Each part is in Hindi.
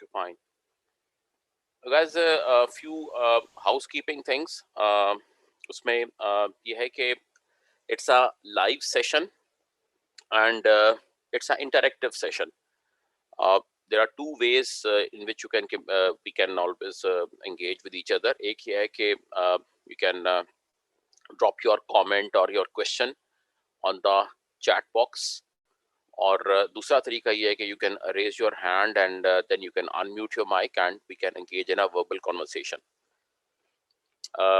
Okay, fine. Guys, a few housekeeping things. उसमें ये है कि it's a live session and it's an interactive session. There are two ways in which we can always engage with each other. एक ये है कि you can drop your comment or your question on the chat box. और दूसरा तरीका ये है कि you can raise your hand and then you can unmute your mic and we can engage in a verbal conversation.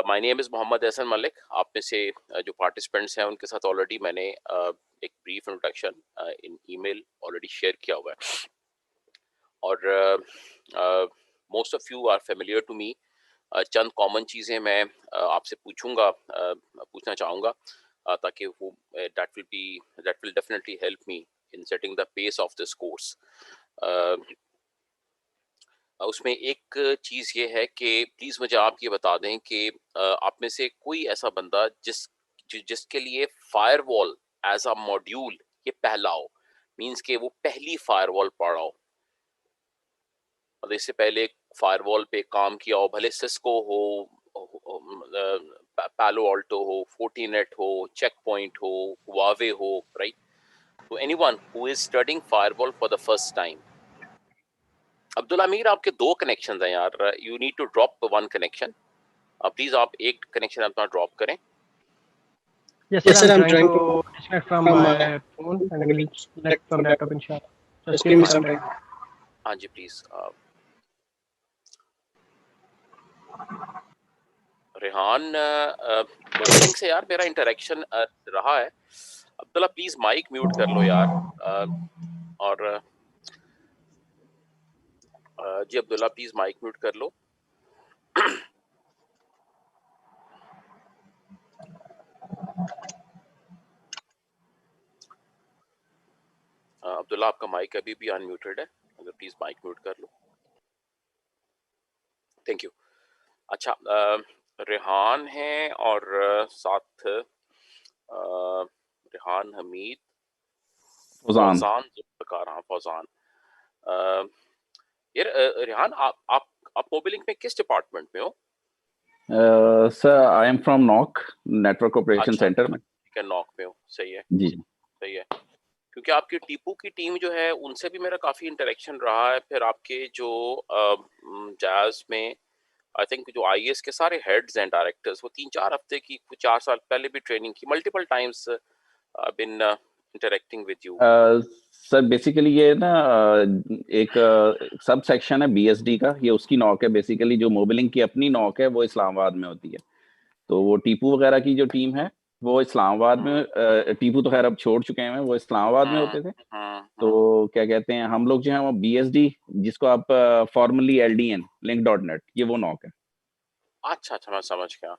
My name is Mohammad Ehsan Malik. आप में से जो participants हैं उनके साथ already मैंने एक brief introduction in email already share किया हुआ है और most of you are familiar to me. Chand common चीज़ें मैं आपसे पूछना चाहूँगा ताकि वो that will definitely help me in setting the pace of this course. उसमें एक चीज़ ये है कि प्लीज़ मुझे आप ये बता दें कि आप में से कोई ऐसा बंदा जिसके लिए फायरवॉल एज अ मॉड्यूल ये पहला हो, मींस कि वो पहली फायरवॉल पढ़ा हो और इससे पहले फायरवॉल पे काम किया हो, भले सिस्को हो, पालो ऑल्टो हो, फोर्टिनेट हो, चेक पॉइंट हो, हुआवे हो, right? So anyone who is studying firewall for the first time. Abdul Amir, आपके दो कनेक्शन हैं यार, you need to drop one connection. Please आप एक कनेक्शन अपना ड्रॉप करें. Yes, sir, I'm trying to disconnect from my phone and I will connect from laptop inshallah. Just give me some time. हाँ जी, प्लीज. रेहान, मोबाइल से यार मेरा इंटरेक्शन रहा है. अब्दुल्ला प्लीज माइक म्यूट कर लो यार. और जी अब्दुल्ला प्लीज माइक म्यूट कर लो. अब्दुल्ला आपका माइक अभी भी अनम्यूटेड है, अगर प्लीज माइक म्यूट कर लो. Thank you. अच्छा, रेहान है और साथ रेहान, हमीद, फौजान जुल्फकार. हाँ फौजान. यार रेहान, आप मोबिलिंक में किस डिपार्टमेंट में हो? Sir I am from knock network operation centre में. ठीक है, नॉक में हो. सही है जी, सही है. क्योंकि आपकी टीपू की टीम जो है उनसे भी मेरा काफी इंटरेक्शन रहा है. फिर आपके जो जैज में आई थिंक जो आईएएस के सारे हेड्स एंड डायरेक्टर्स, वो 3-4 हफ्ते की, 4 साल पहले भी ट्रेनिंग की. Multiple times been interacting with you. Sir basically ये ना एक सब सेक्शन है बीएसडी का, ये उसकी नॉक है. बेसिकली जो मोबिलिंग की अपनी नॉक है वो इस्लामाबाद में होती है. तो वो टीपू वगैरह की जो टीम है वो इस्लामाबाद में, टीपू तो खैर अब छोड़ चुके हैं, वो इस्लामाबाद में होते थे. तो क्या कहते हैं, हम लोग जो है वो बीएसडी, जिसको आप फॉर्मली एलडीएन लिंक.नेट, ये वो नॉक है. अच्छा अच्छा, मैं समझ गया.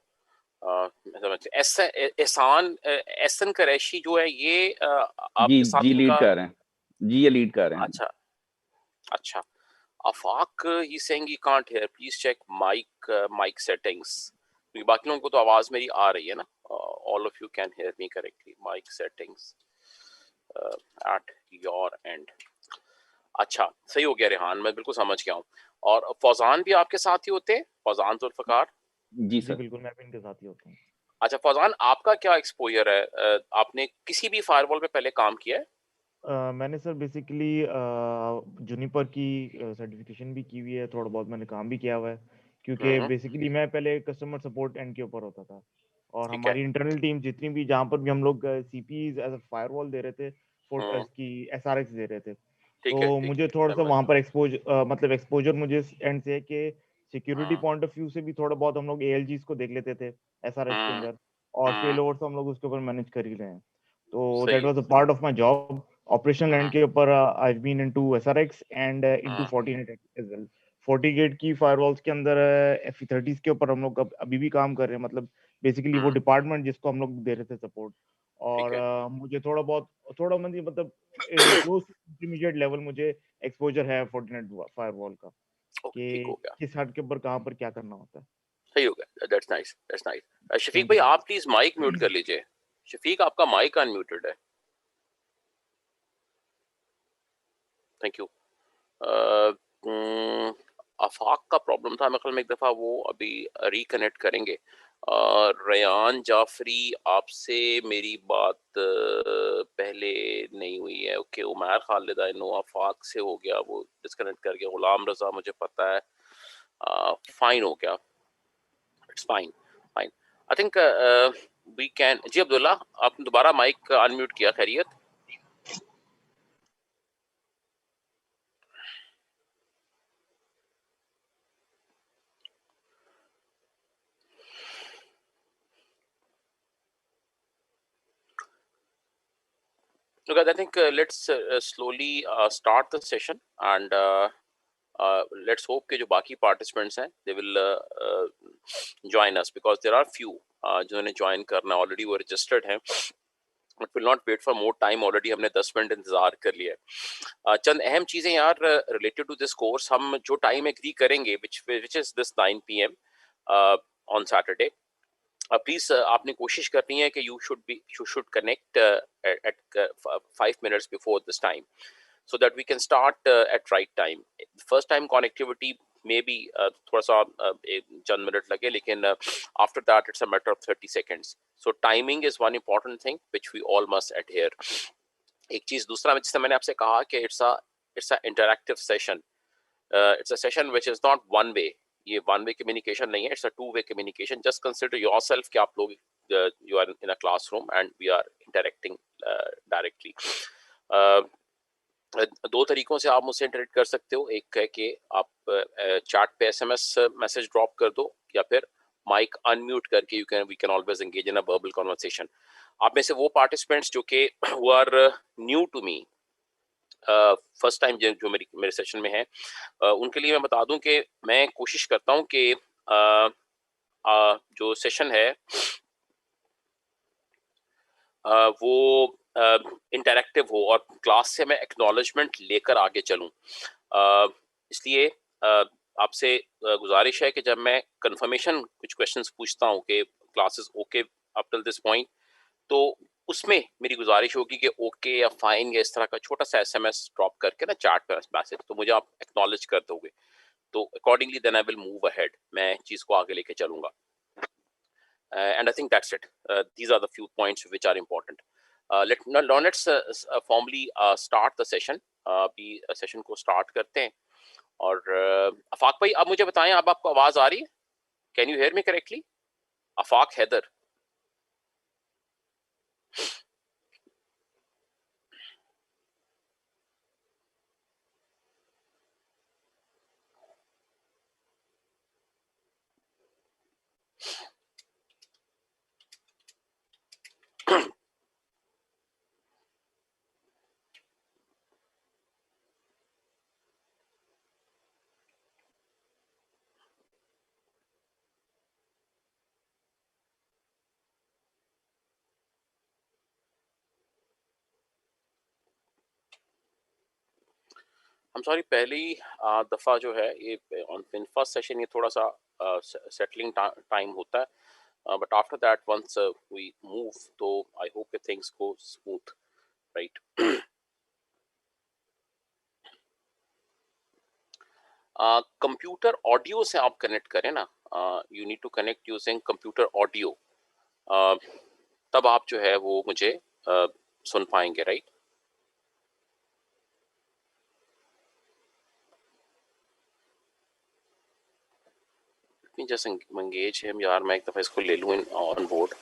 एहसान कुरैशी जो है ये आपके साथ जी लीड कर रहे हैं. जी ये लीड कर रहे हैं. अच्छा अच्छा. Afaq he saying he can't hear, please check mic settings. क्योंकि बाकी लोगों को तो आवाज मेरी आ रही है ना. All of you can hear me correctly. Mic settings at your end. अच्छा, सही हो गया रेहान, मैं बिल्कुल समझ गया हूँ. और फौजान भी आपके साथ ही होते हैं? फौजान जुल्फकार. जी सर, बिल्कुल, मैं भी इनके साथ ही होता हूँ. अच्छा फौजान, आपका क्या एक्सपोजर है? आपने किसी भी फायरवॉल पे पहले काम किया है? मैंने सर बेसिकली जूनिपर की सर्टिफिकेशन भी की हुई है, थोड़ा बहुत मैंने काम भी किया हुआ है. क्योंकि बेसिकली मैं पहले कस्टमर सपोर्ट एंड के ऊपर होता था और हमारी इंटरनल टीम जितनी भी, जहाँ पर भी हम लोग सीपीज एज अ फायरवॉल दे रहे थे, की एसआरएक्स दे रहे थे. तो मुझे थोड़ा सा वहाँ पर एक्सपोजर मुझे एंड से है कि सिक्योरिटी पॉइंट ऑफ व्यू से भी थोड़ा बहुत हम लोग एएलजीस को देख लेते थे एसआरएक्स के अंदर, और फेल ओवर तो हम लोग उसके ऊपर मैनेज कर ही रहे हैं. तो that was a part of my job. Operational end के ऊपर I been into SRX and into Fortinet as well. FortiGate की फायरवॉल्स के अंदर F30s के ऊपर हम लोग अभी भी काम कर रहे हैं. मतलब बेसिकली वो डिपार्टमेंट जिसको हम लोग दे रहे थे सपोर्ट. और मुझे थोड़ा मतलब क्लोज इंटरमीडिएट लेवल मुझे एक्सपोजर है फोर्टिनेट फायरवॉल का, कि किस हद के ऊपर कहाँ पर क्या करना होता है. सही हो गया. That's nice, that's nice. Shafiq भाई, आप प्लीज माइक म्यूट कर लीजिए. शफीक, आपका माइक अनम्यूटेड है. Thank you. आफाक का प्रॉब्लम था, मेरे ख्याल में एक दफ़ा वो अभी रिकनेक्ट करेंगे। रयान जाफरी, आपसे मेरी बात पहले नहीं हुई है। Okay, Umar Khalid I know Afaq से हो गया, वो डिस्कनेक्ट कर गया। गुलाम रजा मुझे पता है, फाइन हो गया, it's fine fine. I think we can. जी अब्दुल्ला, आपने दोबारा माइक अनम्यूट किया, खैरियत? Look, I think let's slowly start the session, and let's hope कि जो बाकी participants हैं they will join us, because there are few जिन्होंने join करना already वो registered हैं, but will not wait for more time. Already हमने 10 मिनट इंतजार कर लिया है। चंद अहम चीजें यार related to this course, हम जो time agree करेंगे which is this 9 PM on Saturday. Please आपने कोशिश करनी है कि you should connect at 5 minutes before this time, so that we can start at right time. First time connectivity maybe थोड़ा सा चंद मिनट लगे, लेकिन after that it's a matter of 30 seconds. So timing is one important thing which we all must adhere. एक चीज दूसरा जिससे मैंने आपसे कहा कि it's a interactive session. It's a session which is not one way. ये वन वे कम्युनिकेशन नहीं है, it's a two way communication. Just consider yourself कि आप लोग you are in a classroom and we are interacting directly. दो तरीकों से आप मुझसे इंटरेक्ट कर सकते हो. एक है कि आप चैट पे एसएमएस मैसेज ड्रॉप कर दो, या फिर माइक अनम्यूट करके we can always engage in a verbal conversation. आप में से वो पार्टिसिपेंट्स जो कि who are new to me, first time जो मेरे सेशन में है, उनके लिए मैं बता दूं कि मैं कोशिश करता हूं कि जो सेशन है वो इंटरैक्टिव हो और क्लास से मैं एक्नॉलेजमेंट लेकर आगे चलूं. इसलिए आपसे गुजारिश है कि जब मैं कंफर्मेशन कुछ क्वेश्चंस पूछता हूं कि classes okay up till this point, तो उसमें मेरी गुजारिश होगी कि ओके या फाइन या इस तरह का छोटा सा एसएमएस ड्रॉप करके ना चैट पर मैसेज, तो मुझे आप एक्नॉलेज कर दोगे, तो accordingly then I will move ahead, मैं चीज को आगे लेके चलूंगा. And I think that's it. These are the few points which are important. Let's formally start the session. अभी सेशन को स्टार्ट करते हैं. और अफाक भाई, आप मुझे बताएं, अब आपको आवाज आ रही है? Can you hear me correctly? Afaq Haider. I'm sorry, पहली दफ़ा जो है ये ऑन फर्स्ट सेशन ये थोड़ा सा सेटलिंग टाइम होता है, but after that once we move, तो आई होप कि things go smooth, right. Computer audio से आप कनेक्ट करें ना, you need to connect using computer audio, तब आप जो है वो मुझे सुन पाएंगे, राइट. जस्ट एंगेज हिम यार, मैं एक दफा इसको ले लूं ऑन बोर्ड.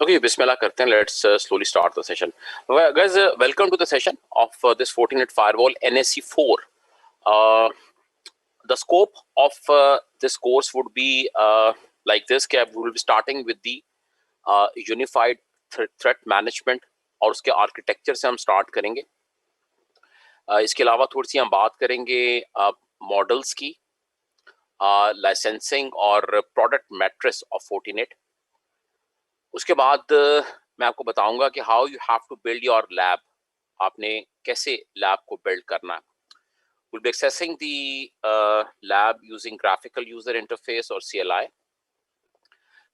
Okay, Bismillah करते हैं. Let's slowly start the session. Guys, welcome to the session of this 14-minute firewall NSE 4. the scope of this course would be like this, कि we will be starting with the unified threat management और उसके आर्किटेक्चर से हम स्टार्ट करेंगे. इसके अलावा थोड़ी सी हम बात करेंगे मॉडल्स की, लाइसेंसिंग और प्रोडक्ट मैट्रिक्स ऑफ फोर्टिनेट. उसके बाद मैं आपको बताऊंगा कि how you have to build your lab, आपने कैसे लैब को बिल्ड करना है. We'll be accessing the lab using graphical user interface और CLI.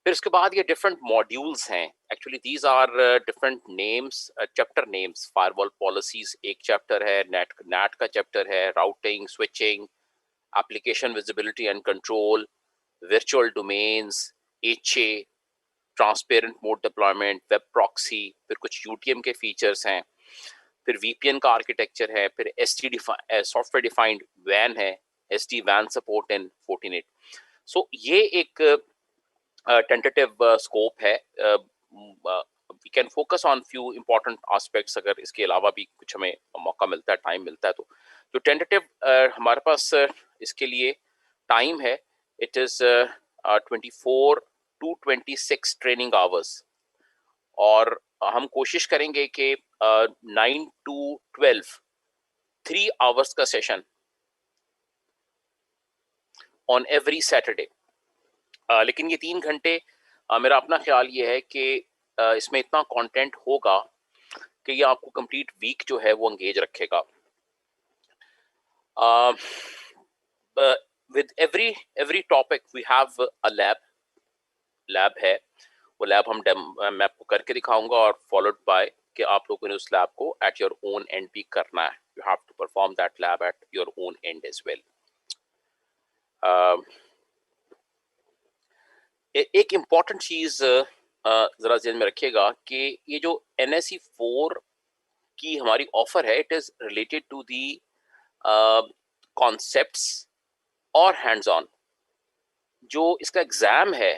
फिर उसके बाद ये different modules हैं. Actually these are different names, chapter names. Firewall policies एक chapter है, NAT का chapter है, routing, switching, application visibility and control, virtual domains, HA, transparent mode deployment, web proxy, फिर कुछ UTM के features हैं, फिर VPN का आर्किटेक्चर है, फिर सॉफ्टवेयर डिफाइंड WAN है, SD WAN support in Fortinet. So ये एक टेंटेटिव स्कोप है. We can focus on few important aspects अगर इसके अलावा भी कुछ हमें मौका मिलता है, टाइम मिलता है. तो जो टेंटेटिव हमारे पास इसके लिए टाइम है, it is 24 to 26 training hours, और हम कोशिश करेंगे कि 9 to 12 3 आवर्स का सेशन ऑन एवरी सैटरडे. लेकिन ये 3 घंटे मेरा अपना ख्याल ये है कि इसमें इतना कंटेंट होगा कि ये आपको कंप्लीट वीक जो है वो एंगेज रखेगा. With every topic we have a lab है. वो लैब मैं आपको करके दिखाऊंगा और फॉलोड बाय कि आप लोगों ने उस लैब को एट योर ओन एंड भी करना है. You have to perform that lab at your own end as well. एक इम्पॉर्टेंट चीज जरा ध्यान में रखिएगा कि ये जो NSE 4 की हमारी ऑफर है, it is related to the concepts और हैंड्स ऑन. जो इसका एग्जाम है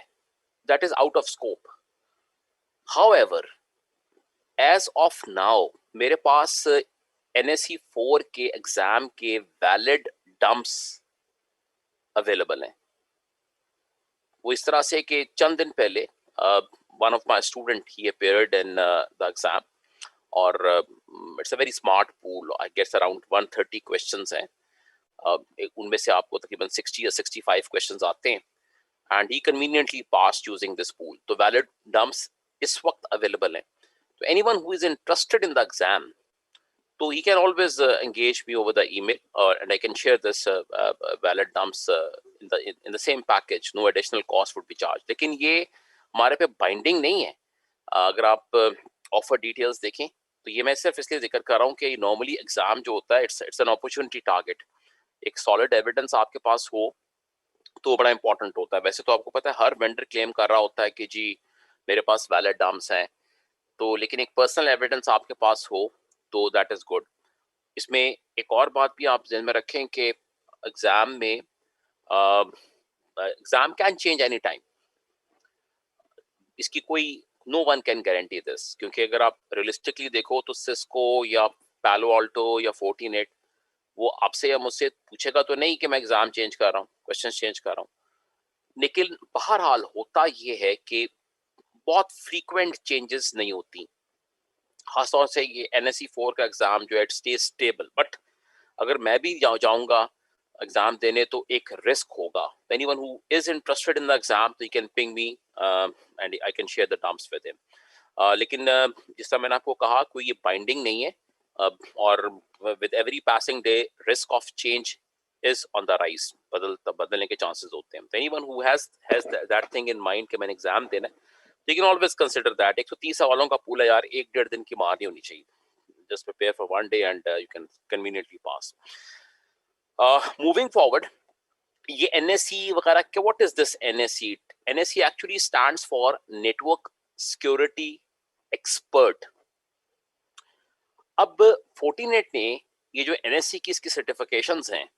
that is out of scope. However, as of now, मेरे पास NSE 4 के एग्जाम के वैलिड डम्प्स अवेलेबल हैं. वो इस तरह से कि चंद दिन पहले one of my student he appeared in the exam, और it's a very smart pool. I guess around 130 questions हैं. उनमें से आपको तकरीबन 60 या 65 questions आते हैं. And he conveniently passed using this pool. तो valid dumps इस वक्त available हैं. So anyone who is interested in the exam, so he can always engage me over the email, and I can share this valid dumps in the same package. No additional cost would be charged. लेकिन ये हमारे पे बाइंडिंग नहीं है. अगर आप ऑफर डिटेल्स देखें तो ये मैं सिर्फ इसलिए जिक्र कर रहा हूँ कि नॉर्मली एग्जाम जो होता है इट्स एन अपॉर्चुनिटी टारगेट. एक सॉलिड एविडेंस आपके पास हो तो बड़ा इंपॉर्टेंट होता है. वैसे तो आपको पता है हर वेंडर क्लेम कर रहा होता है कि जी मेरे पास वैलिड डम्प्स हैं, तो लेकिन एक पर्सनल एविडेंस आपके पास हो तो दैट इज गुड. इसमें एक और बात भी आप ध्यान में रखें कि एग्जाम में exam can change any time. इसकी कोई no one can guarantee this, क्योंकि अगर आप रियलिस्टिकली देखो तो सिस्को या पैलो अल्टो या फोर्टिनेट वो आपसे या मुझसे पूछेगा तो नहीं कि मैं एग्जाम चेंज कर रहा हूँ, क्वेश्चन चेंज कर रहा हूँ. लेकिन बहरहाल होता ये है कि बहुत फ्रीक्वेंट चेंजेस नहीं होती. खासतौर से ये NSE 4 का एग्जाम जो है इट स्टे स्टेबल. बट अगर मैं भी जाऊंगा एग्जाम देने तो एक रिस्क होगा. Anyone who is interested in the exam तो you can ping me and I can share the terms with him. लेकिन जिस तरह मैंने आपको कहा कोई ये बाइंडिंग नहीं है, और with every passing day risk of change is on the rise. बदलने के चांसेस होते हैं. So anyone who has that thing in mind कि मैंने एग्जाम देना है, they can always consider that. 130 सवालों का पूल है यार, 1-1.5 दिन की मार नहीं होनी चाहिए. Just prepare for one day and you can conveniently pass. Moving forward, ये NSE वगैरह क्या, what is this NSE? NSE actually stands for Network Security Expert. अब Fortinet ने ये जो NSE की इसकी सर्टिफिकेशंस हैं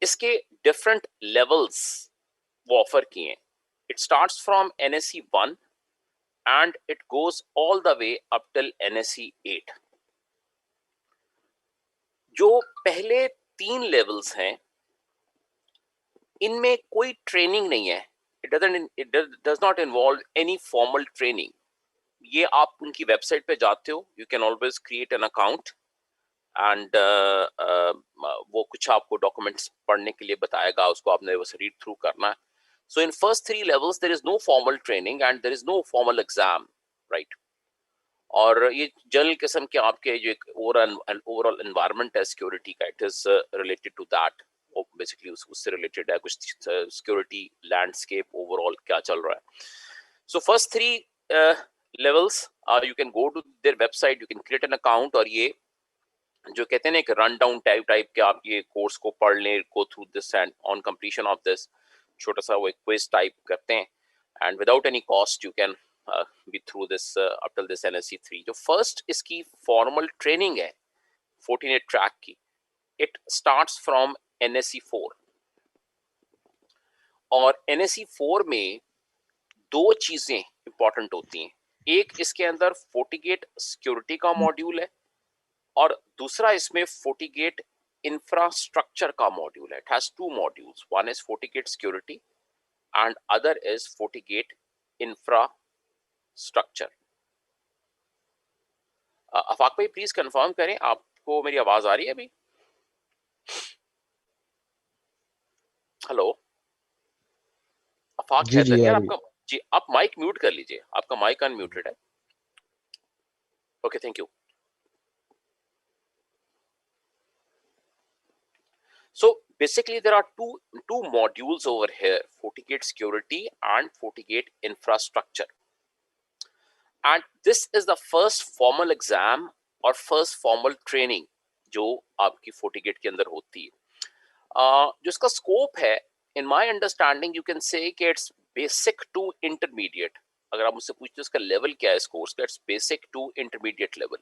इसके डिफरेंट लेवल्स वो ऑफर किए हैं. It starts from NSE 1 and it goes all the way up till NSE 8. जो पहले 3 लेवल्स हैं इनमें कोई ट्रेनिंग नहीं है, it does not involve any formal training. ये आप उनकी वेबसाइट पे जाते हो, you can always create an account and वो कुछ आपको डॉक्यूमेंट्स पढ़ने के लिए बताएगा, उसको आपने बस रीड थ्रू करना है. So in first 3 levels there is no formal training and there is no formal exam, right? और ये जनरल किस्म के आपके जो एक ओवरऑल एनवायरनमेंट है सिक्योरिटी का, it is related to that, basically उससे रिलेटेड है कुछ सिक्योरिटी लैंडस्केप ओवरऑल क्या चल रहा है. So first 3 levels, you can go to their website, you can create an account, और ये जो कहते हैं ना एक रन डाउन टाइप के आप ये कोर्स को पढ़ लें, go through this and on completion of this छोटा सा वो एक क्विज टाइप करते हैं, and without any cost you can be through this up till this NSE 3. जो first इसकी formal training है 14 track की, it starts from NSE 4. और NSE 4 में 2 चीजें इंपॉर्टेंट होती हैं. एक इसके अंदर FortiGate सिक्योरिटी का मॉड्यूल है, और दूसरा इसमें FortiGate इंफ्रास्ट्रक्चर का मॉड्यूल है. It has 2 modules. One is FortiGate security and other is FortiGate infrastructure. Afaq भाई प्लीज कंफर्म करें, आपको मेरी आवाज आ रही है अभी? हेलो अफाक, हैदर यार आपका जी, आप माइक म्यूट कर लीजिए, आपका माइक अनम्यूटेड है. Okay, thank you. So basically there are two modules over here, FortiGate security and FortiGate infrastructure. And this is the first formal exam और first formal training जो आपकी FortiGate के अंदर होती है. जो इसका स्कोप है, in my understanding you can say कि it's basic to intermediate. अगर आप मुझसे पूछते हो इसका लेवल क्या है इस कोर्स का, it's basic to intermediate level.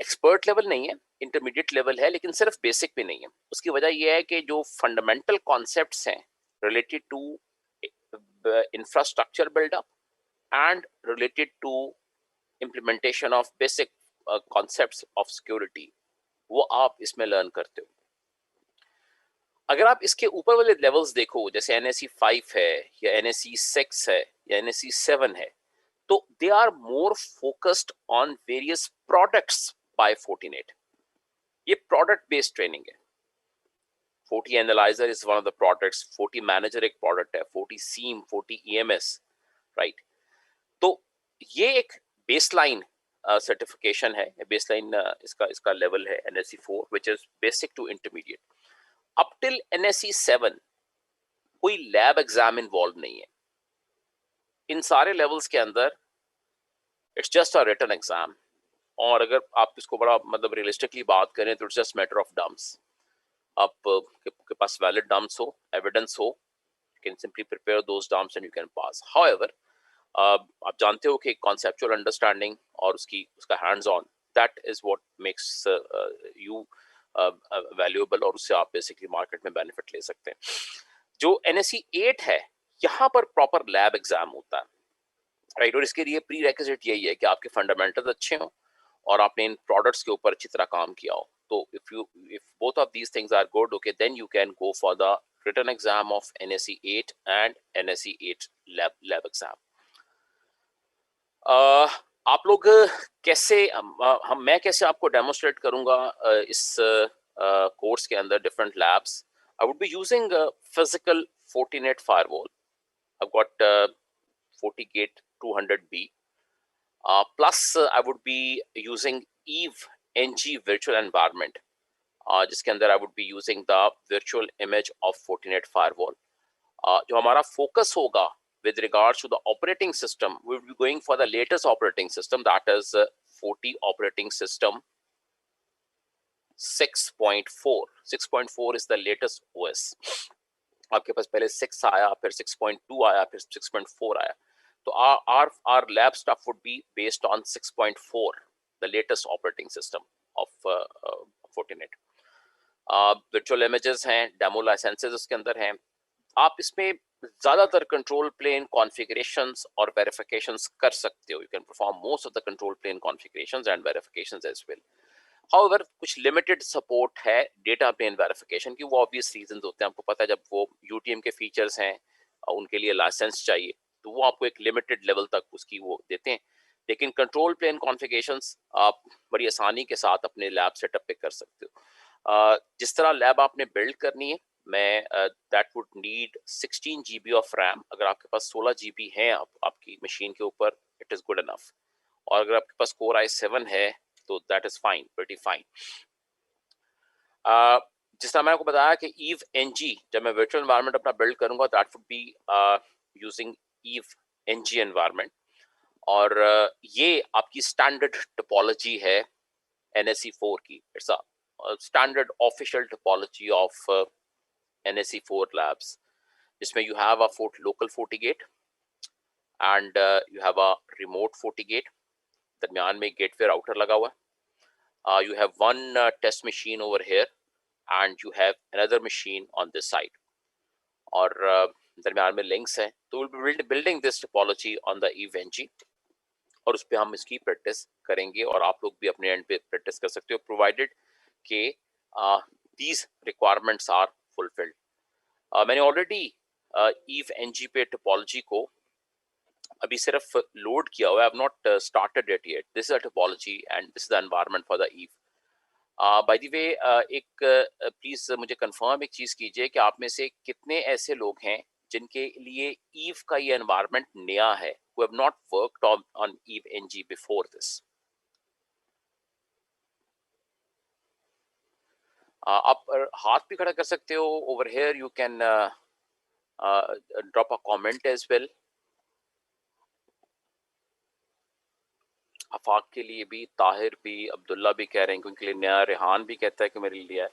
Expert level नहीं है, इंटरमीडिएट लेवल है, लेकिन सिर्फ बेसिक भी नहीं है. उसकी वजह यह है कि जो फंडामेंटल कॉन्सेप्ट्स हैं related to infrastructure buildup and related to implementation of basic concepts of security, वो आप इसमें लर्न करते हो. अगर आप इसके ऊपर वाले लेवल्स देखो, जैसे NSE 5 है या NSE 6 है या NSE 7 है, तो they are more focused on various products by Fortinet. ये product based training है. Forti Analyzer is one of the products, Forti Manager एक product है, Forti SIEM, Forti EMS, right? तो ये एक बेसलाइन सर्टिफिकेशन है, बेसलाइन इसका लेवल है NSE 4, which is basic to intermediate. Up till NSE 7 कोई लैब एग्जाम इन्वॉल्व नहीं है. इन सारे लेवल्स के अंदर it's just a written exam, और अगर आप इसको बड़ा मतलब रियलिस्टिकली बात करें तो it's just matter of dumps. आपके पास वैलिड डम्स हो, एविडेंस हो, you can simply prepare those dumps and you can pass. However आप जानते हो कि कॉन्सेप्चुअल अंडरस्टैंडिंग और उसका hands on, that is what makes you valuable, और उससे आप बेसिकली मार्केट में बेनिफिट ले सकते हैं. जो NSE 8 है, यहाँ पर प्रॉपर लैब एग्जाम होता है, राइट? और इसके लिए प्री रेक्विजिट यही है कि आपके फंडामेंटल्स अच्छे हों और आपने इन प्रोडक्ट्स के ऊपर अच्छी तरह काम किया हो. तो if both of these things are good, okay, then you can go for the written exam of NSE 8 and NSE 8 lab exam. आप लोग कैसे मैं कैसे आपको डेमोस्ट्रेट करूंगा इस कोर्स के अंदर different labs. I would be using a physical Fortinet firewall. I've got FortiGate 200B. Plus, I would be using Eve NG virtual environment. जिसके अंदर I would be using the virtual image of Fortinet firewall. जो हमारा focus होगा with regards to the operating system, we will be going for the latest operating system, that is Forti operating system 6.4. 6.4 is the latest OS. आपके पास पहले 6 आया, फिर 6.2 आया, फिर 6.4 आया. तो our lab stuff would be based on 6.4, the latest operating system of Fortinet. Virtual images हैं, demo licenses उसके अंदर हैं. आप इसमें ज़्यादातर कंट्रोल प्लेन कॉन्फ़िगरेशंस और वेरिफिकेशंस कर सकते हो. You can perform most of the control plane configurations and verifications as well. However कुछ लिमिटेड सपोर्ट है डेटा प्लेन वेरिफिकेशन की, वो ऑब्वियस रीजंस होते हैं, आपको पता है जब वो यूटीएम के फीचर्स हैं उनके लिए लाइसेंस चाहिए, तो वो आपको एक लिमिटेड लेवल तक उसकी वो देते हैं। लेकिन कंट्रोल प्लेन कॉन्फ़िगरेशंस आप बड़ी आसानी के साथ अपने लैब सेटअप पे कर सकते हो। जिस तरह लैब आपने बिल्ड करनी है, मैं that would need 16 GB of RAM. अगर आपके पास 16 GB है आपकी मशीन के ऊपर, इट इज़ गुड इनफ। और अगर आपके पास Core i7 है तो that is fine, pretty fine. जिस तरह मैंने आपको बताया कि ईव एनजी, जब मैं वर्चुअल एनवायरनमेंट अपना बिल्ड करूंगा, that would be using EVE NG environment. और ये आपकी स्टैंडर्ड टोपोलॉजी है NSE4 की। It's a standard official topology of NSE4 labs, जिसमें you have a local FortiGate and you have a remote FortiGate, दरमियान में गेटवे राउटर लगा हुआ है। You have one test machine over here and you have another machine on this side, और दरमियान में लिंक्स हैं। तो we'll be building this topology on the EVE-NG, और उस पर हम इसकी प्रैक्टिस करेंगे, और आप लोग भी अपने एंड पे प्रैक्टिस कर सकते हो, प्रोवाइडेड कि these requirements are fulfilled। मैंने ऑलरेडी EVE-NG पे टोपोलॉजी को अभी सिर्फ लोड किया हुआ है, I have not started it yet. This is a topology and this is the environment for the eve. By the way, एक प्लीज मुझे कंफर्म एक चीज कीजिए कि आप में से कितने ऐसे लोग हैं जिनके लिए ईव का ये एनवायरनमेंट नया है, who have not worked on EVE-NG before this। आप हाथ भी खड़ा कर सकते हो over here, you can drop a comment as well. Afaq के लिए भी, ताहिर भी, अब्दुल्ला भी कह रहे हैं क्योंकि नया, रेहान भी कहता है कि मेरे लिए है,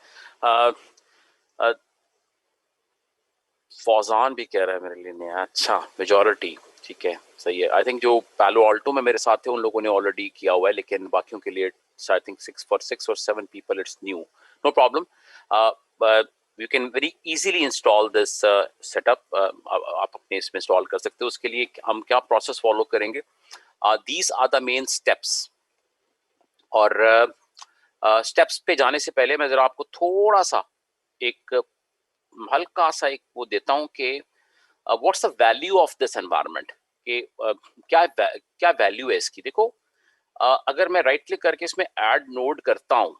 फौजान भी कह रहा है मेरे लिए नया। अच्छा, मेजॉरिटी ठीक है, सही है। आई थिंक जो पैलो आल्टो में मेरे साथ थे उन लोगों ने ऑलरेडी किया हुआ है, लेकिन बाकियों के लिए I think 6 or 7 people it's new, no problem. You can very easily install this setup, आप अपने इसमें इंस्टॉल कर सकते हो। उसके लिए हम क्या प्रोसेस फॉलो करेंगे, these are the main steps। और स्टेप्स पे जाने से पहले मैं जरा आपको थोड़ा सा एक हल्का सा एक वो देता हूं कि what's the value of this environment, कि क्या वैल्यू है इसकी। देखो, अगर मैं राइट क्लिक करके इसमें ऐड नोड करता हूं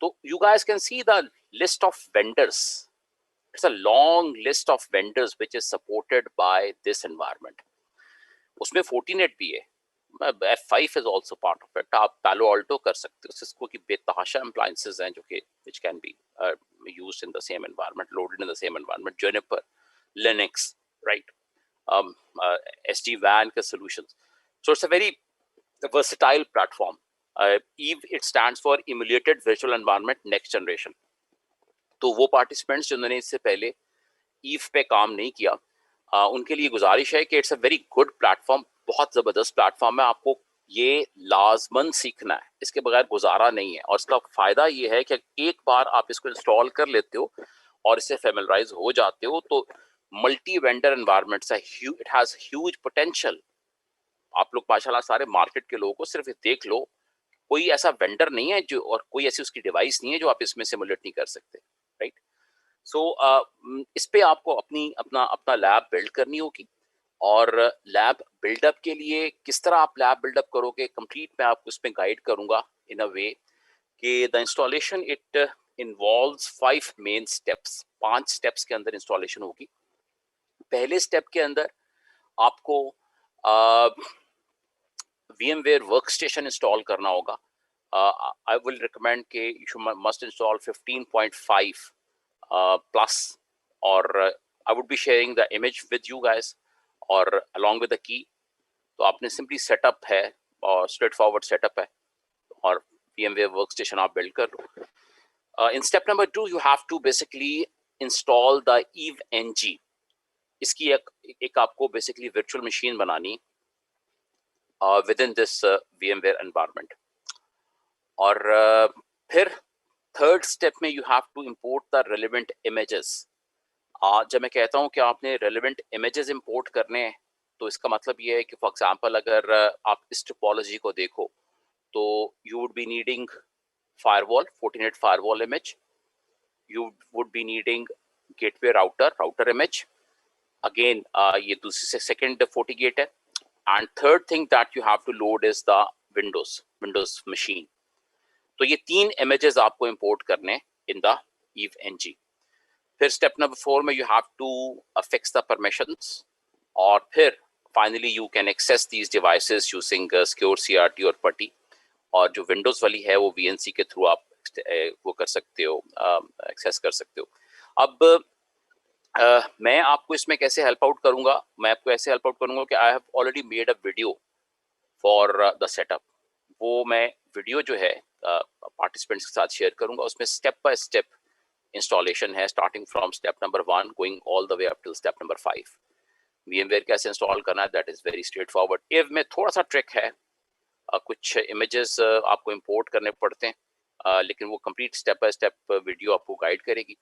तो you guys can see the list of vendors. It's a long list of vendors which is supported by this environment. उसमें Fortinet भी है, F5 is also part of it। आप Palo Alto कर सकते हो, Cisco की बेतहाशा appliances हैं जो कि which can be used in the same environment, loaded in the same environment, Juniper, Linux, right, SD-WAN के solutions। So it's a very versatile platform। EVE, it stands for Emulated Virtual Environment Next Generation। तो वो participants जिन्होंने इससे पहले EVE पे काम नहीं किया, उनके लिए गुजारिश है कि it's a very good platform, बहुत ज़बरदस्त प्लेटफॉर्म है। आपको ये लाजमन सीखना है, इसके बगैर गुजारा नहीं है। और इसका फ़ायदा ये है कि एक बार आप इसको इंस्टॉल कर लेते हो और इससे फेमिलराइज हो जाते हो तो मल्टी वेंडर एनवायरनमेंट्स है, इट हैज़ ह्यूज पोटेंशियल। आप लोग माशाल्लाह सारे मार्केट के लोगों को सिर्फ देख लो, कोई ऐसा वेंडर नहीं है जो, और कोई ऐसी उसकी डिवाइस नहीं है जो आप इसमें सिमुलेट नहीं कर सकते, राइट। सो इस पे आपको अपना लैब बिल्ड करनी होगी। और लैब बिल्डअप के लिए किस तरह आप लैब बिल्डअप करोगे, कंप्लीट मैं आपको इसमें गाइड करूंगा इन अ वे कि the installation it involves 5 main steps. 5 steps के अंदर इंस्टॉलेशन होगी। पहले स्टेप के अंदर आपको VMware वर्कस्टेशन इंस्टॉल करना होगा। आई विल रिकमेंड कि you must install 15.5 plus, or I would be sharing the image with you guys, or along with the key। तो आपने सिंपली सेटअप है और स्ट्रेट फॉरवर्ड सेटअप है और VMware वर्कस्टेशन आप बिल्ड कर लो। In step number 2 you have to basically install the EVE-NG। इसकी एक आपको बेसिकली वर्चुअल मशीन बनानी within this VMware environment. और फिर थर्ड स्टेप में you have to import the relevant images. जब मैं कहता हूँ कि आपने रेलेवेंट इमेजेस इंपोर्ट करने हैं तो इसका मतलब ये है कि फॉर एग्जांपल अगर आप इस टोपोलॉजी को देखो तो you would be needing firewall, Fortinet firewall image. You would be needing gateway router image. Again, ये दूसरी से second FortiGate है. And third thing that you have to load is the Windows machine. तो ये 3 images आपको import करने in the EVE-NG. फिर step number 4 में you have to fix the permissions, और फिर finally you can access these devices using secure CRT और PuTTY. और जो Windows वाली है वो VNC के थ्रू आप वो कर सकते हो, एक्सेस कर सकते हो. अब मैं आपको इसमें कैसे हेल्प आउट करूंगा? मैं आपको ऐसे हेल्प आउट करूंगा कि I have already made a video for the setup. वो मैं वीडियो जो है पार्टिसिपेंट्स के साथ शेयर करूंगा. उसमें स्टेप बाय स्टेप इंस्टॉलेशन है, starting from step number 1 going all the way up till step number 5. VMware कैसे इंस्टॉल करना है, that is very straight forward. इव में थोड़ा सा ट्रिक है, कुछ इमेजेस आपको इंपोर्ट करने पड़ते हैं, लेकिन वो complete step by step video आपको गाइड करेगी.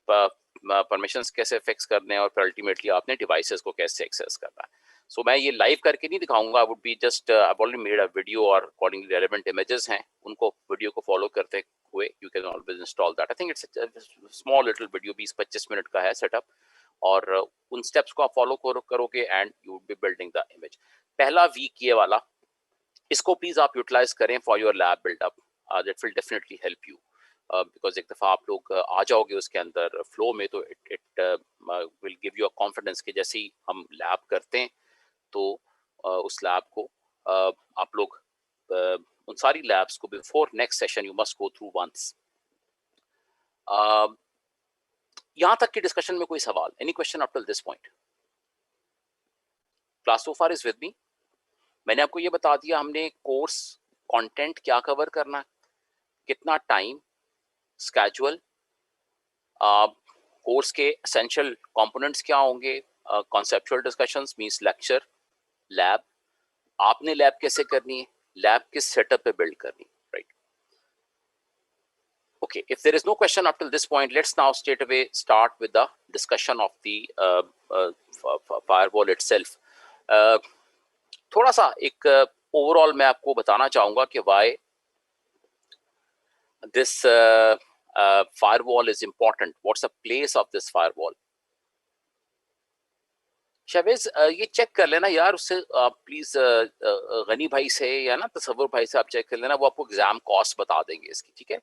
परमिशंस कैसे फिक्स करने हैं और फिर अल्टीमेटली आपने डिवाइसेस को कैसे एक्सेस करना है. सो मैं ये लाइव करके नहीं दिखाऊंगा. आई would be just I have already made a video और अकॉर्डिंगली रेलेवेंट इमेजेस हैं, उनको वीडियो को फॉलो करते हुए you can always install that. I think it's small little video, 20-25 minute का है सेटअप, और उन स्टेप्स को आप फॉलो करोगे and you would be building the image. पहला वीक ये वाला, इसको प्लीज आप यूटिलाइज करें for your lab buildup. That will definitely help you, because एक दफ़ा आप लोग आ जाओगे उसके अंदर फ्लो में, तो it will give you a confidence कि जैसे ही हम लैब करते हैं तो उस लैब को आप लोग उन सारी लैब्स को before next session you must go through once. यहाँ तक की डिस्कशन में कोई सवाल? Any question up till this point? Class so far is with मी. मैंने आपको ये बता दिया हमने कोर्स कंटेंट क्या कवर करना है, कितना टाइम, स्केड्यूल, कोर्स के एसेंशियल कंपोनेंट्स क्या होंगे, conceptual discussions means lecture, lab, आपने लैब कैसे करनी है, लैब किस सेटअप पे बिल्ड करनी है, right? Okay, if there is no question up till this point, let's now straight away start with the discussion of the firewall itself. थोड़ा सा एक ओवरऑल मैं आपको बताना चाहूंगा कि why this firewall is important. What's the place of this firewall? शहवेज ये चेक कर लेना यार उससे प्लीज, गनी भाई से या ना तसव्वुर भाई से आप चेक कर लेना, वो आपको एग्जाम कॉस्ट बता देंगे इसकी, ठीक है?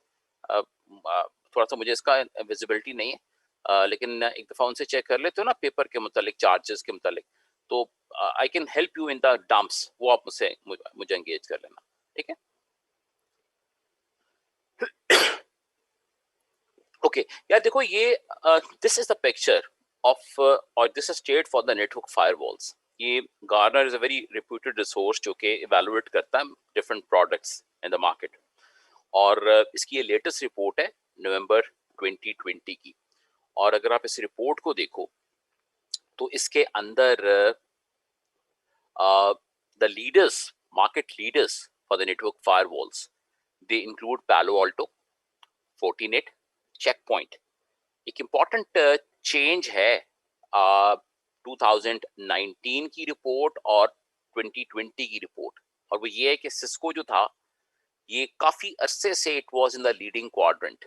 थोड़ा सा मुझे इसका विजिबिलिटी नहीं है, लेकिन एक दफ़ा उनसे चेक कर लेते हो ना पेपर के मुतालिक, चार्जेस के मुतालिक, तो I can help you in the dumps. वो आप मुझे एंगेज कर लेना, ठीक है? ओके यार देखो ये this is the picture of और this is state for the network firewalls. ये Gartner is a very reputed resource जो कि इवैल्यूएट करता है different products in the market, और इसकी ये लेटेस्ट रिपोर्ट है नवंबर 2020 की. और अगर आप इस रिपोर्ट को देखो तो इसके अंदर the leaders, market leaders for the network firewalls, they include पैलो अल्टो, फोर्टिनेट, चेकपॉइंट. एक इम्पॉर्टेंट चेंज है 2019 की रिपोर्ट और 2020 की रिपोर्ट, और वो ये है कि सिस्को जो था ये काफी अरसे से it was in the leading quadrant,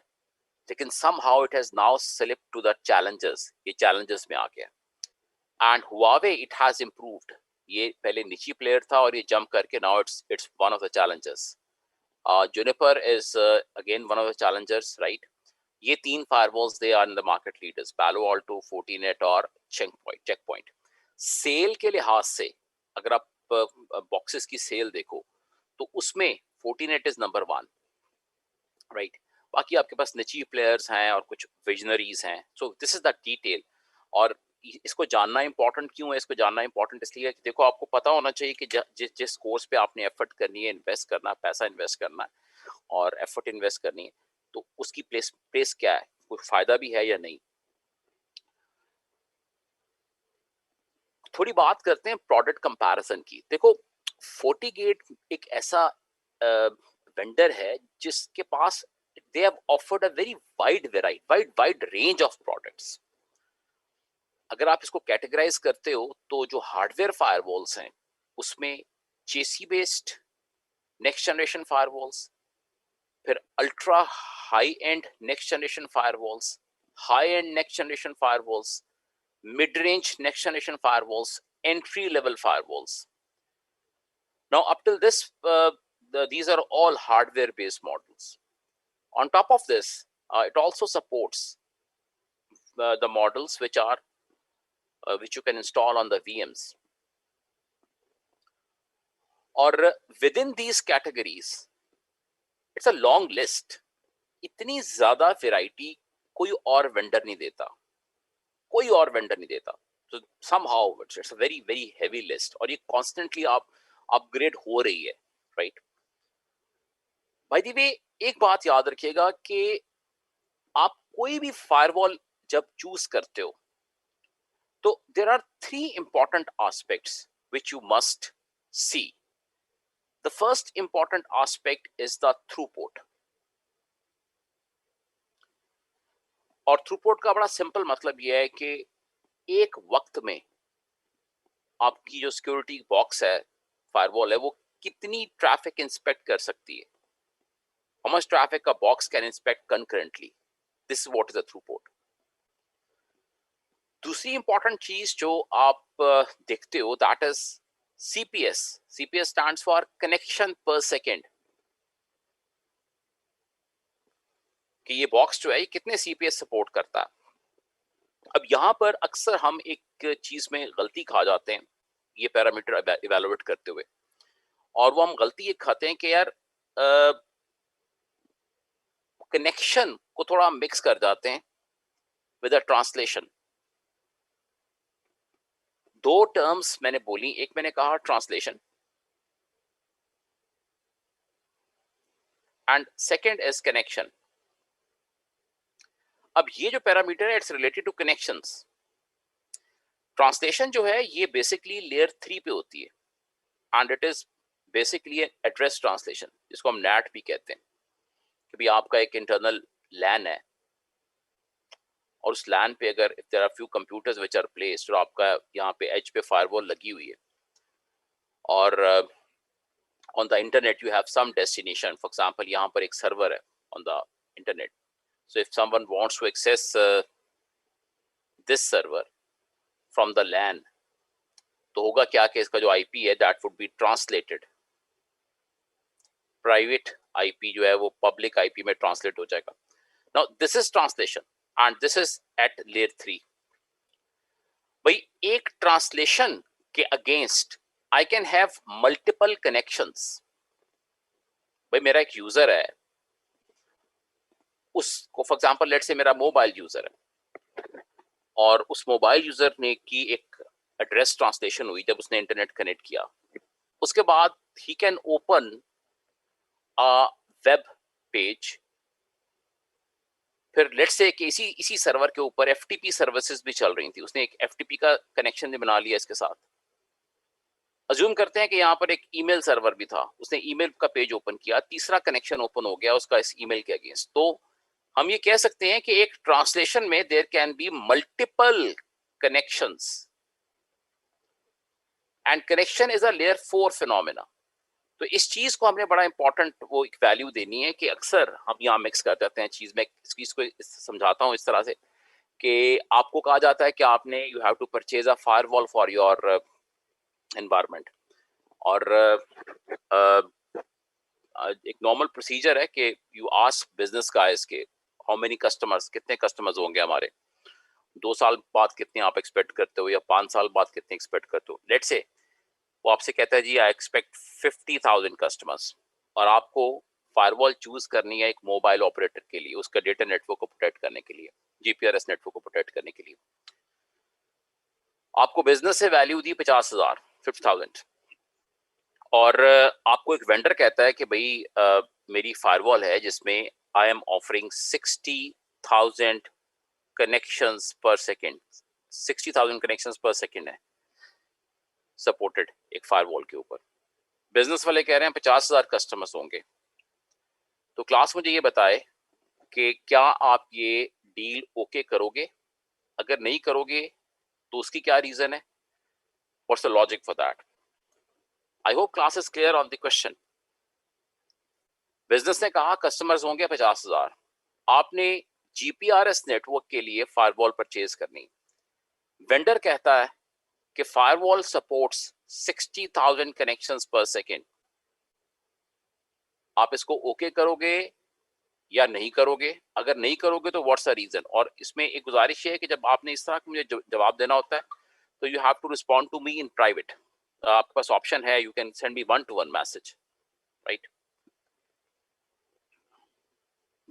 लेकिन somehow it has now slipped to the challenges. ये challenges में आ गया. And Huawei it has improved. ये पहले निची प्लेयर था और ये जंप करके now it's one of the challengers. Juniper is again one of the challengers, right? ये 3 firewalls they are in the market leaders, Palo Alto, Fortinet और Checkpoint. सेल के लिहाज से अगर आप बॉक्सेस की सेल देखो तो उसमें Fortinet is number 1, right? बाकी आपके पास निची प्लेयर्स हैं और कुछ विजनरीज हैं. सो दिस इज द डिटेल. और इसको जानना इंपॉर्टेंट क्यों है? इसको जानना इंपॉर्टेंट इसलिए है कि देखो आपको पता होना चाहिए कि जिस कोर्स पे आपने एफर्ट करनी है, इन्वेस्ट करना है, पैसा इन्वेस्ट करना है और एफर्ट इन्वेस्ट करनी है, तो उसकी प्लेस क्या है, कोई फायदा भी है या नहीं. थोड़ी बात करते हैं प्रोडक्ट कंपैरिजन की. देखो फोर्टीगेट एक ऐसा वेंडर है जिसके पास they have offered a very wide range of products. अगर आप इसको कैटेगराइज करते हो तो जो हार्डवेयर फायरवॉल्स हैं उसमें चेसी बेस्ड नेक्स्ट जनरेशन फायरवॉल्स, फिर ultra high and next generation firewalls, high and next generation firewalls, mid range next generation firewalls, entry level firewalls. Now up till this these are all hardware based models. On top of this, it also supports the models which are which you can install on the VMs. Or within these categories, it's a long list. इतनी ज्यादा वैरायटी कोई और वेंडर नहीं देता, कोई और वेंडर नहीं देता. So somehow it's a very very heavy list, और ये constantly आप अपग्रेड हो रही है, right? By the way, एक बात याद रखिएगा कि आप कोई भी फायरवॉल जब चूज करते हो तो there are three important aspects which you must see. The first important aspect is the throughput. और थ्रूपुट का बड़ा सिंपल मतलब यह है कि एक वक्त में आपकी जो सिक्योरिटी बॉक्स है, फायरवॉल है, वो कितनी ट्रैफिक इंस्पेक्ट कर सकती है. How much traffic a box can inspect concurrently. This is what is the throughput. दूसरी इंपॉर्टेंट चीज जो आप देखते हो, that is CPS. CPS stands for connection per second. कि ये बॉक्स जो है ये कितने CPS सपोर्ट करता है. अब यहाँ पर अक्सर हम एक चीज में गलती खा जाते हैं ये पैरामीटर इवैल्यूएट करते हुए, और वो हम गलती ये खाते हैं कि यार कनेक्शन को थोड़ा मिक्स कर जाते हैं विद अ ट्रांसलेशन. दो टर्म्स मैंने बोली, एक मैंने कहा translation and second is connection. अब ये जो पैरामीटर है it's related to connections. Translation जो है ये बेसिकली लेयर 3 पे होती है and it is basically address translation, जिसको हम NAT भी कहते हैं. कि भी आपका एक इंटरनल लैन है और उस लैन पे अगर if there are few computers which are placed, और आपका यहाँ पे एज पे फायरवॉल लगी हुई है और on the internet you have some destination. For example यहाँ पर एक सर्वर है on the internet. So if someone wants to access this server from the LAN, तो होगा क्या कि इसका जो IP है that would be translated. Private IP जो है वो public IP में translate हो जाएगा. Now this is translation and this is at layer 3. भाई एक translation के against I can have multiple connections. भाई मेरा एक user है, उसको फॉर एग्जांपल लेट्स से मेरा मोबाइल यूजर है और उस मोबाइल यूजर ने की एक एड्रेस ट्रांसलेशन हुई जब उसने इंटरनेट कनेक्ट किया. उसके बाद he can open a web page. फिर लेट्स से कि इसी सर्वर के ऊपर FTP सर्विसेज भी चल रही थी, उसने एक FTP का कनेक्शन भी बना लिया इसके साथ. अज्यूम करते हैं कि यहाँ पर एक ईमेल सर्वर भी था, उसने ईमेल का पेज ओपन किया, तीसरा कनेक्शन ओपन हो गया उसका इस ईमेल के अगेंस्ट. तो हम ये कह सकते हैं कि एक ट्रांसलेशन में there can be multiple connections and connection is a layer 4 phenomena. तो इस चीज को हमने बड़ा इंपॉर्टेंट वो एक वैल्यू देनी है कि अक्सर हम यहाँ मिक्स कर देते हैं चीज में. इस चीज को समझाता हूँ इस तरह से कि आपको कहा जाता है कि आपने you have to purchase a firewall for your environment, और एक नॉर्मल प्रोसीजर है कि यू आस्क बिजनेस गाइस के हाउ मेनी कस्टमर्स, कितने कस्टमर्स होंगे हमारे, 2 साल बाद कितने आप एक्सपेक्ट करते हो या 5 साल बाद कितने एक्सपेक्ट करते हो. लेट्स से वो आपसे कहता है जी आई एक्सपेक्ट 50,000 कस्टमर्स, और आपको फायरवॉल चूज करनी है एक मोबाइल ऑपरेटर के लिए, उसका डेटा नेटवर्क को प्रोटेक्ट करने के लिए, GPRS नेटवर्क को प्रोटेक्ट करने के लिए. आपको बिजनेस से वैल्यू दी 50,000, 50,000, और आपको एक वेंडर कहता है कि भाई मेरी फायरवॉल है जिसमें आई एम ऑफरिंग 60,000 कनेक्शंस पर सेकेंड. 60,000 कनेक्शंस पर सेकेंड है सपोर्टेड एक फायरवॉल के ऊपर. बिजनेस वाले कह रहे हैं 50,000 कस्टमर्स होंगे. तो क्लास मुझे ये बताए कि क्या आप ये डील ओके करोगे, अगर नहीं करोगे तो उसकी क्या रीजन है, what's the logic for that. I hope class is clear on the question. Business ने कहा कस्टमर्स होंगे 50,000, आपने जीपीआरएस नेटवर्क के लिए फायरवॉल परचेज करनी, वेंडर कहता है कि फायरवॉल सपोर्ट्स 60,000 कनेक्शंस पर सेकेंड, आप इसको ओके करोगे या नहीं करोगे? अगर नहीं करोगे तो व्हाट्स द रीजन? और इसमें एक गुजारिश है कि जब आपने इस तरह मुझे जवाब देना होता है तो you have to respond to me in private. आपके पास ऑप्शन है, you can send me 1-to-1 message, right?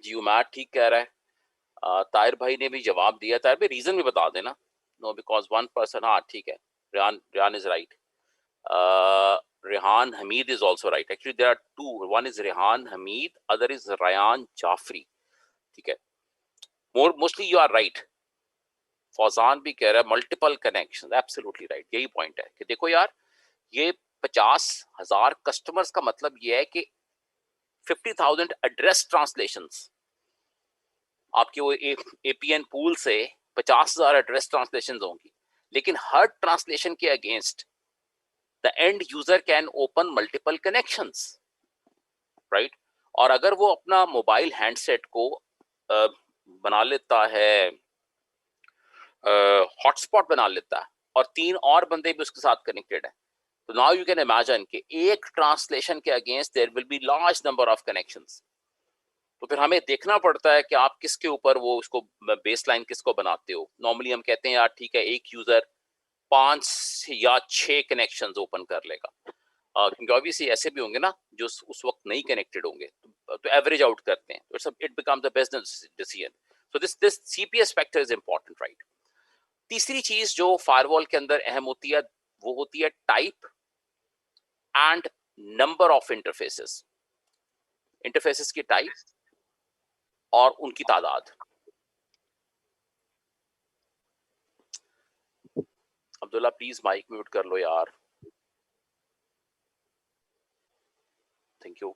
जियो मैट ठीक कह रहा है। ताहिर भाई ने भी जवाब दिया। ताहिर भाई रीजन भी बता देना। नो बिकॉज वन पर्सन, हाँ ठीक है, Rehan is right. Rehan Hamid is also right. Actually, there are two. One is Rehan Hamid, other is Ryan Jafri. ठीक है, mostly you are right. Fauzan भी कह रहा है मल्टीपल कनेक्शन, एब्सोल्युटली राइट। यही पॉइंट है कि देखो यार, ये 50,000 कस्टमर्स का मतलब ये है कि 50,000 एड्रेस ट्रांसलेशंस, आपके वो एपीएन पूल से 50,000 एड्रेस ट्रांसलेशंस होंगी, लेकिन हर ट्रांसलेशन के against the end user can open multiple connections, right? और अगर वो अपना मोबाइल हैंडसेट को बना लेता है, हॉटस्पॉट बना लेता है, और 3 और बंदे भी उसके साथ कनेक्टेड है, तो नाउ यू कैन इमेजिन कि एक ट्रांसलेशन के against their will be large number of connections. तो फिर हमें देखना पड़ता है कि आप किसके ऊपर वो उसको बेसलाइन किसको बनाते हो। नॉर्मली हम कहते हैं यार ठीक है, एक यूजर 5 या 6 कनेक्शन ओपन कर लेगा, क्योंकि ऑब्वियसली ऐसे भी होंगे ना जो उस वक्त नहीं कनेक्टेड होंगे, तो एवरेज आउट करते हैं, तो it becomes the business decision. So this CPS factor is important, right? तीसरी चीज जो फायरवॉल के अंदर अहम होती है वो होती है type and number of interfaces. Interfaces की टाइप और उनकी तादाद। अब्दुल्ला प्लीज माइक म्यूट कर लो यार, थैंक यू।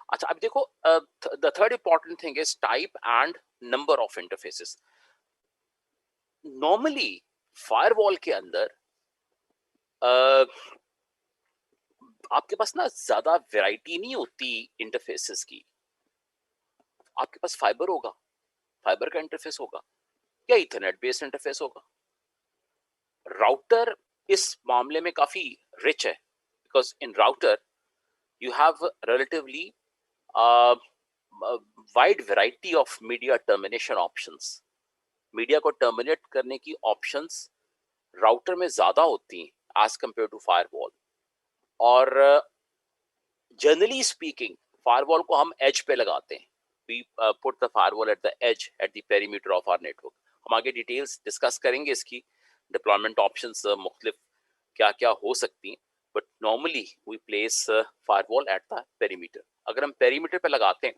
अच्छा, अब देखो, the third important thing is type and number of interfaces. Normally firewall के अंदर आपके पास ना ज्यादा वैरायटी नहीं होती इंटरफेसेस की। आपके पास फाइबर होगा, फाइबर का इंटरफेस होगा, या इथरनेट बेस्ड इंटरफेस होगा। राउटर इस मामले में काफी रिच है, because in router you have relatively wide variety of media termination options. Media को टर्मिनेट करने की ऑप्शंस राउटर में ज्यादा होती हैं एज कंपेयर टू फायरवॉल। और जनरली स्पीकिंग फायरवॉल को हम एज पे लगाते हैं। We put the firewall at the edge, at the perimeter of our network. हम आगे डिटेल्स डिस्कस करेंगे इसकी, डिप्लॉयमेंट ऑप्शंस मुख्तलिफ क्या क्या हो सकती हैं, but normally we place firewall at the perimeter. अगर हम पेरीमीटर पे लगाते हैं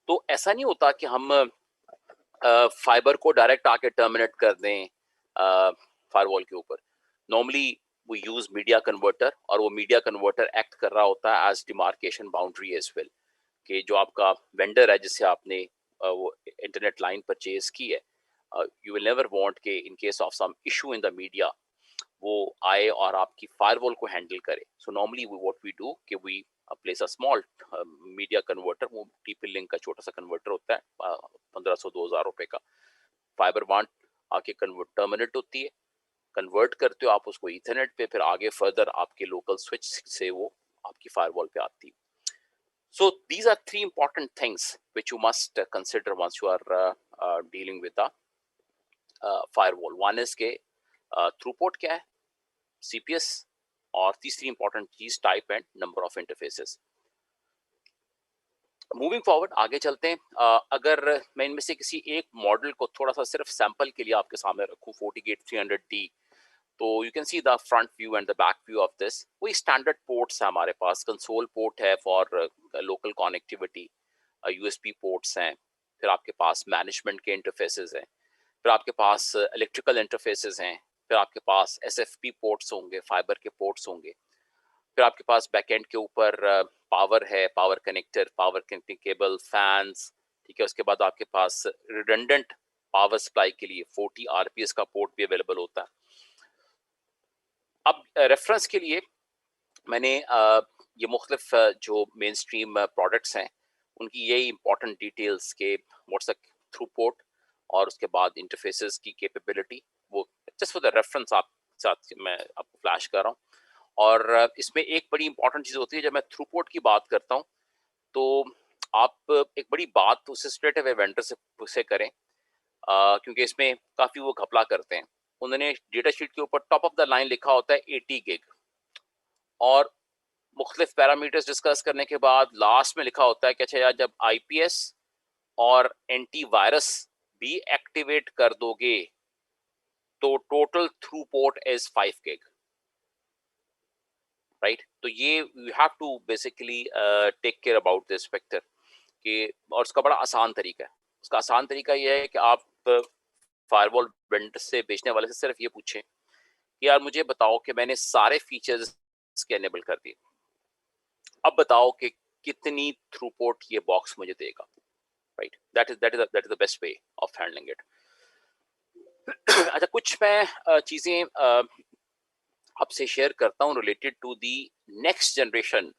तो ऐसा नहीं होता कि हम फाइबर को डायरेक्ट आके टर्मिनेट कर दें फायरवॉल के ऊपर। नॉर्मली वो यूज मीडिया कन्वर्टर, और वो मीडिया कन्वर्टर एक्ट कर रहा होता है as demarcation boundary as well, कि जो आपका वेंडर है जिससे आपने वो इंटरनेट लाइन परचेज की है, यू विल नेवर वांट के in case of some issue in the media वो आए और आपकी फायरवॉल को हैंडल करे। So normally what we do कि we place a small media converter. वो टीपी लिंक का छोटा सा कन्वर्टर होता है, 1500-2000 रुपए का। फाइबर वांट आके कन्वर्ट टर्मिनेट होती है, कन्वर्ट करते हो आप उसको ईथरनेट पे, फिर आगे फर्दर आपके लोकल स्विच से वो आपकी फायरवॉल पे आती है। So these are 3 important things which you must consider once you are dealing with the firewall. One is के throughput क्या है, CPS, और तीसरी इंपॉर्टेंट चीज type and number of interfaces. Moving forward आगे चलते हैं। अगर मैं इनमें से किसी एक मॉडल को थोड़ा सा सिर्फ सैंपल के लिए आपके सामने रखूं, FortiGate 300D, तो you can see the front view and the back view of this. वही स्टैंडर्ड पोर्ट्स है हमारे पास। कंसोल पोर्ट है for local connectivity, USB ports हैं, फिर आपके पास मैनेजमेंट के इंटरफेसेस हैं, फिर आपके पास इलेक्ट्रिकल इंटरफेसेस हैं, फिर आपके पास SFP पोर्ट्स होंगे, फाइबर के पोर्ट्स होंगे, फिर आपके पास बैकएंड के ऊपर पावर है, power connector, power connecting cable, fans, ठीक है। उसके बाद आपके पास रिडंडेंट पावर सप्लाई के लिए 40 RPS का पोर्ट भी अवेलेबल होता है। अब रेफरेंस के लिए मैंने ये मुख्तलिफ जो मेन स्ट्रीम प्रोडक्ट्स हैं उनकी यही इंपॉर्टेंट डिटेल्स के व्हाट्स द थ्रूपुट और उसके बाद इंटरफेसेस की कैपेबिलिटी, वो जस्ट फॉर द रेफरेंस आप साथ मैं आपको फ्लैश कर रहा हूँ। और इसमें एक बड़ी इंपॉर्टेंट चीज़ होती है, जब मैं थ्रूपुट की बात करता हूँ तो आप एक बड़ी बात उसे स्ट्रेट अवे वेंडर से करें, क्योंकि इसमें काफ़ी वो घपला करते हैं। उन्होंने डेटा शीट के ऊपर टॉप ऑफ द लाइन लिखा होता है 80 गिग, और मुख्तलिफ पैरामीटर्स डिस्कस करने के बाद लास्ट में लिखा होता है कि अच्छा यार, जब आईपीएस और एंटीवायरस भी एक्टिवेट कर दोगे तो total throughput is 5 gig, right. तो ये you have to basically take care about this factor कि, और उसका बड़ा आसान तरीका है। उसका आसान तरीका ये है कि आप फायरवॉल वेंडर से, बेचने वाले से सिर्फ ये पूछें कि यार मुझे बताओ कि मैंने सारे फीचर्स इसके एनेबल कर दिए, अब बताओ कि कितनी थ्रूपुट ये बॉक्स मुझे देगा, right. That is the best way of handling it. अच्छा, कुछ मैं चीजें आपसे शेयर करता हूँ related to the next generation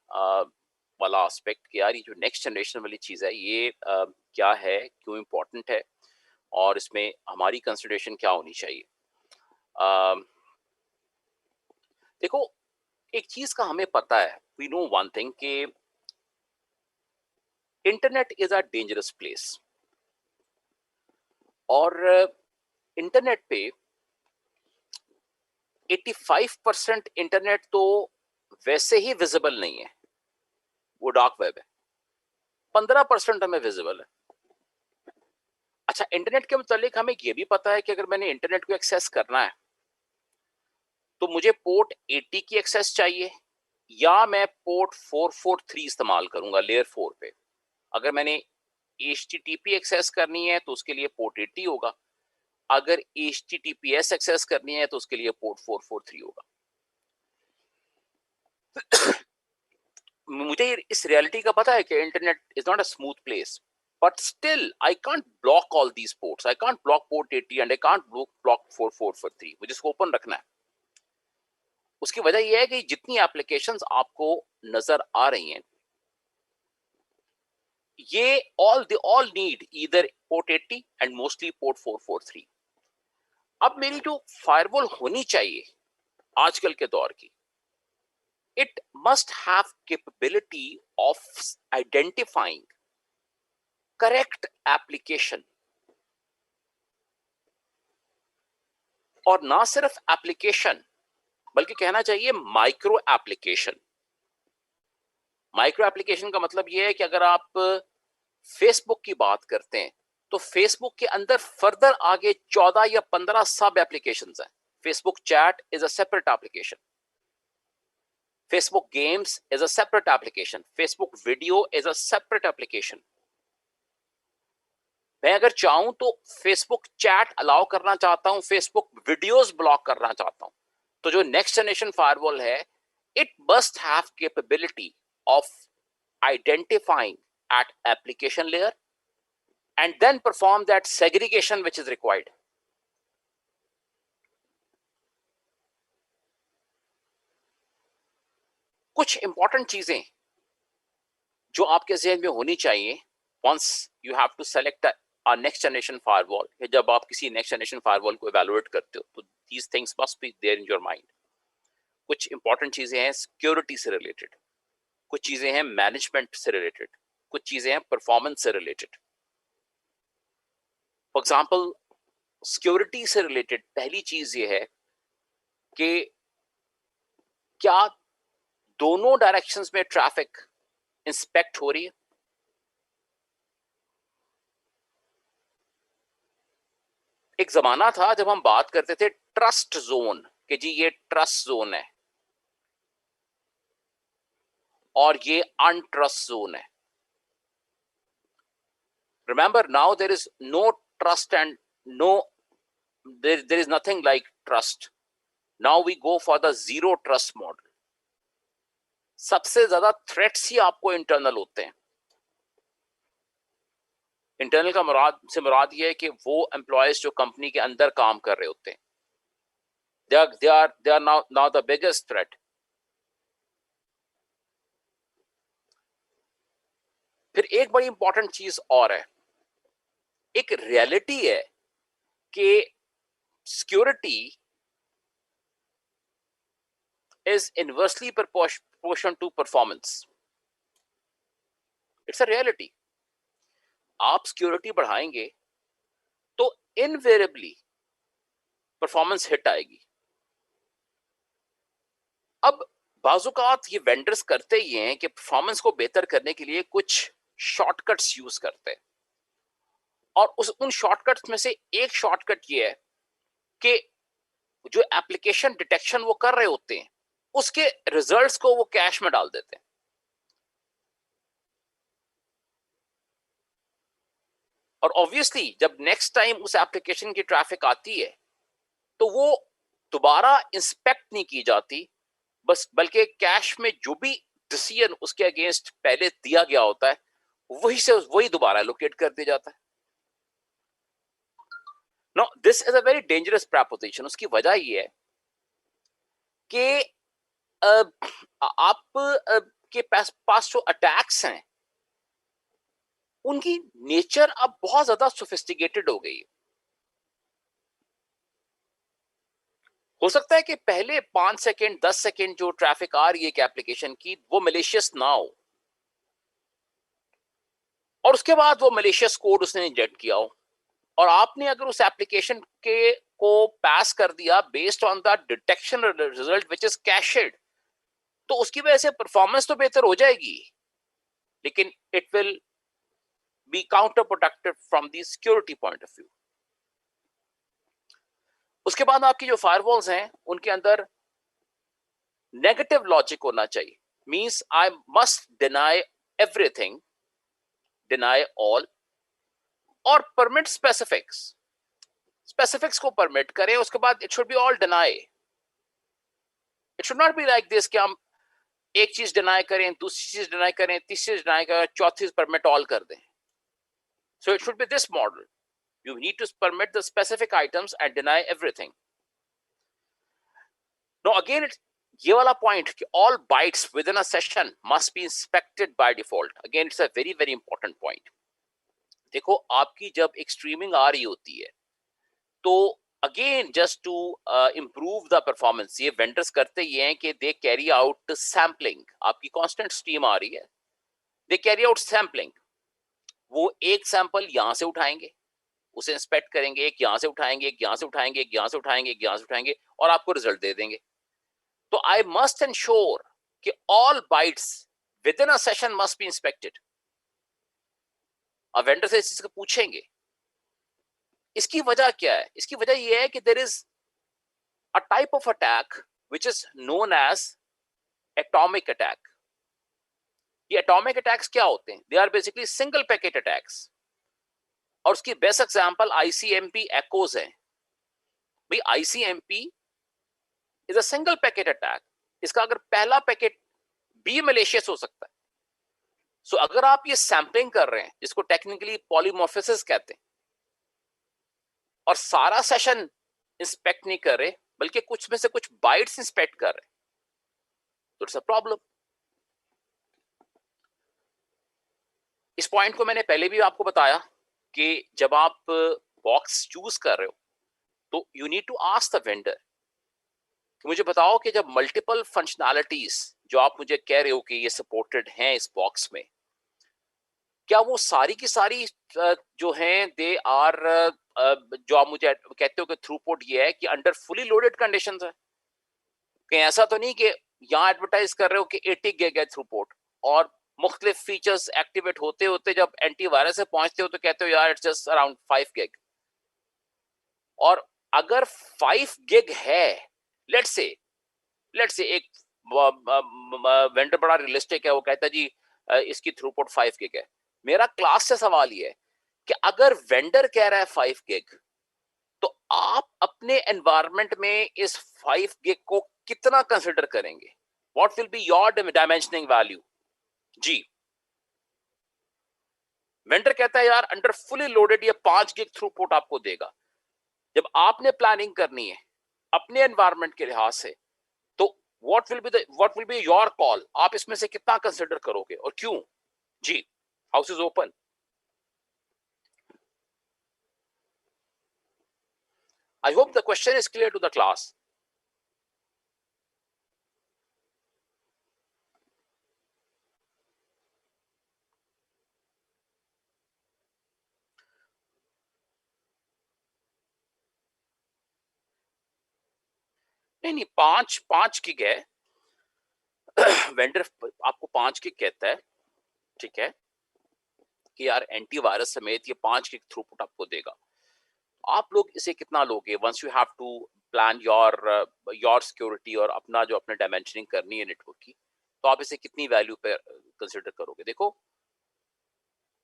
वाला एस्पेक्ट कि यार ये जो नेक्स्ट जनरेशन वाली चीज़ है ये क्या है, क्यों इम्पोर्टेंट है, और इसमें हमारी कंसिडरेशन क्या होनी चाहिए। देखो, एक चीज़ का हमें पता है, वी नो वन थिंग कि internet is a dangerous place, और इंटरनेट पे 85% इंटरनेट तो वैसे ही विजिबल नहीं है, वो डार्क वेब है। 15% हमें विजिबल है। अच्छा, इंटरनेट के मुतालिक हमें ये भी पता है कि अगर मैंने इंटरनेट को एक्सेस करना है तो मुझे पोर्ट 80 की एक्सेस चाहिए, या मैं पोर्ट 443 इस्तेमाल करूंगा लेयर 4 पे। अगर मैंने HTTP एक्सेस करनी है तो उसके लिए पोर्ट 80 होगा, अगर HTTPS एक्सेस करनी है तो उसके लिए पोर्ट 443 होगा। मुझे इस रियलिटी का पता है कि internet is not a smooth place, but still I can't block all these ports. I can't block port 80 and I can't block 4443. मुझे इसको ओपन रखना है। उसकी वजह यह है कि जितनी एप्लीकेशंस आपको नजर आ रही हैं ये all need either port 80 and mostly port 443. अब मेरी जो फायरवॉल होनी चाहिए आजकल के दौर की, it must have capability of identifying correct application, और ना सिर्फ एप्लीकेशन बल्कि कहना चाहिए माइक्रो एप्लीकेशन। माइक्रो एप्लीकेशन का मतलब यह है कि अगर आप फेसबुक की बात करते हैं तो फेसबुक के अंदर फर्दर आगे 14 या 15 सब एप्लीकेशंस हैं। Facebook chat is a separate application, Facebook games is a separate application, Facebook video is a separate application. मैं अगर चाहूं तो फेसबुक चैट अलाउ करना चाहता हूं, फेसबुक वीडियोस ब्लॉक करना चाहता हूं। तो जो नेक्स्ट जनरेशन फायरवॉल है, it must have capability of identifying at application layer and then perform that segregation which is required. कुछ इंपॉर्टेंट चीजें जो आपके ज़हन में होनी चाहिए once you have to select a next generation firewall, जब आप किसी नेक्स्ट जनरेशन फायरवॉल को evaluate करते हो तो these things must be there in your mind. कुछ इंपॉर्टेंट चीजें हैं सिक्योरिटी से रिलेटेड, कुछ चीजें हैं मैनेजमेंट से रिलेटेड, कुछ चीजें हैं परफॉर्मेंस से रिलेटेड। फॉर एग्जाम्पल, सिक्योरिटी से रिलेटेड पहली चीज ये है कि क्या दोनों डायरेक्शंस में ट्रैफिक इंस्पेक्ट हो रही है। एक जमाना था जब हम बात करते थे ट्रस्ट जोन, कि जी ये ट्रस्ट जोन है और ये अनट्रस्ट जोन है। Remember, now there is no trust and no there is nothing like trust. Now we go for the zero trust model. सबसे ज्यादा थ्रेट्स ही आपको इंटरनल होते हैं। इंटरनल का मुराद ये है कि वो एम्प्लॉयज जो कंपनी के अंदर काम कर रहे होते हैं, they are now the biggest threat. फिर एक बड़ी इंपॉर्टेंट चीज और है, एक रियलिटी है कि security is inversely proportional to performance. It's a reality. आप सिक्योरिटी बढ़ाएंगे तो इनवेरिएबली परफॉर्मेंस हिट आएगी। अब बाजुकात ये वेंडर्स करते ही हैं कि परफॉर्मेंस को बेहतर करने के लिए कुछ शॉर्टकट्स यूज करते हैं, और उन शॉर्टकट्स में से एक शॉर्टकट ये है कि जो एप्लीकेशन डिटेक्शन वो कर रहे होते हैं उसके रिजल्ट्स को वो कैश में डाल देते हैं। और ऑब्वियसली जब नेक्स्ट टाइम उस एप्लीकेशन की ट्रैफिक आती है तो वो दोबारा इंस्पेक्ट नहीं की जाती, बस बल्कि कैश में जो भी डिसीजन उसके अगेंस्ट पहले दिया गया होता है वही दोबारा एलोकेट कर दिया जाता है। No, this is a very dangerous proposition. उसकी वजह ये है कि आप के पास जो अटैक्स हैं उनकी नेचर अब बहुत ज्यादा सोफिस्टिकेटेड हो गई है। हो सकता है कि पहले 5 सेकेंड 10 सेकेंड जो ट्रैफिक आ रही है एक एप्लीकेशन की वो मलेशियस ना हो, और उसके बाद वो मलेशियस कोड उसने इंजेक्ट किया हो, और आपने अगर उस एप्लीकेशन के को पास कर दिया based on the detection result which is cached, तो उसकी वजह से परफॉर्मेंस तो बेहतर हो जाएगी, लेकिन it will be counter productive from the security point of view. उसके बाद आपकी जो फायरवॉल्स हैं उनके अंदर नेगेटिव लॉजिक होना चाहिए, means I must deny everything, deny all, और परमिट स्पेसिफिक्स। स्पेसिफिक्स को परमिट करें, उसके बाद it should be all deny. It should not be like this कि हम एक चीज डिनाई करें, दूसरी चीज डिनाई करें, तीसरी चीज डिनाई करें, चौथी परमिट ऑल कर दें। So it should be this model, you need to permit the specific items and deny everything. Now again, ये वाला point कि all bytes within a session must be inspected by default. Again, it's a very very important point. देखो, आपकी जब एक streaming आ रही होती है तो again just to improve the performance, ये vendors करते ये हैं कि they carry out sampling. आपकी constant stream आ रही है, they carry out sampling. वो एक sample यहाँ से उठाएंगे, उसे इंस्पेक्ट करेंगे, एक यहां से उठाएंगे, एक यहां से उठाएंगे, एक यहां से उठाएंगे, एक यहां से उठाएंगे, और आपको रिजल्ट दे देंगे। तो आई मस्ट इंश्योर कि all bytes with in a session must be inspected. अब वेंडर से इस चीज को पूछेंगे, इसकी वजह क्या है? इसकी वजह यह है कि there is a type of attack which is known as atomic attack. ये एटॉमिक अटैक्स क्या होते हैं? They are basically single packet attacks, और उसकी बेस्ट एग्जांपल आईसीएमपी एकोज है। भाई ICMP is a single packet attack, इसका अगर पहला पैकेट भी मलेशियस हो सकता है। सो अगर आप ये सैंपलिंग कर रहे हैं, जिसको टेक्निकली पॉलीमॉर्फिसिस कहते हैं, और सारा सेशन इंस्पेक्ट नहीं कर रहे बल्कि कुछ में से कुछ बाइट्स इंस्पेक्ट कर रहे, तो इट्स अ प्रॉब्लम। इस पॉइंट को मैंने पहले भी आपको बताया कि जब आप बॉक्स चूज कर रहे हो तो you need to ask the vendor कि मुझे बताओ कि जब मल्टीपल फंक्शनैलिटीज जो आप मुझे कह रहे हो कि ये सपोर्टेड हैं इस बॉक्स में, क्या वो सारी की सारी जो हैं दे आर जो आप मुझे कहते हो कि थ्रूपुट ये है कि अंडर फुली लोडेड कंडीशंस है? कहीं ऐसा तो नहीं कि यहाँ एडवर्टाइज कर रहे हो कि 80 गिग है थ्रूपुट, और मुख्तलिफ फीचर्स एक्टिवेट होते होते जब एंटीवायरस से पहुंचते हो तो कहते हो यार इट्स जस्ट अराउंड 5 गिग। और अगर 5 गिग है, लेट्स से एक वेंडर बड़ा रियलिस्टिक है, वो कहता है जी इसकी थ्रूपुट 5 गिग है। मेरा क्लास से सवाल ये है कि अगर वेंडर कह रहा है 5 गिग, तो आप अपने एनवायरनमेंट में इस 5 गिग को कितना कंसिडर करेंगे? What will be your dimensioning value? जी, वेंडर कहता है यार अंडर फुली लोडेड ये 5 गिग थ्रूपुट आपको देगा। जब आपने प्लानिंग करनी है अपने एनवायरनमेंट के लिहाज से, तो what will be your call? आप इसमें से कितना कंसिडर करोगे और क्यों? जी, House is open. I hope the question is clear to the class. नहीं, 5 gig है। वेंडर आपको 5 gig कहता है, ठीक है, कि यार एंटीवायरस समेत ये 5 gig थ्रूपुट आपको देगा। आप लोग इसे कितना लोगे? Once you have to plan your security और अपना जो अपने डायमेंशनिंग करनी है नेटवर्क की, तो आप इसे कितनी वैल्यू पे कंसिडर करोगे? देखो,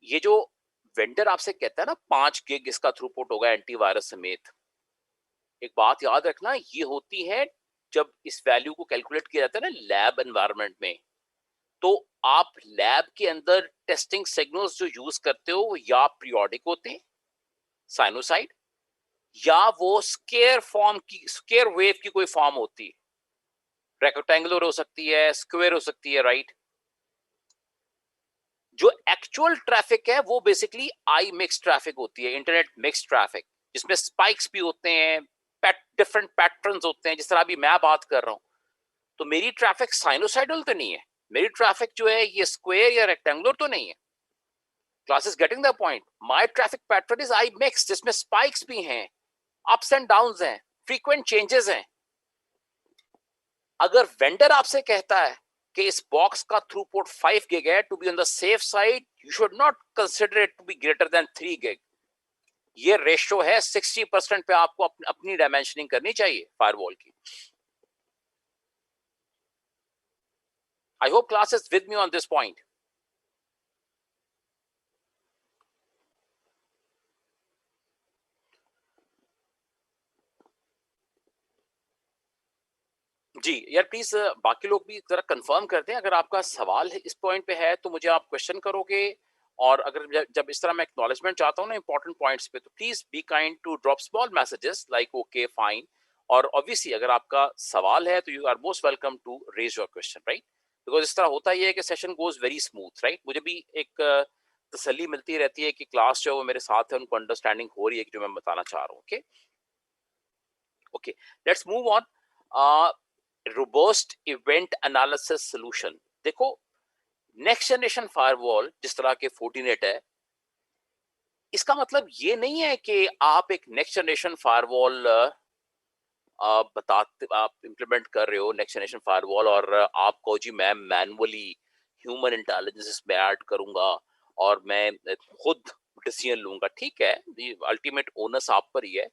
ये जो वेंडर आपसे कहता है ना 5 gig इसका थ्रूपुट होगा एंटीवायरस समेत, एक बात याद रखना, ये होती है जब इस वैल्यू को कैलकुलेट किया जाता है ना लैब एनवायरनमेंट में, तो आप लैब के अंदर टेस्टिंग सिग्नल्स जो यूज करते हो या पीरियोडिक होते हैं, साइनोसाइड, या वो स्क्वायर वेव की कोई फॉर्म होती है, रेक्टेंगुलर हो सकती है, स्क्वायर हो सकती है, राइट। जो एक्चुअल ट्रैफिक है वो बेसिकली आई मिक्स ट्रैफिक होती है, इंटरनेट मिक्स ट्रैफिक, जिसमें स्पाइक्स भी होते हैं, डिफरेंट पैटर्न्स होते हैं, जिस तरह अभी मैं बात कर रहा हूं। तो मेरी ट्रैफिक साइनोसाइडल तो नहीं है, मेरी ट्रैफिक जो है ये स्क्वायर या रेक्टेंगुलर तो नहीं है। Class is getting the point. My traffic pattern is I mix, जिसमें स्पाइक्स भी हैं, अप्स एंड डाउन्स हैं, फ्रीक्वेंट चेंजेस हैं। अगर वेंडर आपसे कहता है कि इस बॉक्स का थ्रूपुट 5 gig है, to be on the safe side you should not consider it to be greater than 3 gig। ये रेशियो है 60% पे आपको अपनी डायमेंशनिंग करनी चाहिए फायरवॉल की। I hope class is with me on this point. जी यार प्लीज बाकी लोग भी जरा कंफर्म करते हैं, अगर आपका सवाल इस पॉइंट पे है तो मुझे आप क्वेश्चन करोगे, और अगर जब इस तरह मैं एक्नॉलेजमेंट चाहता हूँ ना इंपॉर्टेंट पॉइंट्स पे, तो please be kind to drop small messages like okay fine, और ऑब्वियसली अगर आपका सवाल है तो you are most welcome to raise your question, right. Because इस तरह होता ही है कि session goes very smooth, right. मुझे भी एक तसल्ली मिलती रहती है कि क्लास जो है वो मेरे साथ है, उनको अंडरस्टैंडिंग हो रही है कि जो मैं बताना चाह रहा हूँ। Okay okay, let's move on. Robust event analysis solution. देखो, नेक्स्ट जनरेशन फायरवॉल जिस तरह के फोर्टिनेट है, इसका मतलब ये नहीं है कि आप एक नेक्स्ट जनरेशन फायरवॉल आप इंप्लीमेंट कर रहे हो नेक्स्ट जनरेशन फायरवॉल, और आप कहो जी मैं मैनुअली ह्यूमन इंटेलिजेंस इसमें ऐड करूंगा और मैं खुद डिसीजन लूंगा। ठीक है, अल्टीमेट ओनर्स आप पर ही है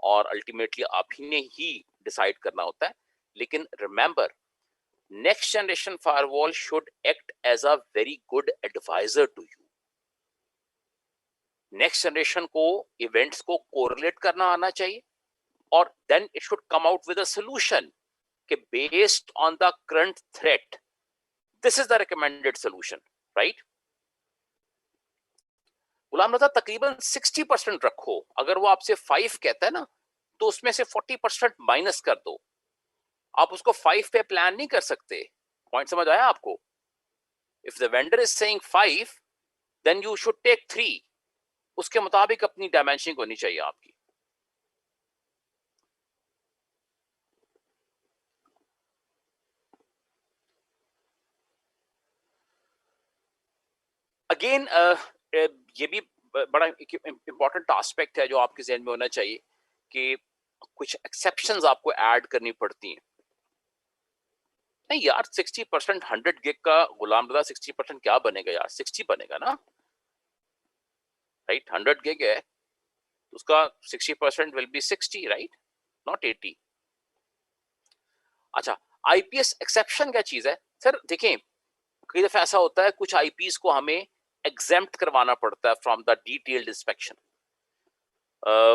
और अल्टीमेटली आप ही ने ही डिसाइड करना होता है, लेकिन remember next generation firewall should act as a very good advisor to you. Next generation को इवेंट्स को कोरिलेट करना आना चाहिए, और then it should come out with a solution कि based on the current threat this is the recommended solution, right। गुलाम रज़ा तकरीबन 60% रखो, अगर वो आपसे 5 कहता है ना तो उसमें से 40% माइनस कर दो। आप उसको 5 पे प्लान नहीं कर सकते। पॉइंट समझ आया आपको? if the vendor is saying 5 then you should take 3, उसके मुताबिक अपनी डायमेंशनिंग होनी चाहिए आपकी। अगेन ये भी बड़ा इंपॉर्टेंट एस्पेक्ट है जो आपके ज़हन में होना चाहिए कि कुछ एक्सेप्शंस आपको ऐड करनी पड़ती हैं। नहीं यार 60% 100 गिग का गुलाम रज़ा 60% क्या बनेगा यार, 60 बनेगा ना, राइट। 100 गिग है तो उसका 60% विल बी 60, राइट, नॉट 80। अच्छा, आईपीएस एक्सेप्शन क्या चीज है सर? देखें, कई दफा ऐसा होता है कुछ आईपीएस को हमें एग्जेम्प्ट करवाना पड़ता है फ्रॉम द डिटेल्ड इंस्पेक्शन।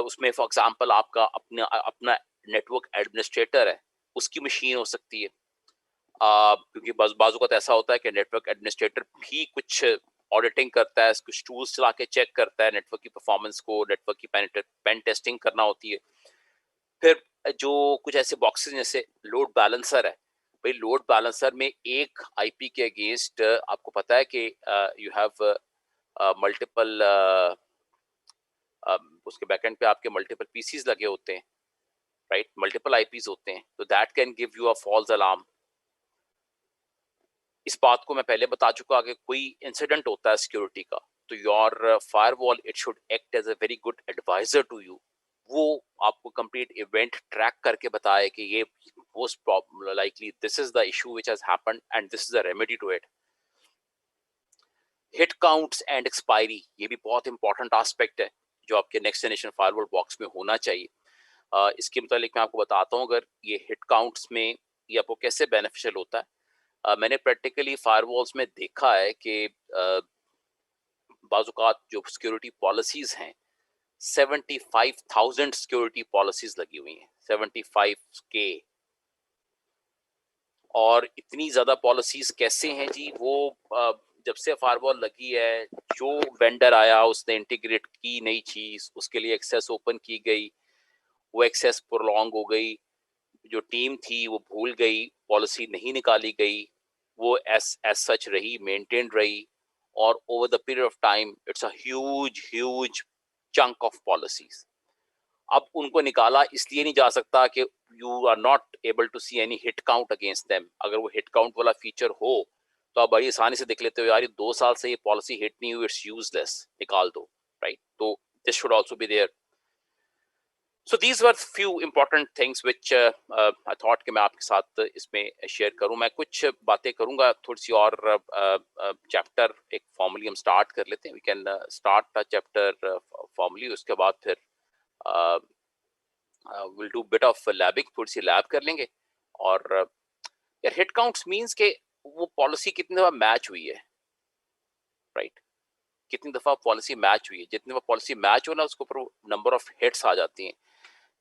उसमें फॉर एग्जांपल आपका अपना नेटवर्क एडमिनिस्ट्रेटर है, उसकी मशीन हो सकती है, क्योंकि बाजू का ऐसा होता है कि नेटवर्क एडमिनिस्ट्रेटर भी कुछ ऑडिटिंग करता है, कुछ टूल्स चला के चेक करता है नेटवर्क की परफॉर्मेंस को, नेटवर्क की पेन टेस्टिंग करना होती है। फिर जो कुछ ऐसे बॉक्सेस जैसे लोड बैलेंसर है, भाई लोड बैलेंसर में एक आईपी के अगेंस्ट आपको पता है कि यू हैव मल्टीपल उसके बैकएंड पे आपके मल्टीपल पीसीज लगे होते हैं, राइट, मल्टीपल आईपीज होते हैं, तो that can give you a false alarm. इस बात को मैं पहले बता चुका कि कोई इंसिडेंट होता है सिक्योरिटी का, तो your firewall it should act as a very good advisor to you. वो आपको कंप्लीट इवेंट ट्रैक करके बताए कि ये most likely this is the issue which has happened and this is the remedy to it. Hit counts and expiry, ये भी बहुत इंपॉर्टेंट एस्पेक्ट है जो आपके नेक्स्ट जनरेशन फायरवॉल बॉक्स में होना चाहिए। इसके मुतालिक मैं आपको बताता हूँ, अगर ये हिट काउंट्स में ये आपको कैसे बेनिफिशियल होता है। मैंने प्रैक्टिकली फायरवॉल्स में देखा है कि बाज़-औक़ात जो सिक्योरिटी पॉलिसीज हैं 75,000 सिक्योरिटी पॉलिसीज लगी हुई हैं, 75K। और इतनी ज्यादा पॉलिसीज कैसे हैं जी? वो जब से फायरवॉल लगी है, जो वेंडर आया उसने इंटीग्रेट की नई चीज, उसके लिए एक्सेस ओपन की गई, वो एक्सेस प्रोलॉन्ग हो गई, जो टीम थी वो भूल गई, पॉलिसी नहीं निकाली गई, वो एज सच रही, मेंटेन रही, और over the period of time it's a huge chunk of policies. अब उनको निकाला इसलिए नहीं जा सकता कि you are not able to see any hit count against them. अगर वो हिट काउंट वाला फीचर हो तो आप बड़ी आसानी से देख लेते हो, यार ये 2 साल से ये पॉलिसी हिट नहीं हुई, इट्स यूजलेस, निकाल दो, राइट? तो this should also be there. So these were few important things which I thought कि मैं आपके साथ इसमें शेयर करूं। मैं कुछ बातें करूंगा थोड़ी सी और चैप्टर एक फॉर्मली हम स्टार्ट कर लेते हैं। We can start chapter formally, उसके बाद फिर will do bit of labbing, थोड़ी सी लैब कर लेंगे। और यार हिट काउंट्स मींस के वो पॉलिसी कितनी दफा मैच हुई है, राइट? कितनी दफा पॉलिसी मैच हुई है, जितनी दफा पॉलिसी मैच हो ना उसके ऊपर नंबर ऑफ हिट्स आ जाती हैं।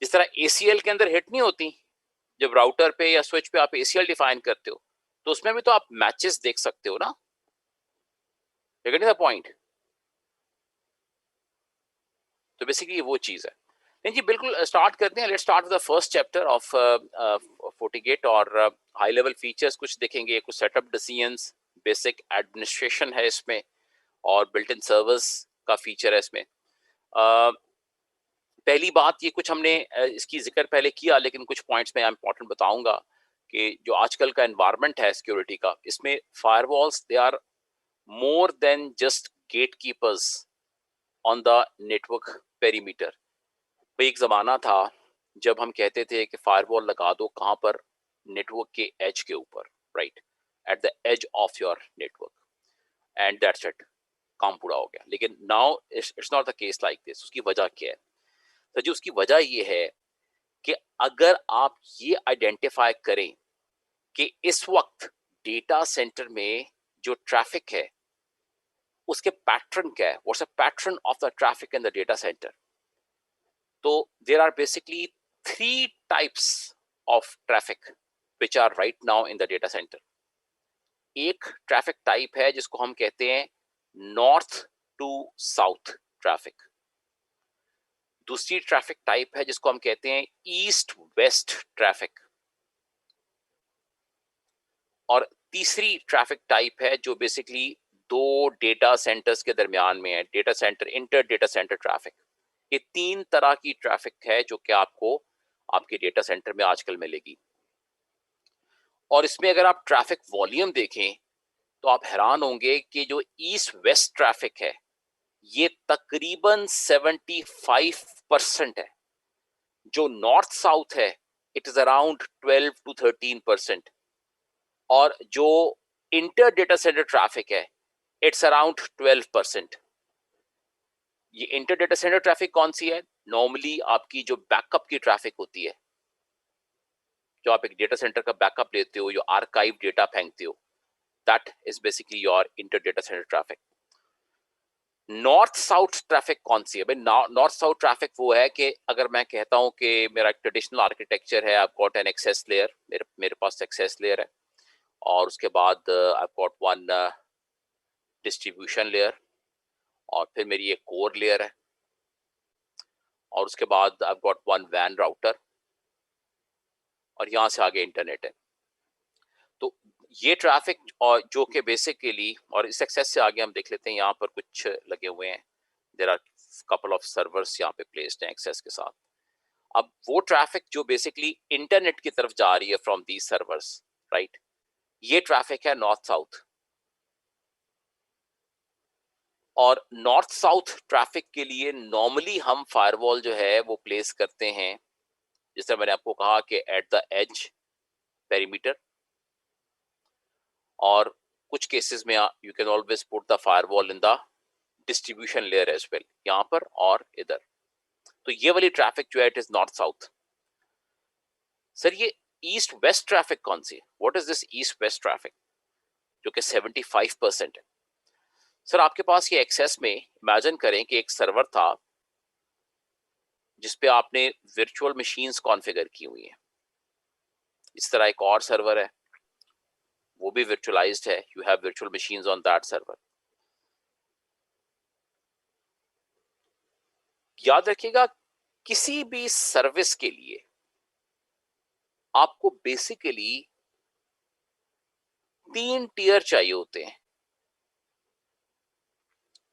जिस तरह ACL के अंदर हिट नहीं होती, जब राउटर पे या स्विच पे आप ACL डिफाइन करते हो तो उसमें भी तो आप मैचेस देख सकते हो ना, यू गेटिंग द पॉइंट? तो बेसिकली वो चीज है। नहीं जी, बिल्कुल स्टार्ट करते हैं। Let's start with the first chapter of FortiGate। और हाई लेवल फीचर्स कुछ देखेंगे, कुछ सेटअप डिसीजंस, बेसिक एडमिनिस्ट्रेशन है इसमें, और बिल्ट इन सर्वर्स का फीचर है इसमें। पहली बात, ये कुछ हमने इसकी जिक्र पहले किया, लेकिन कुछ पॉइंट्स में इंपॉर्टेंट बताऊंगा कि जो आजकल का एनवायरनमेंट है सिक्योरिटी का, इसमें firewalls they are more than just gate keepers on the network perimeter. भाई एक जमाना था जब हम कहते थे कि फायरवॉल लगा दो कहाँ पर? नेटवर्क के एज के ऊपर, right, at the edge of your network, and that's it, काम पूरा हो गया। लेकिन now it's not the case like this. उसकी वजह क्या है? तो जी उसकी वजह ये है कि अगर आप ये आइडेंटिफाई करें कि इस वक्त डेटा सेंटर में जो ट्रैफिक है उसके पैटर्न क्या है, what's the pattern of the traffic in the data centre, तो there are basically 3 types of traffic which are right now in the data center. एक ट्रैफिक टाइप है जिसको हम कहते हैं नॉर्थ टू साउथ ट्रैफिक। दूसरी ट्रैफिक टाइप है जिसको हम कहते हैं ईस्ट वेस्ट ट्रैफिक। और तीसरी ट्रैफिक टाइप है जो बेसिकली 2 डेटा सेंटर्स के दरमियान में है, data centre inter data centre traffic. ये 3 तरह की ट्रैफिक है जो कि आपको आपके डेटा सेंटर में आजकल मिलेगी। और इसमें अगर आप ट्रैफिक वॉल्यूम देखें तो आप हैरान होंगे कि जो ईस्ट वेस्ट ट्रैफिक है ये तकरीबन 75% है। जो नॉर्थ साउथ है इट इज अराउंड 12 to 13%। और जो इंटर डेटा सेंटर ट्रैफिक है इट्स अराउंड 12%। ये इंटर डेटा सेंटर ट्रैफिक कौन सी है? नॉर्मली आपकी जो बैकअप की ट्रैफिक होती है, जो आप एक डेटा सेंटर का बैकअप लेते हो, जो आर्काइव डेटा फेंकते हो, that is basically your inter data centre traffic. North south traffic कौन सी है? भाई नॉर्थ साउथ ट्रैफिक वो है कि अगर मैं कहता हूं कि मेरा एक ट्रेडिशनल आर्किटेक्चर है, I have got an access layer, मेरे पास एक्सेस लेयर है, और उसके बाद I have got one distribution layer, और फिर मेरी एक कोर लेयर है, और उसके बाद आई हैव गॉट वन वैन राउटर, और यहां से आगे इंटरनेट है। तो ये ट्रैफिक और जो कि बेसिकली, और इस एक्सेस से आगे हम देख लेते हैं, यहाँ पर कुछ लगे हुए हैं, there are couple of servers यहाँ पे प्लेस्ड हैं एक्सेस के साथ। अब वो ट्रैफिक जो बेसिकली इंटरनेट की तरफ जा रही है फ्रॉम दीज सर्वर्स, राइट, ये ट्रैफिक है नॉर्थ साउथ। और नॉर्थ साउथ ट्रैफिक के लिए नॉर्मली हम फायरवॉल जो है वो प्लेस करते हैं, जैसे मैंने आपको कहा कि एट द एज पेरीमीटर, और कुछ केसेस में you can always put the firewall in the distribution layer as well, यहाँ पर और इधर। तो ये वाली ट्रैफिक जो है it is north south. Sir ये ईस्ट वेस्ट ट्रैफिक कौन सी है? What is this east west traffic जो कि 75% है? सर आपके पास ये एक्सेस में इमेजिन करें कि एक सर्वर था जिसपे आपने वर्चुअल मशीन्स कॉन्फ़िगर की हुई हैं। इस तरह एक और सर्वर है, वो भी वर्चुअलाइज्ड है, you have virtual machines on that server. याद रखिएगा, किसी भी सर्विस के लिए आपको बेसिकली 3 टियर चाहिए होते हैं।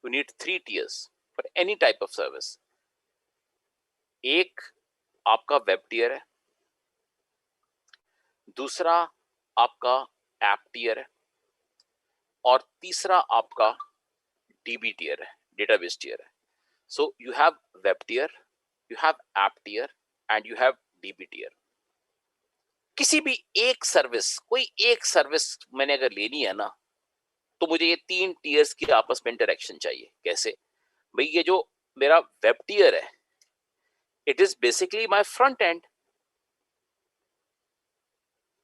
You need 3 tiers for any type of service. एक आपका वेब टियर है, दूसरा आपका ऐप टियर है, और तीसरा आपका डीबी टियर है, डेटाबेस टियर है। So you have web tier, you have app tier and you have DB tier. किसी भी एक सर्विस, कोई एक सर्विस मैंने अगर लेनी है ना, तो मुझे ये 3 टियर्स की आपस में इंटरेक्शन चाहिए। कैसे भाई? ये जो मेरा वेब टियर है, it is basically my front end,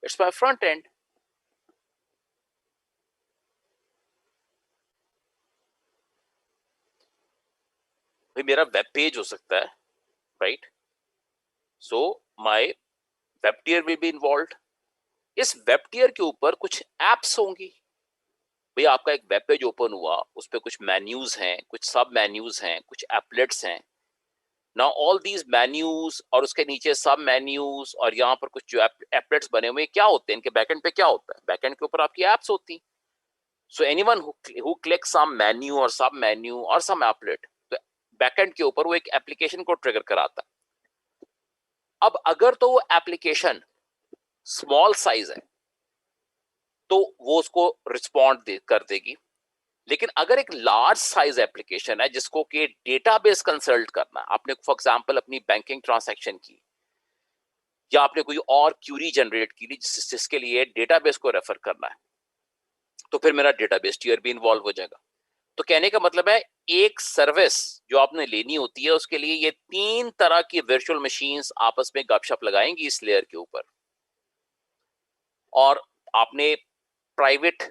it's my front end. भाई मेरा वेब पेज हो सकता है, right? So my web tier will be involved. इस वेब टियर के ऊपर कुछ एप्स होंगी। भाई आपका एक वेब पेज ओपन हुआ, उस पर कुछ मेन्यूज हैं, कुछ सब मेन्यूज हैं, कुछ एप्लेट्स हैं। नाउ ऑल दीज मेन्यूज और उसके नीचे सब मेन्यूज और यहाँ पर कुछ जो एप्लेट्स बने हुए क्या होते हैं? इनके बैकएंड पे क्या होता है? बैकएंड के ऊपर आपकी एप्स होती हैं। So anyone who clicks some menu और सब मेन्यू और सम एप्लेट, तो बैकएंड के ऊपर वो एक एप्लीकेशन को ट्रिगर कराता है। अब अगर तो वो एप्लीकेशन स्मॉल साइज है तो वो उसको रिस्पॉन्ड कर देगी, लेकिन अगर एक लार्ज साइज एप्लीकेशन है जिसको कि डेटाबेस कंसल्ट करना है, आपने फॉर एग्जांपल अपनी बैंकिंग ट्रांजैक्शन की या आपने कोई और क्यूरी जनरेट की जिसके लिए डेटाबेस को रेफर करना है, तो फिर मेरा डेटाबेस टियर भी इन्वॉल्व हो जाएगा। तो कहने का मतलब है, एक सर्विस जो आपने लेनी होती है उसके लिए ये 3 तरह की वर्चुअल मशीन्स आपस में गपशप लगाएंगी इस लेयर के ऊपर। और आपने प्राइवेट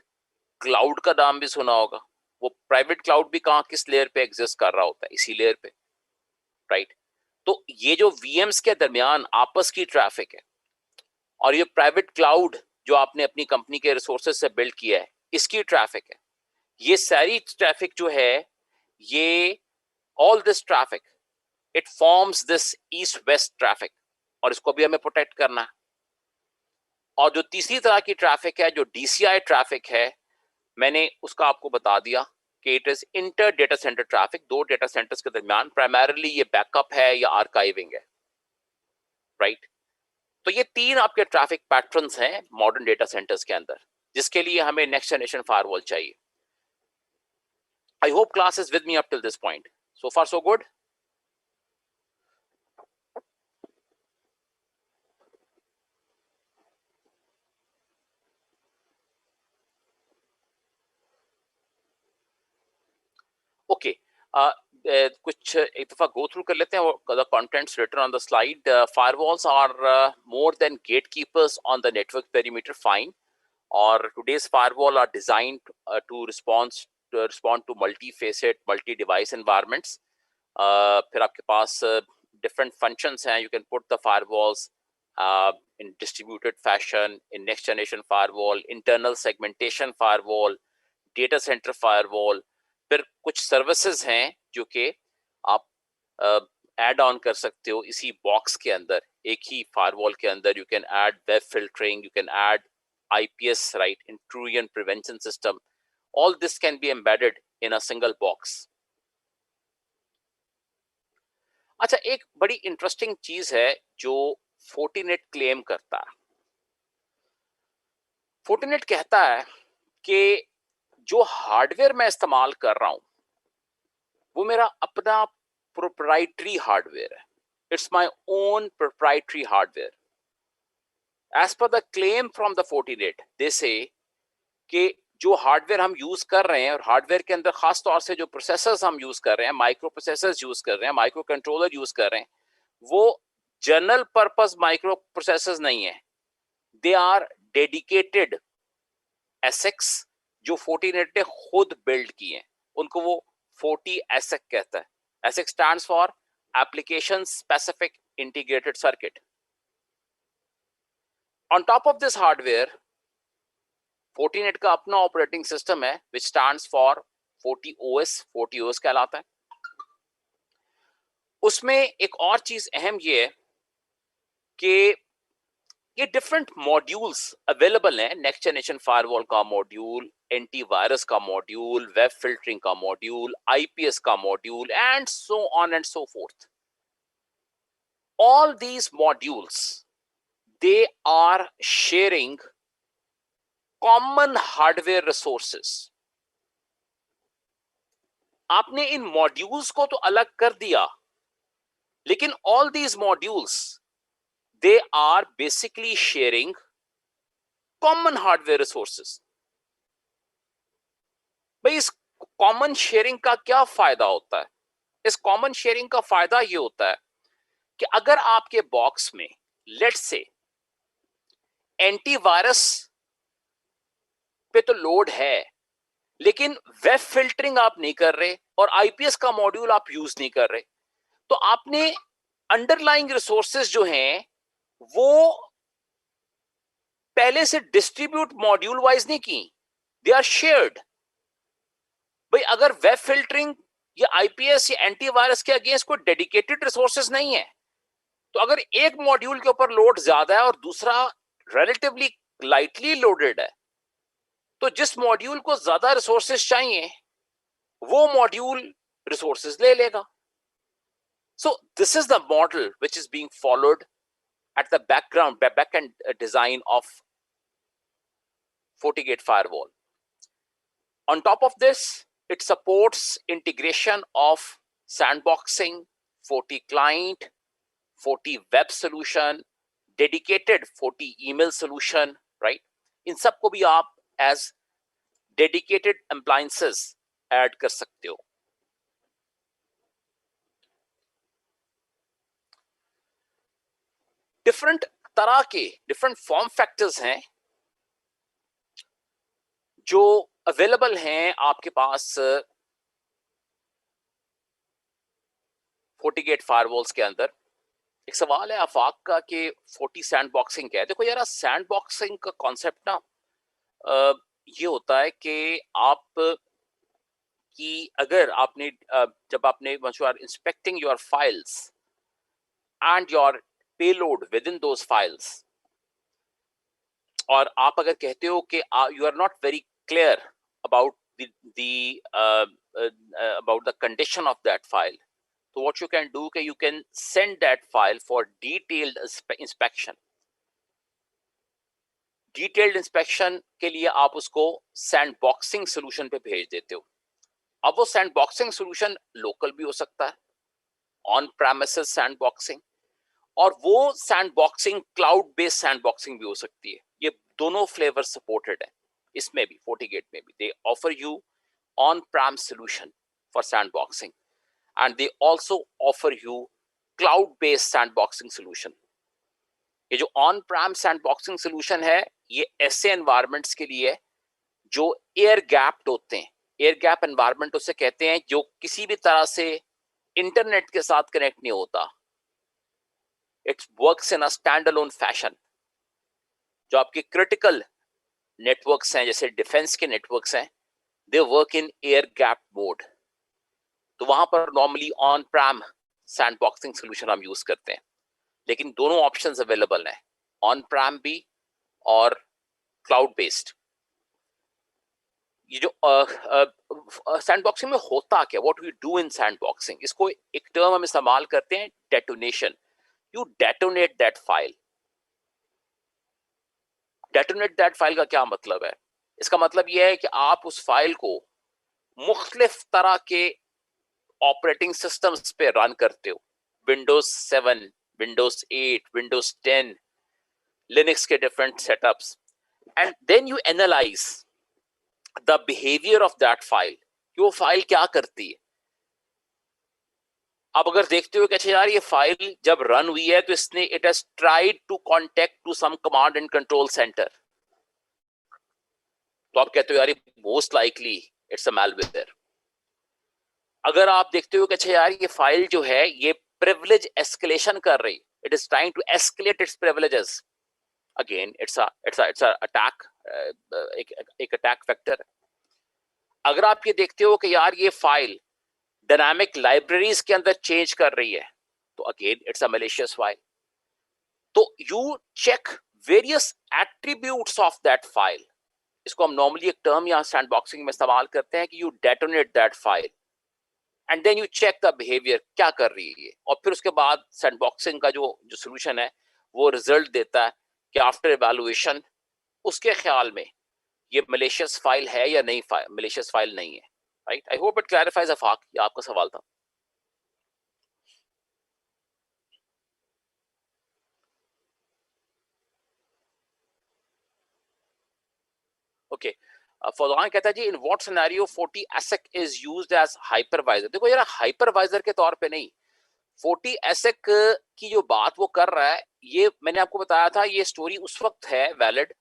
क्लाउड का नाम भी सुना होगा। वो प्राइवेट क्लाउड भी कहाँ, किस लेयर पे एग्जिस्ट कर रहा होता है? इसी लेयर पे, राइट? तो ये जो वीएम्स के दरमियान आपस की ट्रैफिक है और ये प्राइवेट क्लाउड जो आपने अपनी कंपनी के रिसोर्सेज से बिल्ड किया है, इसकी ट्रैफिक है। ये सारी ट्रैफिक जो है, ये all this traffic it forms this east west traffic, और इसको भी हमें प्रोटेक्ट करना है। और जो तीसरी तरह की ट्रैफिक है, जो डीसीआई ट्रैफिक है, मैंने उसका आपको बता दिया कि it is inter data centre traffic. 2 data centres के दरमियान प्राइमरीली ये बैकअप है या आर्काइविंग है, राइट? तो ये 3 आपके ट्रैफिक पैटर्न्स हैं मॉडर्न डेटा सेंटर्स के अंदर, जिसके लिए हमें नेक्स्ट जनरेशन फायरवॉल चाहिए। I hope class is with me up till this point. So far so good. Okay, कुछ एक दफा गो थ्रू कर लेते हैं the contents written on the slide. Firewalls are more than gatekeepers on the network perimeter, fine, और today's firewall are designed to respond to multi-facet, multi-device environments. फिर आपके पास different functions हैं. You can put the firewalls in distributed fashion, in next generation firewall, internal segmentation firewall, data center firewall. फिर कुछ services हैं जो कि आप add on कर सकते हो इसी box के अंदर, एक ही firewall के अंदर. You can add web filtering, you can add IPS, right, intrusion prevention system. All this can be embedded in a single box. अच्छा, एक बड़ी इंटरेस्टिंग चीज है जो फोर्टिनेट क्लेम करता है। फोर्टिनेट कहता है कि जो हार्डवेयर मैं इस्तेमाल कर रहा हूं वो मेरा अपना प्रोप्राइटरी हार्डवेयर है। It's my own proprietary hardware. As per the claim from the Fortinet, they say कि जो हार्डवेयर हम यूज कर रहे हैं, और हार्डवेयर के अंदर खास तौर से जो प्रोसेसर्स हम यूज कर रहे हैं, माइक्रो प्रोसेसर्स यूज कर रहे हैं, माइक्रो कंट्रोलर यूज कर रहे हैं, वो जनरल पर्पस माइक्रो प्रोसेसर्स नहीं है। दे आर डेडिकेटेड एसिक्स जो फोर्टिनेट ने खुद बिल्ड किए हैं। उनको वो 40 एसिक कहता है। ASIC stands for application specific integrated circuit. On top of this hardware Fortinet का अपना ऑपरेटिंग सिस्टम है which stands for 40 OS, 40 OS कहलाता है। उसमें एक और चीज अहम ये है कि ये डिफरेंट मॉड्यूल्स अवेलेबल हैं। नेक्स्ट जनरेशन फायरवॉल का मॉड्यूल, एंटीवायरस का मॉड्यूल, वेब फिल्टरिंग का मॉड्यूल, आईपीएस का module, and so on and so forth. All these modules they are sharing common hardware resources. आपने इन मॉड्यूल्स को तो अलग कर दिया, लेकिन all these modules they are basically sharing common hardware resources. भाई इस कॉमन शेयरिंग का क्या फायदा होता है? इस कॉमन शेयरिंग का फायदा ये होता है कि अगर आपके बॉक्स में लेट्स से एंटीवायरस पे तो लोड है, लेकिन वेब फिल्टरिंग आप नहीं कर रहे और आईपीएस का मॉड्यूल आप यूज नहीं कर रहे, तो आपने अंडरलाइंग रिसोर्सेज जो हैं वो पहले से डिस्ट्रीब्यूट मॉड्यूल वाइज नहीं की, दे आर शेयर्ड। भाई अगर वेब फिल्टरिंग या आईपीएस या एंटीवायरस के अगेंस्ट कोई डेडिकेटेड रिसोर्सेज नहीं है, तो अगर एक मॉड्यूल के ऊपर लोड ज्यादा है और दूसरा रिलेटिवली लाइटली लोडेड है, तो जिस मॉड्यूल को ज्यादा रिसोर्सेज चाहिए वो मॉड्यूल रिसोर्सेज ले लेगा। सो this is the model which is being followed at the back-end design of FortiGate firewall. On top of this, it supports integration of sandboxing, FortiClient, FortiWeb solution, dedicated FortiEmail solution, right? इन सब को भी आप as dedicated appliances add कर सकते हो। डिफरेंट तरह के डिफरेंट फॉर्म फैक्टर्स हैं जो अवेलेबल हैं आपके पास FortiGate फायरवॉल्स के अंदर। एक सवाल है आफाक का कि 40 सैंडबॉक्सिंग क्या है? देखो यार, सैंडबॉक्सिंग का कॉन्सेप्ट ना ये होता है कि आप कि अगर आपने जब आपने once you are inspecting your files and your payload within those files, और आप अगर कहते हो कि you are not very clear about about the condition of that file, so what you can do कि you can send that file for detailed inspection. Detailed inspection के लिए आप उसको sandboxing solution पे भेज देते हो। अब वो sandboxing solution local भी हो सकता है, on premises sandboxing, और वो सैंडबॉक्सिंग क्लाउड बेस्ड सैंडबॉक्सिंग भी हो सकती है। ये दोनों फ्लेवर सपोर्टेड है इसमें भी, FortiGate में भी। दे offer you on pram solution for sandboxing and they also offer you cloud based sandboxing solution. ये जो ऑन प्रैम सैंडबॉक्सिंग सॉल्यूशन है, ये ऐसे एनवायरनमेंट्स के लिए जो एयर गैप्ड होते हैं। एयर गैप एनवायरनमेंट उसे कहते हैं जो किसी भी तरह से इंटरनेट के साथ कनेक्ट नहीं होता। It works in a standalone fashion। जो आपके क्रिटिकल नेटवर्क्स हैं, जैसे डिफेंस के नेटवर्क्स हैं, they work in air gap mode। तो वहां पर normally on pram sandboxing solution हम यूज करते हैं, लेकिन दोनों ऑप्शंस अवेलेबल हैं, ऑन प्रैम भी और क्लाउड बेस्ड। ये जो सैंडबॉक्सिंग में होता क्या, what we do in sandboxing, इसको एक टर्म हम इस्तेमाल करते हैं, detonation. You detonate that file. Detonate that file का क्या मतलब है? इसका मतलब यह है कि आप उस फाइल को मुख्तलिफ तरह के ऑपरेटिंग सिस्टम्स पे रन करते हो, विंडोज 7, विंडोज 8, विंडोज 10, लिनक्स के different setups, and then you analyse the behaviour of that file, कि वो फाइल क्या करती है। अब अगर देखते हो कि अच्छा यार ये फाइल जब रन हुई है तो इसने it has tried to contact to some command and control centre, तो आप कहते हो यार most likely it's a malware. अगर आप देखते हो कि अच्छा यार ये फाइल जो है ये प्रिविलेज एस्केलेशन कर रही, it is trying to escalate its privileges, again it's a attack, एक अटैक फैक्टर। अगर आप ये देखते हो कि यार ये फाइल डायनामिक लाइब्रेरीज के अंदर चेंज कर रही है, तो again it's a malicious file. तो you check various attributes of that file. इसको हम नॉर्मली एक टर्म यहाँ सैंडबॉक्सिंग में इस्तेमाल करते हैं कि you detonate that file and then you check the behaviour, क्या कर रही है ये, और फिर उसके बाद सैंडबॉक्सिंग का जो सोल्यूशन है वो रिजल्ट देता है कि आफ्टर इवैल्यूएशन उसके ख्याल में ये मैलिशियस फाइल है या नहीं, मैलिशियस फाइल नहीं है। Right, I hope it clarifies Afaq, ये आपका सवाल था। ओके, फौजान कहता है जी in what scenario 40 ASIC is used as hypervisor. देखो यार हाइपरवाइजर के तौर पे नहीं, 40 ASIC की जो बात वो कर रहा है, ये मैंने आपको बताया था, ये स्टोरी उस वक्त है वैलिड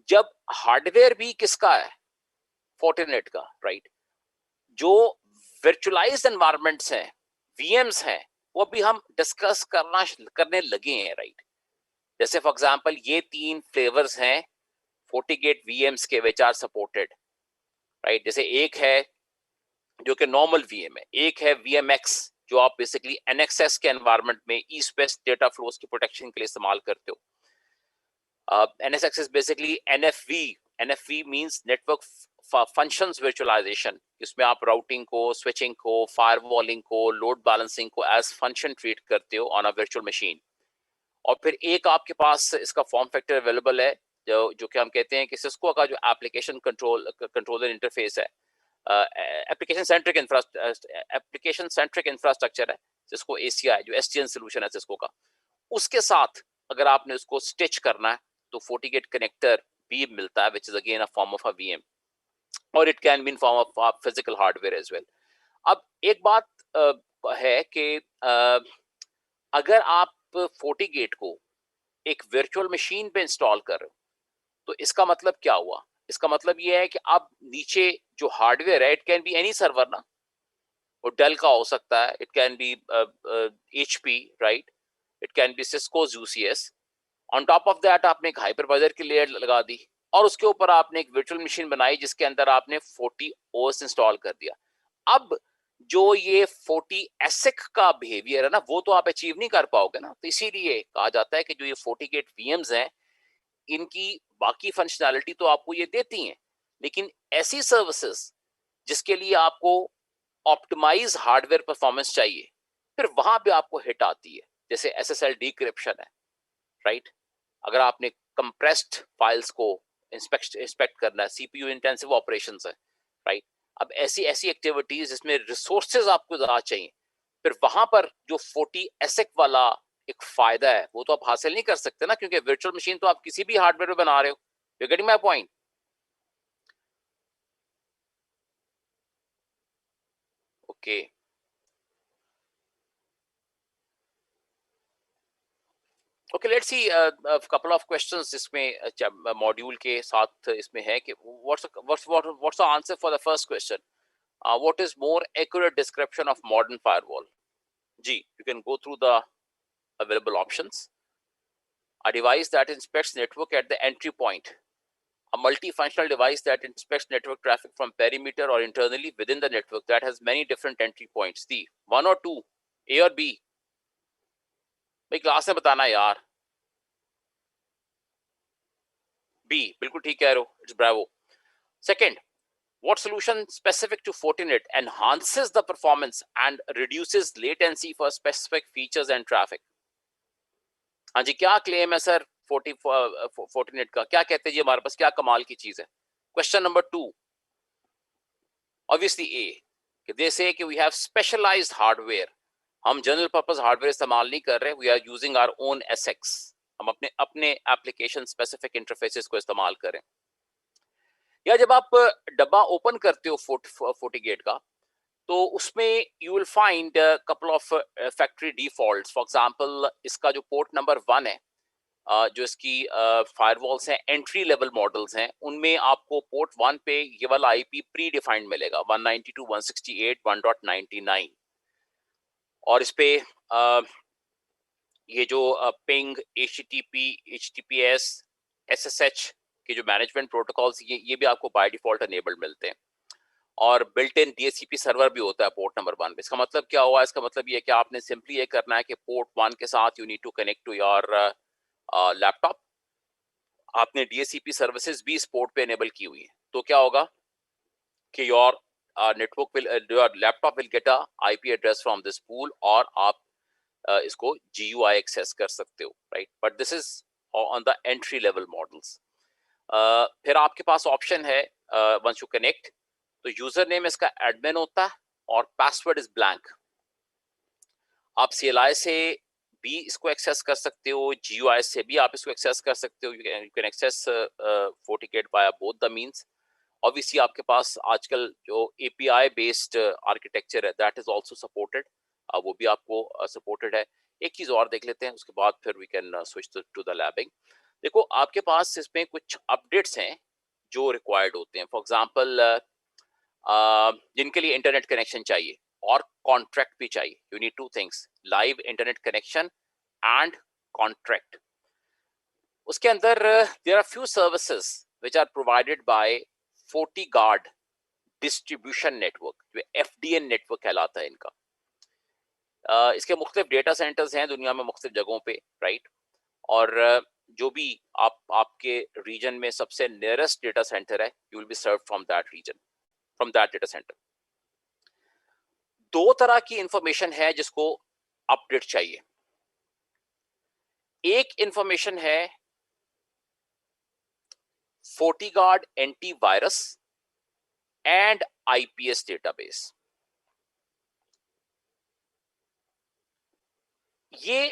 जब हार्डवेयर भी किसका है, फोर्टिनेट का, राइट। जो वर्चुअलाइज्ड एनवायरनमेंट्स हैं, वीएम्स हैं, वो भी हम डिस्कस करने लगे हैं, राइट। जैसे फॉर एग्जांपल ये 3 फ्लेवर्स हैं FortiGate VMs के which are supported, राइट। जैसे एक है जो कि नॉर्मल VM है, एक है VMX जो आप बेसिकली NXS के एनवायरनमेंट में ईस्ट वेस्ट डेटा फ्लोज की प्रोटेक्शन के लिए इस्तेमाल करते हो। NSX is basically NFV। NFV means network functions virtualization, इसमें आप राउटिंग को, स्विचिंग को, फायरवॉलिंग को, लोड बैलेंसिंग को एज फंक्शन ट्रीट करते हो ऑन अ वर्चुअल मशीन। और फिर एक आपके पास इसका फॉर्म फैक्टर अवेलेबल है जो कि हम कहते हैं कि सिस्को का जो एप्लीकेशन कंट्रोलर इंटरफेस है, एप्लीकेशन सेंट्रिक इंफ्रास्ट्रक्चर है जिसको ACI जो SDN सोल्यूशन है सिस्को का, उसके साथ अगर आपने उसको स्टिच करना है तो FortiGate कनेक्टर भी मिलता है which is again a form of a VM, और it can be in form of physical hardware as well। अब एक बात है कि अगर आप FortiGate को एक वर्चुअल मशीन पे इंस्टॉल कर रहे हो तो इसका मतलब क्या हुआ, इसका मतलब ये है कि अब नीचे जो हार्डवेयर है, it can be any server ना, वो डेल का हो सकता है, it can be HP, right, it can be Cisco's UCS। On top of that आपने एक हाइपरवाइजर की लेयर लगा दी और उसके ऊपर आपने एक वर्चुअल मशीन बनाई जिसके अंदर आपने 40 OS इंस्टॉल कर दिया। अब जो ये 40 ASIC का बिहेवियर है ना, वो तो आप अचीव नहीं कर पाओगे ना, तो इसीलिए कहा जाता है कि जो ये FortiGate VMs हैं इनकी बाकी फंक्शनैलिटी तो आपको ये देती हैं, लेकिन ऐसी सर्विसेज जिसके लिए आपको ऑप्टिमाइज हार्डवेयर परफॉर्मेंस चाहिए, फिर वहां पे आपको हिट आती है, जैसे SSL डिक्रिप्शन है, राइट। अगर आपने कंप्रेस्ड फाइल्स को इंस्पेक्ट करना है, CPU इंटेंसिव ऑपरेशंस है, राइट। अब ऐसी एक्टिविटीज जिसमें रिसोर्सेज आपको ज्यादा चाहिए, फिर वहां पर जो 40 ASIC वाला एक फायदा है वो तो आप हासिल नहीं कर सकते ना, क्योंकि वर्चुअल मशीन तो आप किसी भी हार्डवेयर में बना रहे हो। You getting my point? Okay, okay, let's see couple of questions इसमें मॉड्यूल के साथ इसमें है कि what's the answer for the first question, what is more accurate description of modern firewall? जी, you can go through the available options. A device that inspects network at the entry point, a multifunctional device that inspects network traffic from perimeter or internally within the network that has many different entry points. The 1 or 2, A or B? भाई क्लास में बताना यार। B, बिल्कुल ठीक कह रहे हो, it's Bravo. Second, what solution specific to Fortinet enhances the performance and reduces latency for specific features and traffic? हाँ जी, क्या क्लेम है सर Fortinet का? क्या कहते हैं जी हमारे पास क्या कमाल की चीज है? Question number 2, obviously A, they say कि we have specialized hardware. हम जनरल पर्पस हार्डवेयर इस्तेमाल नहीं कर रहे, we are using our own ASICs, हम अपने एप्लीकेशन स्पेसिफिक इंटरफेसेस को इस्तेमाल करें। या जब आप डब्बा ओपन करते हो FortiGate का, तो उसमें you will find couple of factory defaults. For example इसका जो पोर्ट नंबर 1 है, जो इसकी फायरवॉल्स हैं, एंट्री लेवल मॉडल्स हैं, उनमें आपको पोर्ट 1 पे ये वाला आईपी प्री डिफाइंड मिलेगा 192.168.1.99, और इस पे ये जो पिंग, HTTP, HTTPS, SSH के जो मैनेजमेंट प्रोटोकॉल्स, ये भी आपको बाय डिफॉल्ट अनेबल्ड मिलते हैं, और बिल्ट इन DHCP सर्वर भी होता है पोर्ट नंबर 1 पे। इसका मतलब क्या हुआ? इसका मतलब ये कि आपने सिंपली ये करना है कि पोर्ट 1 के साथ you need to connect to your laptop, आपने DHCP सर्विसेज भी इस पोर्ट पे एनेबल की हुई है, तो क्या होगा कि your network will, your laptop will get a IP address from this pool, और आप इसको GUI एक्सेस कर सकते हो, right? But this is on the entry level models. फिर आपके पास ऑप्शन है, वंस यू कनेक्ट, तो यूजर नेम इसका एडमिन होता है और पासवर्ड इज ब्लैंक। आप CLI से भी इसको एक्सेस कर सकते हो, GUI से भी आप इसको एक्सेस कर सकते हो, you can access FortiGate by both the means. Obviously आपके पास आजकल जो API बेस्ड आर्किटेक्चर है, दैट इज आल्सो सपोर्टेड, वो भी आपको सपोर्टेड है। एक चीज और देख लेते हैं, उसके बाद फिर we can switch to the labbing. देखो आपके पास इसमें कुछ अपडेट्स हैं जो रिक्वायर्ड होते हैं। फॉर एग्जांपल जिनके लिए इंटरनेट कनेक्शन चाहिए और कॉन्ट्रैक्ट भी चाहिए, you need 2 things, live internet connection and contract. उसके अंदर there are few services which are provided by FortiGuard distribution network, जो FDN नेटवर्क कहलाता है इनका। इसके मुख्तलिफ डेटा सेंटर्स हैं दुनिया में मुख्तलिफ जगहों पे, राइट? और जो भी आपके रीजन में सबसे नियरेस्ट डेटा सेंटर है, you will be serve from that region, from that data centre. 2 तरह की इंफॉर्मेशन है जिसको अपडेट चाहिए। एक इंफॉर्मेशन है FortiGuard antivirus and IPS database. ये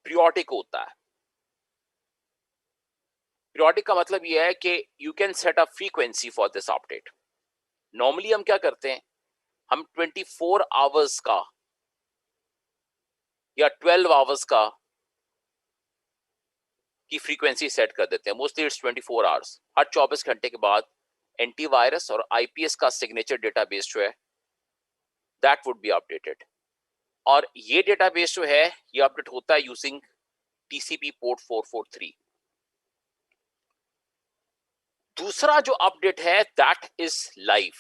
पीरियोडिक होता है। पीरियोडिक का मतलब ये है कि you can set a frequency for this update. Normally हम क्या करते हैं, हम 24 आवर्स का या 12 आवर्स का की फ्रीक्वेंसी सेट कर देते हैं। Mostly it's 24 hours. हर 24 घंटे के बाद एंटीवायरस और IPS का सिग्नेचर डेटाबेस जो है, दैट वुड बी अपडेटेड। और ये डेटाबेस जो है, ये अपडेट होता है यूजिंग TCP पोर्ट 443। दूसरा जो अपडेट है, दैट इज लाइव।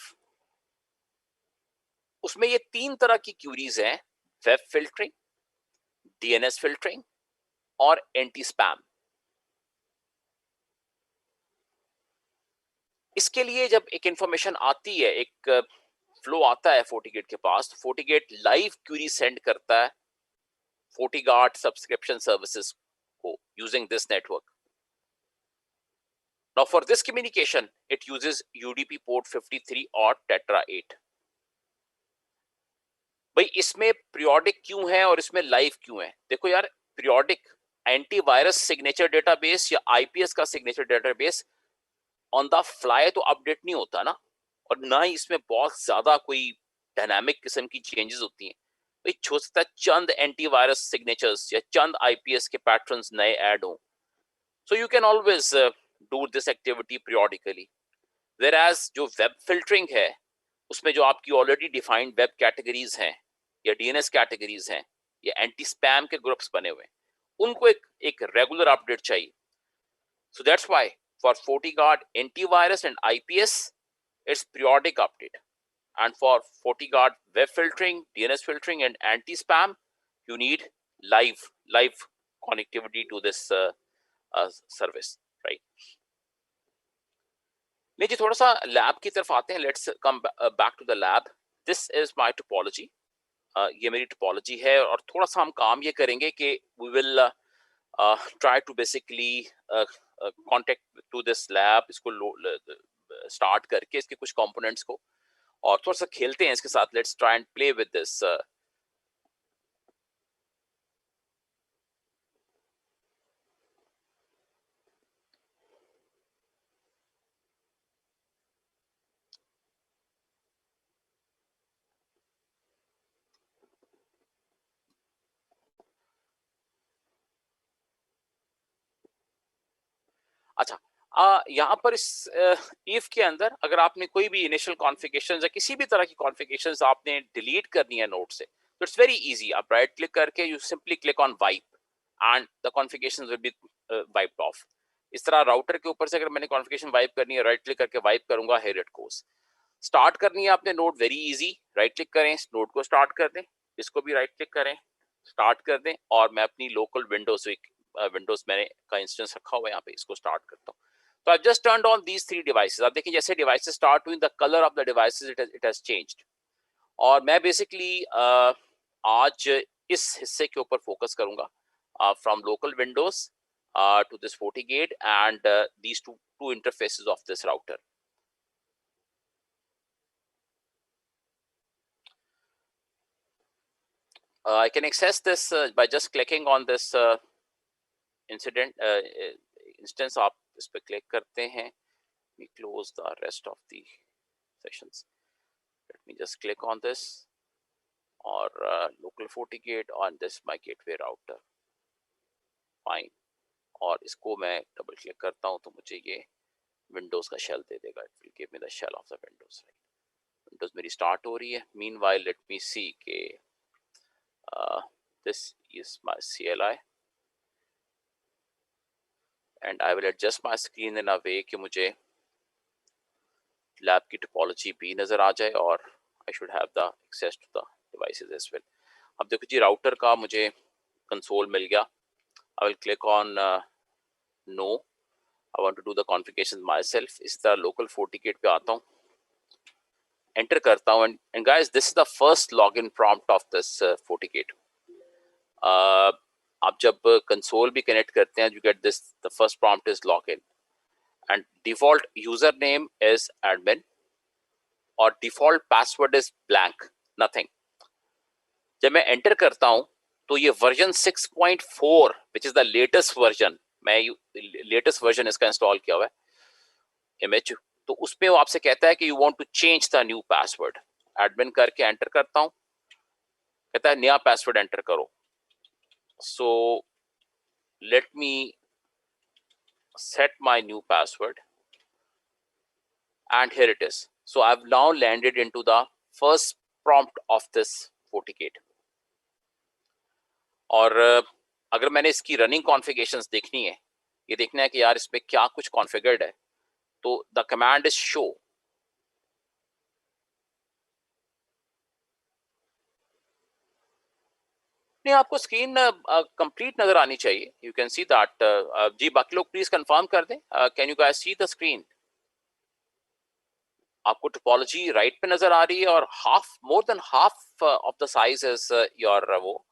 उसमें ये 3 तरह की क्यूरीज हैं, वेब फिल्टरिंग, DNS फिल्टरिंग और एंटी स्पैम। इसके लिए जब एक इंफॉर्मेशन आती है, एक फ्लो आता है FortiGate के पास, FortiGate लाइव क्यूरी सेंड करता है FortiGuard सब्सक्रिप्शन सर्विसेज को using this network. Now for this communication it uses UDP port 53 और Tetra 8। भाई इसमें पीरियोडिक क्यों है और इसमें लाइव क्यों है? देखो यार, पीरियोडिक एंटीवायरस सिग्नेचर डेटाबेस या IPS का signature database on the fly तो अपडेट नहीं होता ना, और ना ही इसमें बहुत ज्यादा कोई डायनामिक किस्म की चेंजेस होती हैं। भाई हो सकता है चंद एंटीवायरस सिग्नेचर्स या चंद IPS के पैटर्न्स नए ऐड हों, so you can always do this activity periodically. Whereas जो वेब फिल्टरिंग है, उसमें जो आपकी ऑलरेडी डिफाइंड वेब कैटेगरीज हैं या DNS कैटेगरीज हैं या एंटी स्पैम के ग्रुप्स बने हुए हैं, उनको एक रेगुलर अपडेट चाहिए। So that's why for FortiGuard antivirus and IPS, it's periodic update. And for FortiGuard web filtering, DNS filtering and anti-spam, you need live connectivity to this service, right? नहीं जी, थोड़ा सा लैब की तरफ आते हैं. Let's come back to the lab. This is my topology. ये मेरी टोपोलॉजी है, और थोड़ा सा हम काम ये करेंगे कि we will try to basically contact to this lab, इसको स्टार्ट करके इसके कुछ कंपोनेंट्स को, और थोड़ा सा खेलते हैं इसके साथ. Let's try and play with this. अच्छा, यहाँ पर इस इफ के अंदर अगर आपने कोई भी इनिशियल कॉन्फ़िगरेशंस या किसी भी तरह की कॉन्फ़िगरेशंस आपने डिलीट करनी है नोड से, तो इट्स वेरी इजी. आप राइट क्लिक करके you simply click on wipe and the configurations will be wiped off. इस तरह राउटर के ऊपर से अगर मैंने कॉन्फ़िगरेशन वाइप करनी है, राइट क्लिक करके वाइप करूंगा, हियर इट गोस. स्टार्ट करनी है आपने node, very easy. Right click करें, इस नोड को स्टार्ट कर दें, इसको भी राइट क्लिक करें, स्टार्ट कर दें, और मैं अपनी लोकल विंडोज मैंने का इंस्टेंस रखा हुआ है यहाँ पे, इसको स्टार्ट करता हूँ. तो I just turned on these 3 devices. आप देखिए जैसे डिवाइसेस स्टार्ट हुई, the colour of the devices it has changed. और मैं बेसिकली आज इस हिस्से के ऊपर फोकस करूंगा, from local Windows to this FortiGate and these two interfaces of this router. I can access this by just clicking on this instance. आप इस पे क्लिक करते हैं. We close the rest of the sessions. Let me just click on this, or local FortiGate on this my gateway router. Fine. और इसको मैं डबल क्लिक करता हूँ तो मुझे ये विंडोज का शेल दे देगा. It will give me the shell of the Windows. Windows मेरी स्टार्ट हो रही है. मीनवाइल लेट मी सी के this is my CLI and I will adjust my screen in a way कि मुझे लैब की टोपोलॉजी भी नजर आ जाए, और I should have the access to the devices as well. अब देखो जी, राउटर का मुझे कंसोल मिल गया. I will click on no. I want to do the configuration myself. इस तरह local FortiGate पे आता हूँ, enter करता हूँ, and guys, this is the first login prompt of this FortiGate. आप जब console भी connect करते हैं, you get this. The first prompt is login, and default username is admin, और default password is blank, nothing. जब मैं enter करता हूँ तो ये version 6.4 which is the latest version, मैं लेटेस्ट वर्जन इसका इंस्टॉल किया हुआ है इमेज, तो उसमें वो आपसे कहता है कि you want to change the new password. Admin करके एंटर करता हूं, कहता है नया पासवर्ड एंटर करो. So let me set my new password and here it is. So I have now landed into the first prompt of this FortiGate. और अगर मैंने इसकी रनिंग कॉन्फ़िगरेशंस देखनी है, ये देखना है कि यार इसमें क्या कुछ कॉन्फ़िगर्ड है, तो द कमांड इज शो. नहीं, आपको स्क्रीन कंप्लीट नजर आनी चाहिए. You can see that. जी बाकी लोग प्लीज कंफर्म कर दें. Can you guys see the screen? आपको टोपोलॉजी राइट पे नजर आ रही है, और more than half of the size is your वो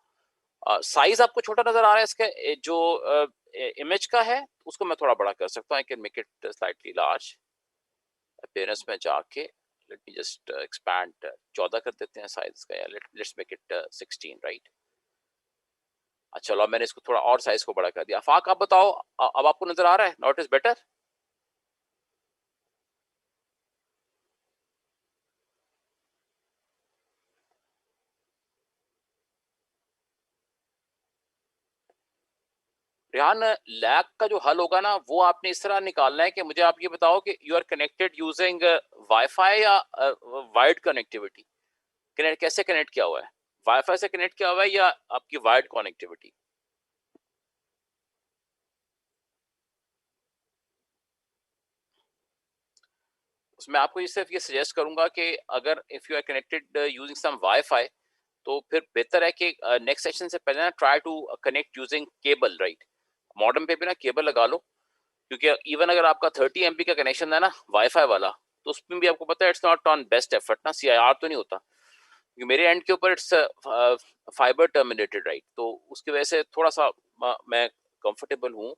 साइज आपको छोटा नजर आ रहा है. इसके जो इमेज का है उसको मैं थोड़ा बड़ा कर सकता हूँ. I can make it slightly large. Appearance में जाके लेट मी जस्ट एक्सपैंड 14 कर देते हैं साइज का, या लेट्स मेक इट 16, राइट. अच्छा, चलो मैंने इसको थोड़ा और साइज को बड़ा कर दिया. आफाक आप बताओ, अब आपको नजर आ रहा है? Not is better? Rehan, lag का जो हल होगा ना, वो आपने इस तरह निकालना है कि मुझे आप ये बताओ कि you are connected using wifi या वायर्ड कनेक्टिविटी. कैसे कनेक्ट किया हुआ है? वाईफाई से कनेक्ट किया हुआ है या आपकी वायर्ड कनेक्टिविटी? उसमें आपको ये सिर्फ ये सजेस्ट करूंगा कि अगर if you are connected using some wifi, तो फिर बेहतर है कि नेक्स्ट सेशन से पहले ना try to connect using cable, right. Modem पे भी ना केबल लगा लो, क्योंकि इवन अगर आपका 30 MB का कनेक्शन है ना वाईफाई वाला, तो उसमें भी आपको पता है it's not on best effort ना, CIR तो नहीं होता, क्योंकि मेरे एंड के ऊपर इट्स फाइबर टर्मिनेटेड राइट, तो उसकी वजह से थोड़ा सा मैं कंफर्टेबल हूँ।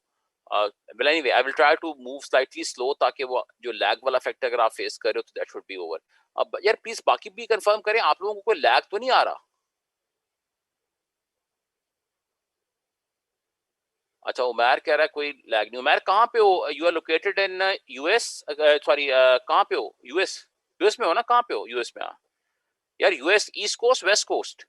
well anyway I will try to move slightly slow ताकि वो जो लैग वाला फैक्टर अगर आप फेस कर रहे हो तो दैट शुड बी ओवर। अब यार प्लीज बाकी भी कंफर्म करें, आप लोगों को कोई लैग तो नहीं आ रहा? अच्छा उमैर कह रहा है कोई लैग नहीं। उमैर कहाँ पे हो? You are located in US, sorry कहाँ पे हो? यूएस में हो ना? कहाँ पे हो यूएस में? यार US east coast west coast?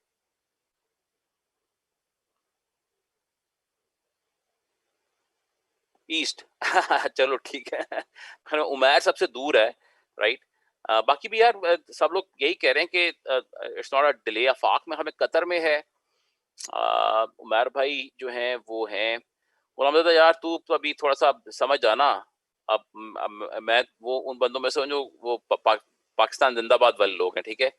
East चलो ठीक है उमैर सबसे दूर है राइट। बाकी भी यार सब लोग यही कह रहे हैं कि इट्स नॉट अ डिले। आफाक में हमें कतर में है। उमैर भाई जो हैं वो हैं, गुलाम रज़ा यार तू तो अभी थोड़ा सा समझ जाना। अब मैं वो उन बंदों में से हूं जो वो पाकिस्तान जिंदाबाद वाले लोग हैं, ठीक है?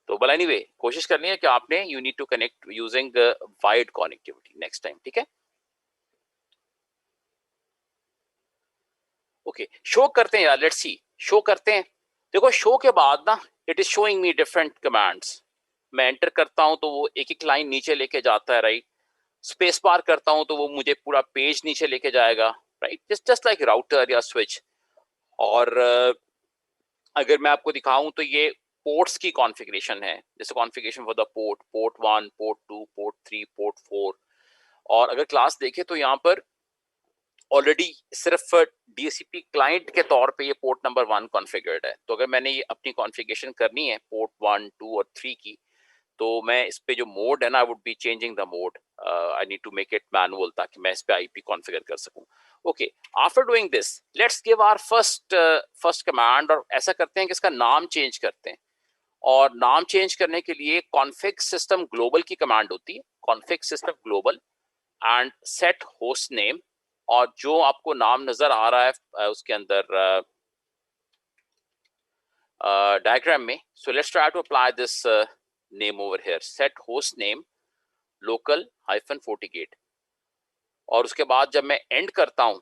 तो बल एनीवे कोशिश करनी है कि आपने you need to connect using wired connectivity next time, ठीक है? ओके शो करते हैं यार, लेट्स सी शो करते हैं। देखो शो के बाद ना it is showing me different commands. मैं एंटर करता हूं तो वो एक एक लाइन नीचे लेके जाता है राइट। स्पेस बार करता हूं तो वो मुझे पूरा पेज नीचे लेके जाएगा राइट, जस्ट लाइक राउटर या स्विच। और अगर मैं आपको दिखाऊं तो ये पोर्ट्स की कॉन्फ़िगरेशन है, जैसे configuration for the port 1, port 2, port 3, port 4। और अगर क्लास देखें तो यहाँ पर ऑलरेडी सिर्फ DHCP क्लाइंट के तौर पे ये पोर्ट नंबर 1 कॉन्फ़िगर्ड है। तो अगर मैंने ये अपनी कॉन्फ़िगरेशन करनी है पोर्ट 1, 2 और 3 की, तो मैं इस पे जो मोड है ना, I would be changing the mode. I need to make it manual ताकि मैं इस पे IP कॉन्फ़िगर कर सकूं। Okay after doing this let's give our first command, और ऐसा करते हैं कि इसका नाम चेंज करते हैं। और नाम चेंज करने के लिए कॉन्फ़िग सिस्टम ग्लोबल की कमांड होती है, config system global and set host name. और जो आपको नाम नजर आ रहा है उसके अंदर डायग्राम में, so let's try to apply this name over here, set host name local -FortiGate। और उसके बाद जब मैं एंड करता हूं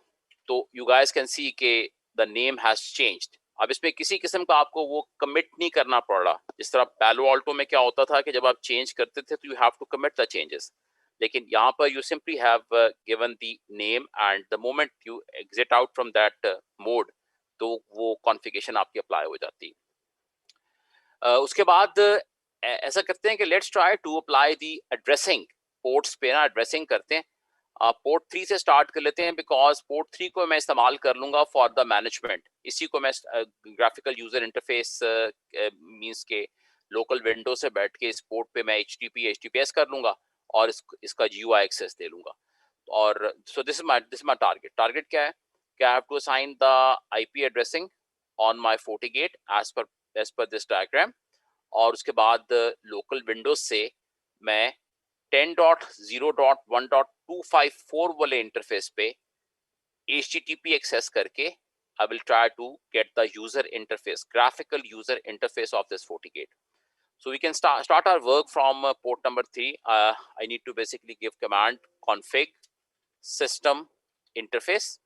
तो यू गाइस कैन सी के द नेम हैज चेंज्ड। अब इसमें किसी किस्म का आपको वो कमिट नहीं करना पड़ रहा, जिस तरह पैलो अल्टो में क्या होता था कि जब आप चेंज करते थे तो you have to commit the changes. लेकिन यहाँ पर you simply have given the name and the moment you exit out from that mode तो वो कॉन्फ़िगरेशन आपकी अप्लाई हो जाती है। उसके बाद ऐसा करते हैं कि let's try to apply the addressing. Ports पे ना एड्रेसिंग करते हैं। पोर्ट 3 से स्टार्ट कर लेते हैं, बिकॉज पोर्ट 3 को मैं इस्तेमाल कर लूंगा फॉर द मैनेजमेंट। इसी को मैं ग्राफिकल यूजर इंटरफेस मींस के लोकल विंडो से बैठ के इस पोर्ट पे मैं HTTPS कर लूंगा और इसका GUI एक्सेस दे लूंगा। और so this is my target क्या है कि I have to assign the IP addressing on my FortiGate as per this diagram. और उसके बाद लोकल विंडोज से मैं 10.0.1.254 वाले इंटरफेस पे HTTP एक्सेस करके I will try to get the user interface, graphical user interface of this FortiGate. So we can start our work from port number 3. I need to basically give command config system interface,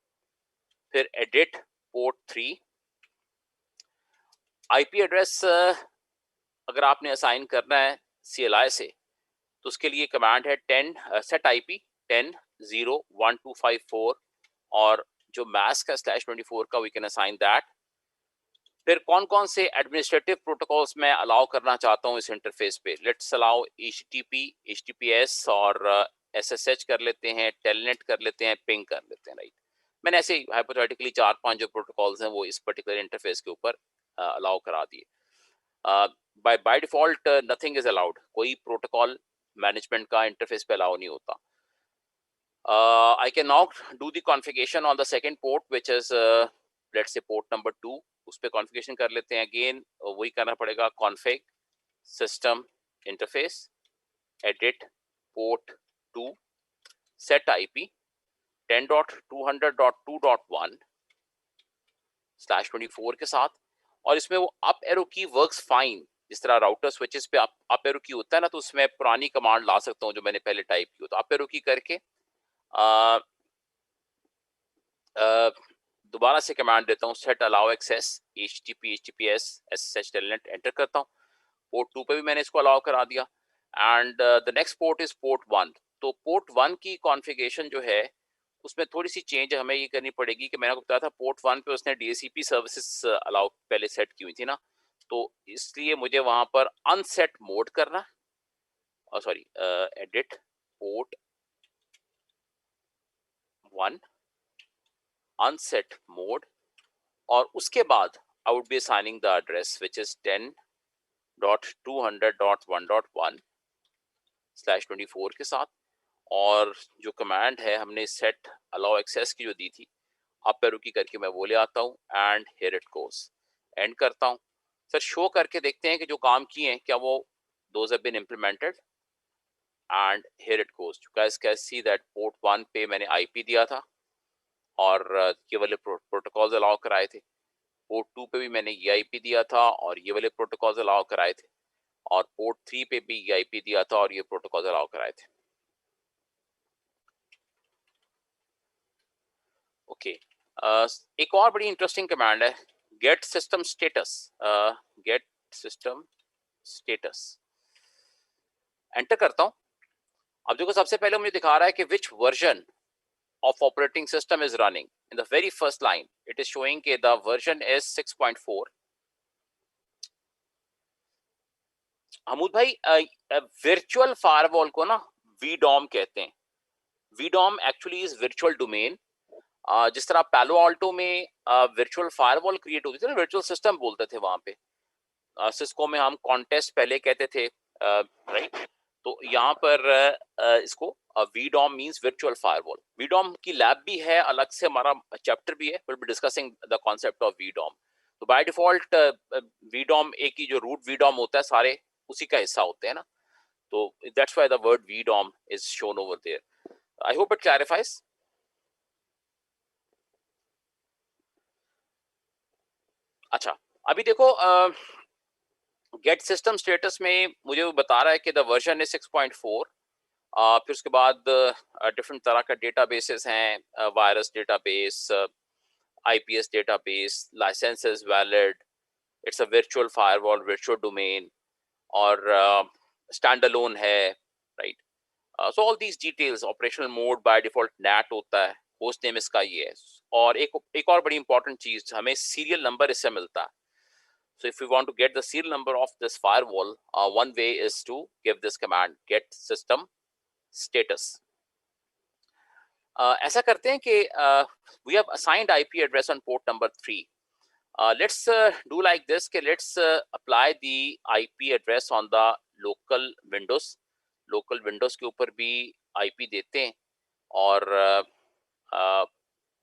फिर edit port 3. IP address अगर आपने असाइन करना है CLI से तो उसके लिए कमांड है 10 set IP 10.0.1.254 और जो mask का /24 का we can assign that। फिर कौन कौन से एडमिनिस्ट्रेटिव प्रोटोकॉल्स मैं अलाउ करना चाहता हूँ इस इंटरफेस पे। लेट्स अलाउ HTTP, HTTPS और SSH कर लेते हैं, टेलनेट कर लेते हैं, पिंग कर लेते हैं राइट। मैंने ऐसे हाइपोथेटिकली 4-5 जो प्रोटोकॉल्स हैं वो इस पर्टिकुलर इंटरफेस के ऊपर अलाउ करा दिए। By default nothing is allowed, कोई प्रोटोकॉल मैनेजमेंट का इंटरफेस पे अलाउ नहीं होता। I can now do the configuration on the second port which is let's say port number 2। उस पे कॉन्फ़िगरेशन कर लेते हैं। अगेन वही करना पड़ेगा, config system interface edit port 2 set IP 10.200.2.1/24 के साथ। और इसमें वो अप एरो की वर्क्स फाइन, जिस तरह राउटर स्विचेस पे अप एरो की होता है ना, तो उसमें पुरानी कमांड ला सकता हूँ जो मैंने पहले टाइप की हो। तो अप एरो की करके दोबारा से कमांड देता हूँ set allow access HTTP HTTPS SSH telnet enter करता हूँ। पोर्ट 2 पे भी मैंने इसको अलाउ करा दिया and the next port is port 1। तो पोर्ट 1 की कॉन्फ़िगरेशन जो है उसमें थोड़ी सी चेंज हमें ये करनी पड़ेगी कि मैंने आपको बताया था पोर्ट 1 पे उसने DHCP सर्विसेज अलाउ पहले सेट की हुई थी ना, तो इसलिए मुझे वहां पर अनसेट मोड करना, और sorry edit port 1 unset mode, और उसके बाद I would be assigning the address which is 10.200.1.1/24 के साथ, और जो कमांड है हमने सेट अलाउ एक्सेस की जो दी थी, अप एरो की करके मैं वो ले आता हूँ and here it goes, and करता हूँ। सर शो करके देखते हैं कि जो काम किए हैं क्या वो those have been implemented, and here it goes. You guys can see that port 1 पे मैंने आईपी दिया था और ये वाले प्रोटोकॉल्स अलाउ कराए थे, पोर्ट 2 पे भी मैंने ये आईपी दिया था और ये वाले प्रोटोकॉल्स अलाउ कराए थे, और पोर्ट 3 पे भी ये आईपी दिया था और ये प्रोटोकॉल्स अलाउ कराए थे। ओके एक और बड़ी इंटरेस्टिंग कमांड है get system status. Get system status enter करता हूं। अब देखो सबसे पहले मुझे दिखा रहा है कि विच version of operating system is running. In the very first line it is showing that the version is 6.4. Hamood भाई virtual firewall को ना VDOM कहते हैं। VDOM actually is virtual domain। जिस तरह पैलो आल्टो में virtual firewall क्रिएट होती थी ना, virtual system बोलते थे वहां पे, सिस्को में हम कॉन्टेस्ट पहले कहते थे, राइट। तो यहाँ पर इसको VDOM means virtual firewall. VDOM की लैब भी है, अलग से हमारा चैप्टर भी है, will be discussing the concept of VDOM। तो बाय डिफॉल्ट VDOM एक ही जो रूट VDOM होता है सारे उसी का हिस्सा होते हैं ना, तो that's why the word VDOM is shown over there. I hope it clarifies. अच्छा अभी देखो गेट सिस्टम स्टेटस में मुझे वो बता रहा है कि द वर्जन इज 6.4। फिर उसके बाद डिफरेंट तरह का डेटाबेसेस हैं, virus database, IPS database, licence is valid, it's a virtual firewall, virtual domain, और स्टैंड अलोन है, right. So all these details, operational mode by default NAT होता है, होस्ट नेम इसका ये है, और एक और बड़ी इंपॉर्टेंट चीज हमें सीरियल नंबर इससे मिलता है। So if we want to get the serial number of this firewall, one way is to give this command get system status. ऐसा करते हैं कि we have assigned IP address on port number 3. Let's do like this कि let's apply the IP address on the local windows. Local windows के ऊपर भी IP देते हैं और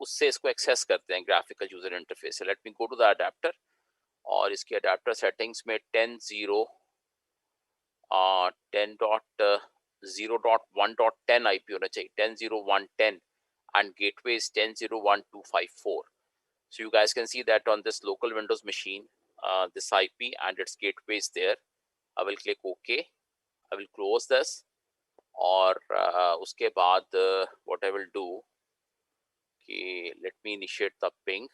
उससे इसको एक्सेस करते हैं ग्राफिकल यूजर इंटरफेस से। Let me go to the adapter और इसके अडेप्टर सेटिंग्स में 10.0.1.10 IP होना चाहिए, 10.0.1.10, and gateway is 10.0.1.254. So you guys can see that on this local Windows machine, this IP and its gateway is there. I will click OK. I will close this, और उसके बाद what I will do कि let me initiate the ping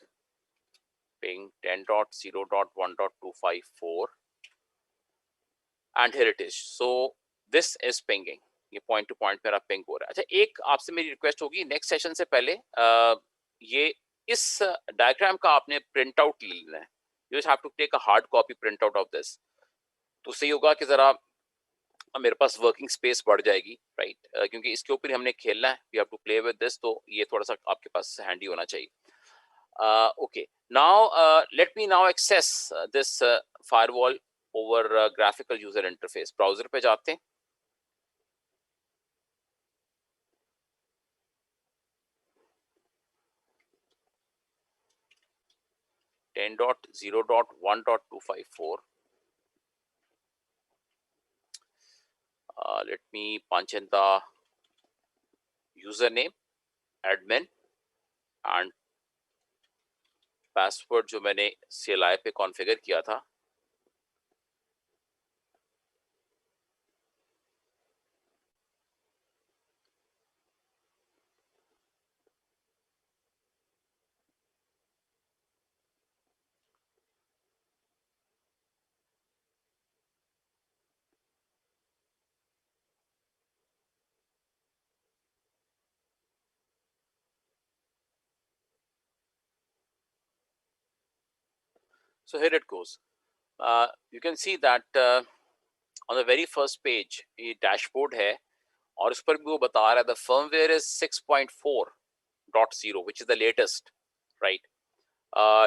10.0.1.254, and here it is. So this is pinging, ये पॉइंट टू पॉइंट मेरा पिंग हो रहा है। अच्छा एक आपसे मेरी रिक्वेस्ट होगी, नेक्स्ट सेशन से पहले ये इस डायग्राम का आपने प्रिंट आउट ले लेना है। You just have to take a hard copy print out of this, तो सही होगा कि जरा मेरे पास वर्किंग स्पेस बढ़ जाएगी, राइट, क्योंकि इसके ऊपर हमने खेलना है, we have to play with this, तो ये थोड़ा सा आपके पास हैंडी होना चाहिए। Okay, now let me now access this firewall over graphical user interface. Browser पे जाते हैं, ten dot zero dot one dot 254. Let me punch in the username admin and password जो मैंने CLI पे कॉन्फ़िगर किया था। So here it goes. You can see that on the very first page ये dashboard है और इस पर भी वो बता रहा है the firmware is 6.4.0 which is the latest, right?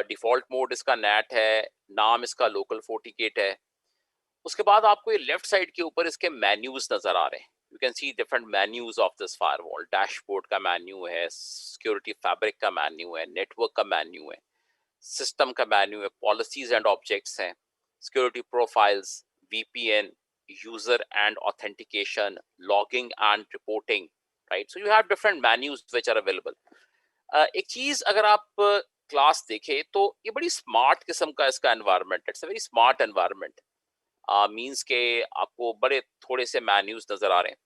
Default mode इसका NAT है, नाम इसका लोकल FortiGate है. उसके बाद आपको ये लेफ्ट साइड के ऊपर इसके मेन्यूज नजर आ रहे हैं. You can see different menus of this firewall. Dashboard का मेन्यू है, सिक्योरिटी फैब्रिक का मेन्यू है, नेटवर्क का मेन्यू है, सिस्टम का मेन्यू है, पॉलिसीज एंड ऑब्जेक्ट्स हैं, security profiles, VPN, user and authentication, logging and reporting, right? So you have different menus which are available. एक चीज अगर आप क्लास देखें तो ये बड़ी स्मार्ट किस्म का इसका environment. It's a very smart environment. Means के आपको बड़े थोड़े से मेन्यूज नजर आ रहे हैं.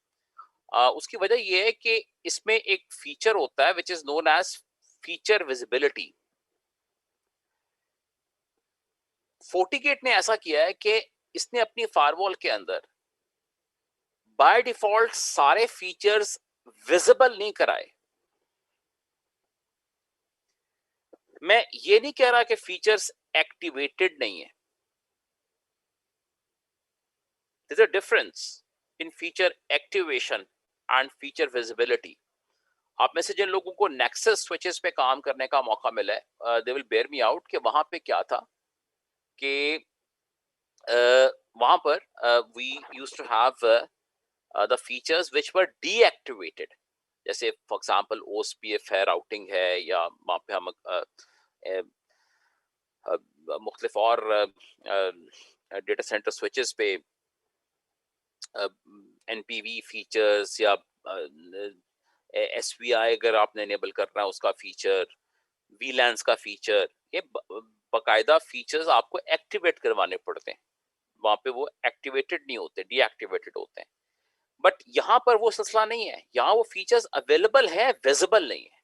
उसकी वजह ये है कि इसमें एक फीचर होता है which is known as feature visibility. FortiGate ने ऐसा किया है कि इसने अपनी फायरवॉल के अंदर बाय डिफॉल्ट सारे फीचर्स विजिबल नहीं कराए. मैं ये नहीं कह रहा कि फीचर्स एक्टिवेटेड नहीं है. There's a difference in feature activation and feature visibility. आप में से जिन लोगों को Nexus switches पे काम करने का मौका मिला है, they will bear me out कि वहां पे क्या था कि वहां पर we used to have the features which were deactivated. जैसे for example OSPF है, routing है, या वहां पे हम मुख्तलिफ और डेटा सेंटर स्विचेस पे NPV फीचर्स या SVI अगर आपने इनेबल करना है उसका फीचर, VLANs का फीचर, ये बाकायदा फीचर्स आपको एक्टिवेट करवाने पड़ते हैं. वहां पे वो एक्टिवेटेड नहीं होते, डीएक्टिवेटेड होते हैं. बट यहाँ पर वो सिलसिला नहीं है. यहाँ वो फीचर्स अवेलेबल है, विजिबल नहीं है.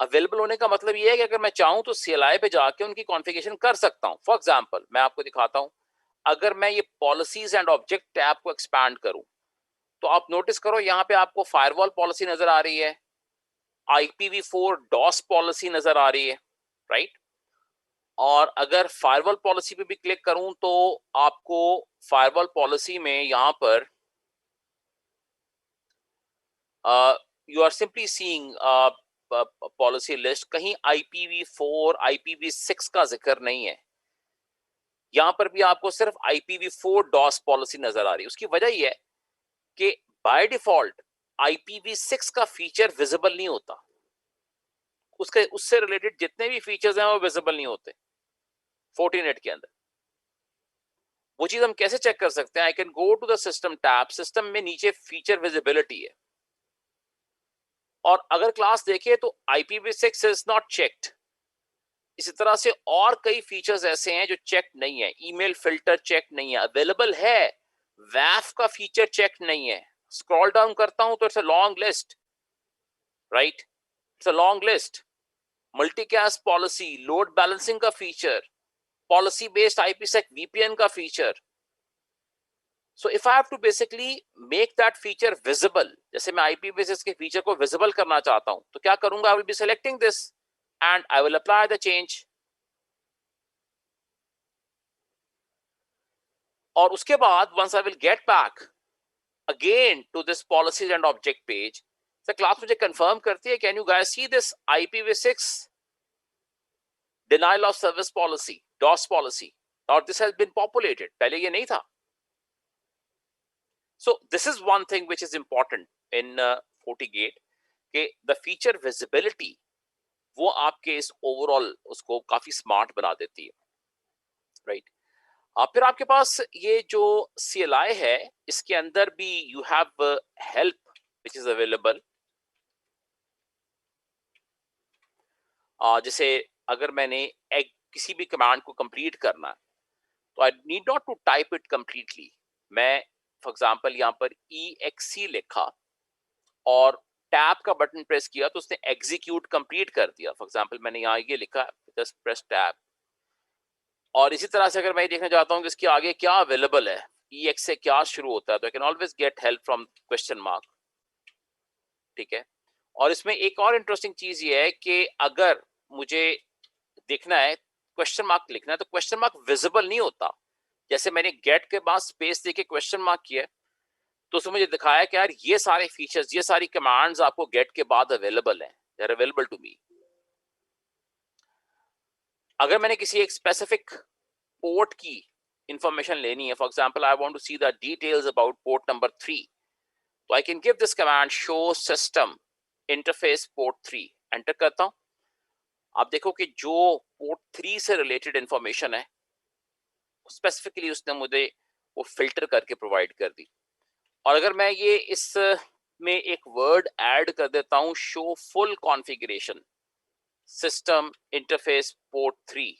अवेलेबल होने का मतलब ये है कि अगर मैं चाहूँ तो CLI पे जाके उनकी कॉन्फ़िगरेशन कर सकता हूँ. फॉर एग्जांपल मैं आपको दिखाता हूँ. अगर मैं ये पॉलिसीज एंड ऑब्जेक्ट टैब को एक्सपैंड करूं तो आप नोटिस करो यहाँ पे आपको फायरवॉल पॉलिसी नजर आ रही है, IPv4 DOS पॉलिसी नजर आ रही है, राइट? और अगर फायरवॉल पॉलिसी पे भी क्लिक करूं तो आपको फायरवॉल पॉलिसी में यहाँ पर you are simply seeing policy list. कहीं IPv4 IPv6 का जिक्र नहीं है. यहां पर भी आपको सिर्फ IPv4 DOS पॉलिसी नजर आ रही है. उसकी वजह यह है कि बाय डिफॉल्ट IPv6 का फीचर विजिबल नहीं होता. उससे रिलेटेड जितने भी फीचर्स हैं वो विजिबल नहीं होते Fortinet के अंदर. वो चीज हम कैसे चेक कर सकते हैं? I can go to the system tab. System में नीचे फीचर विजिबिलिटी है और अगर क्लास देखे तो IPv6 इज नॉट चेक्ड. इसी तरह से और कई फीचर्स ऐसे हैं जो चेक नहीं है. ईमेल फिल्टर चेक नहीं है, अवेलेबल है. WAF का फीचर चेक नहीं है. स्क्रॉल डाउन करता हूं तो it's a long list, right? It's a long list. Multicast policy, load balancing का feature, policy based IPsec VPN का feature. So if I have to basically make that feature visible, जैसे मैं IPv6 के फीचर को विजिबल करना चाहता हूं तो क्या करूंगा? I will be selecting this and I will apply the change. और उसके बाद once I will get back again to this policies and object page, the class मुझे confirm करती है, can you guys see this IPv6 denial of service policy, DOS policy? Now this has been populated. पहले ये नहीं था. So this is one thing which is important in FortiGate, कि the feature visibility वो आपके इस ओवरऑल उसको काफी स्मार्ट बना देती है, राइट? फिर आपके पास ये जो CLI है इसके अंदर भी you have help which is available. जैसे अगर मैंने किसी भी कमांड को कंप्लीट करना है तो I need not to type it completely. मैं फॉर एग्जांपल यहाँ पर EXE लिखा और टैब का बटन प्रेस किया तो उसने एग्जीक्यूट कंप्लीट कर दिया. फॉर एग्जांपल मैंने यहाँ ये लिखा जस्ट प्रेस टैब. और इसी तरह से अगर मैं देखना चाहता हूँ कि इसके आगे क्या अवेलेबल है, EX से क्या शुरू होता है, तो I can always get help from question mark. ठीक है. और इसमें एक और इंटरेस्टिंग चीज ये है कि अगर मुझे देखना है क्वेश्चन मार्क लिखना है तो क्वेश्चन मार्क विजिबल नहीं होता। जैसे मैंने गेट के बाद स्पेस देके क्वेश्चन मार्क किया तो उसमें मुझे दिखाया कि यार ये सारे फीचर्स, ये सारी कमांड्स आपको गेट के बाद अवेलेबल हैं, they are available to me. अगर मैंने किसी एक स्पेसिफिक पोर्ट की इंफॉर्मेशन लेनी है, for example I want to see the details about port number 3, तो I can give this command show system interface port 3, enter करता हूं। आप देखो कि जो पोर्ट 3 से रिलेटेड इंफॉर्मेशन है स्पेसिफिकली उसने मुझे वो फिल्टर करके प्रोवाइड कर दी। और अगर मैं ये इस में एक वर्ड ऐड कर देता हूं, show full configuration system interface port 3,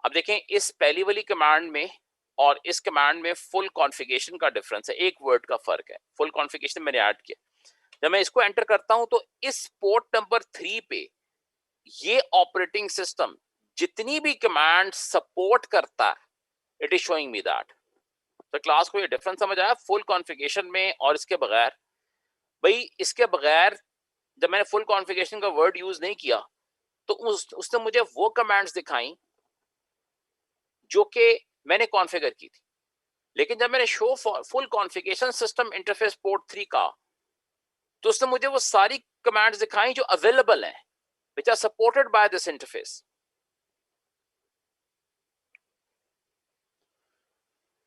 अब देखें इस पहली वाली कमांड में और इस कमांड में फुल कॉन्फ़िगरेशन का डिफरेंस है, एक वर्ड का फर्क है। फुल कॉन्फ़िगरेशन मैंने ऐड किया, जब मैं इसको एंटर करता हूं तो इस पोर्ट नंबर 3 पे ये ऑपरेटिंग सिस्टम जितनी भी कमांड सपोर्ट करता है, it is showing me that. तो क्लास को ये डिफरेंस समझ आया फुल कॉन्फ़िगरेशन में और इसके बगैर? भाई इसके बगैर जब मैंने फुल कॉन्फ़िगरेशन का वर्ड यूज नहीं किया तो उसने मुझे वो कमांड्स दिखाई जो कि मैंने कॉन्फ़िगर की थी। लेकिन जब मैंने show full configuration system interface port 3 का, तो उसने मुझे वो सारी कमांड्स दिखाई जो अवेलेबल हैं, which are supported by this interface.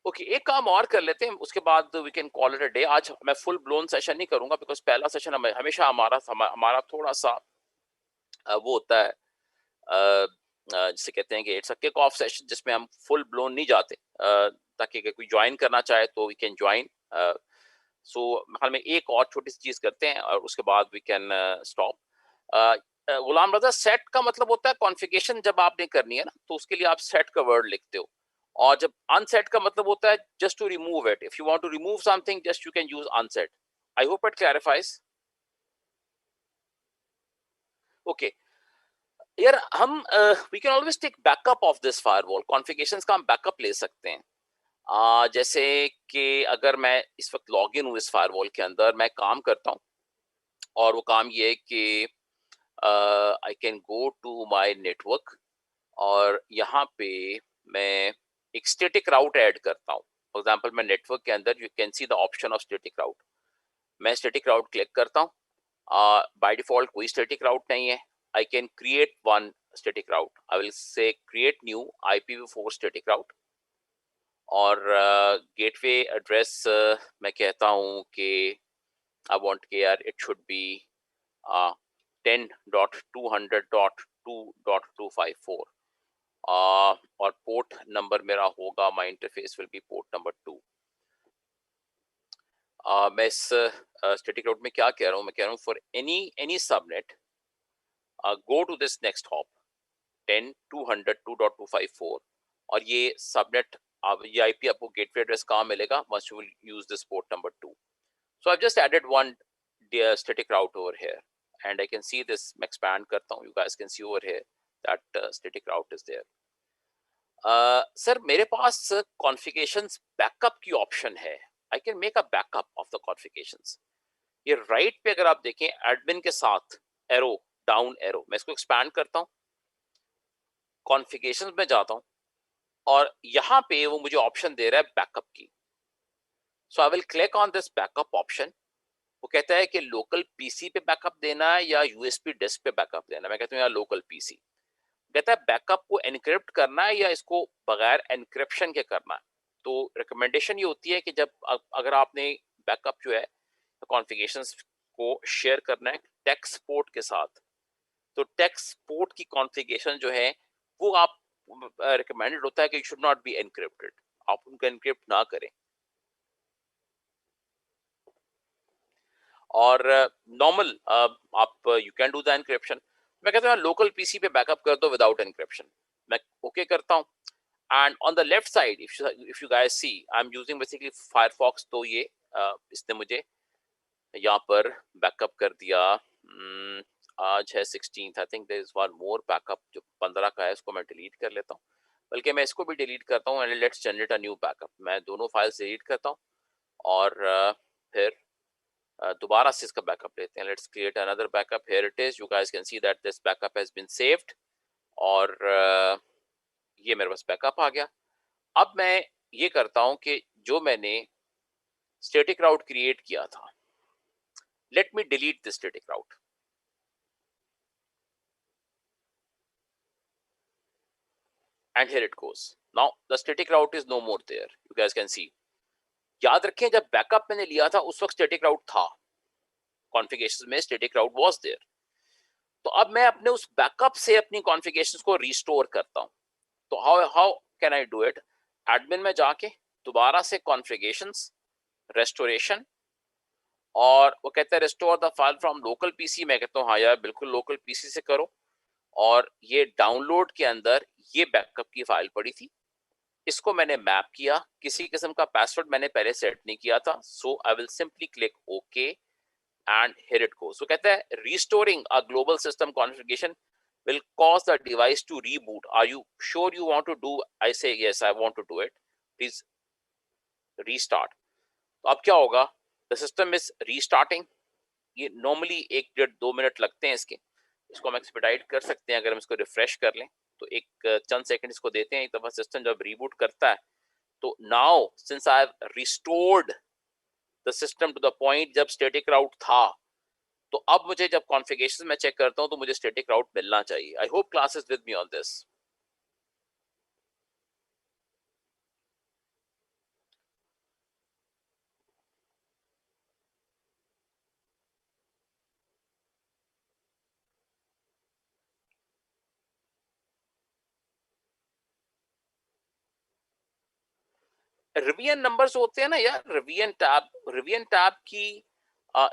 Okay, एक काम और कर लेते हैं, उसके बाद we can call it a day. आज मैं फुल ब्लोन सेशन नहीं करूंगा बिकॉज पहला सेशन हमेशा हमारा थोड़ा सा वो होता है, जिसे कहते हैं कि it's a kick off session, जिसमें हम फुल ब्लोन नहीं जाते, ताकि अगर कोई ज्वाइन करना चाहे तो वी कैन ज्वाइन। सो हाल में एक और छोटी सी चीज करते हैं और उसके बाद we can stop. Ghulam Raza, set का मतलब होता है कॉन्फ़िगरेशन जब आपने करनी है ना, तो उसके लिए आप सेट का वर्ड लिखते हो, और जब अनसेट का मतलब होता है just to remove it. If you want to remove something just you can use unset. I hope it clarifies. Okay यार, हम we can always take backup of this firewall configurations का, हम बैकअप ले सकते हैं। जैसे कि अगर मैं इस वक्त लॉग इन हूँ इस फायरवॉल के अंदर, मैं काम करता हूँ और वो काम ये है कि I can go to my network और यहाँ पे मैं एक स्टैटिक राउट ऐड करता हूँ। फॉर एग्जांपल मैं नेटवर्क के अंदर you can see the option of static route, मैं स्टैटिक राउट क्लिक करता हूँ। बाय डिफॉल्ट कोई स्टैटिक राउट नहीं है, I can create one static route. I will say create new IPv4 static route और गेटवे एड्रेस मैं कहता हूँ कि आई वांट के यार इट शुड बी 10.200.2.254 और पोर्ट नंबर मेरा होगा, my interface will be port number 2। मैं इस स्टैटिक राउट में क्या कह रहा हूँ, मैं कह रहा हूँ for any subnet go to this next hop 10.200.2.254 और ये सबनेट ये आईपी आपको गेटवे एड्रेस कहाँ मिलेगा, once you will use this port number 2. So I've just added one static route over here and I can see this, मैं expand करता हूँ, you guys can see over here that static route is there. Sir मेरे पास कॉन्फ़िगरेशंस बैकअप की ऑप्शन है, I can make a backup of the configurations. ये राइट पे अगर आप देखें एडमिन के साथ एरो, डाउन एरो, मैं इसको एक्सपैंड करता हूँ, कॉन्फ़िगरेशंस में जाता हूँ और यहाँ पे वो मुझे ऑप्शन दे रहा है बैकअप की। So I will click on this backup option. वो कहता है कि लोकल पीसी पे बैकअप देना है या यूएसबी डिस्क पे बैकअप देना है। मैं कहता हूँ यार लोकल पीसी। कहता है बैकअप को एनक्रिप्ट करना है या इसको बगैर एनक्रिप्शन के करना है। तो रिकमेंडेशन ये होती है कि जब अगर आपने बैकअप जो है कॉन्फ़िगरेशंस को शेयर करना है टेक्स्ट पोर्ट के साथ, तो टेक्स्ट पोर्ट की कॉन्फ़िगरेशन जो है वो आप रिकमेंडेड होता है कि शुड नॉट बी एनक्रिप्टेड, आप उनको एनक्रिप्ट ना करें। और नॉर्मल आप you can do the encryption. मैं कहता हूँ लोकल पीसी पे बैकअप कर दो विदाउट एनक्रिप्शन। मैं ओके करता हूँ and on the left side if you guys see I am using basically Firefox, तो ये इसने मुझे यहाँ पर बैकअप कर दिया। आज है 16th, I think there is one more backup जो 15 का है, इसको मैं डिलीट कर लेता हूँ, बल्कि मैं इसको भी डिलीट करता हूँ and let's generate a new backup. मैं दोनों फाइल्स डिलीट करता हूँ और फिर दोबारा से इसका बैकअप लेते हैं। Let's create another backup, here it is, you guys can see that this backup has been saved और ये मेरे पास बैकअप आ गया। अब मैं ये करता हूं कि जो मैंने स्टैटिक राउट क्रिएट किया था, let me delete this static route. And here it goes. Now the static route is no more there. You guys can see. याद रखें जब बैकअप मैंने लिया था उस वक्त स्टैटिक राउट था, कॉन्फ़िगरेशंस में स्टैटिक राउट वाज देयर। तो अब मैं अपने उस बैकअप से अपनी कॉन्फ़िगरेशंस को रिस्टोर करता हूं। तो how can I do it? Admin में जाके दोबारा से कॉन्फ़िगरेशंस, रेस्टोरेशन, और वो कहता है restore the file from local PC. मैं कहता हूँ हाँ यार बिल्कुल लोकल पीसी से करो। और ये डाउनलोड के अंदर ये बैकअप की फाइल पड़ी थी, इसको मैंने मैप किया, किसी किस्म का पासवर्ड मैंने पहले सेट नहीं किया था, so I will simply click okay and here it goes. So कहता है restoring a global system configuration will cause the device to reboot. Are you sure you want to do? I say yes, I want to do it. Please restart. तो अब क्या होगा? The system is restarting. ये नॉर्मली 1-1.5-2 मिनट लगते हैं इसके। इसको हम एक्सपेडाइट कर सकते हैं अगर हम इसको रिफ्रेश कर लें तो एक चंद सेकंड इसको देते हैं। एक दफा सिस्टम जब रीबूट करता है तो now since I have restored the system to the point जब स्टैटिक राउट था, तो अब मुझे जब कॉन्फ़िगरेशन में चेक करता हूं तो मुझे स्टैटिक राउट मिलना चाहिए। I hope class is with me on this. Revision numbers होते हैं ना यार, रिवीजन टैब की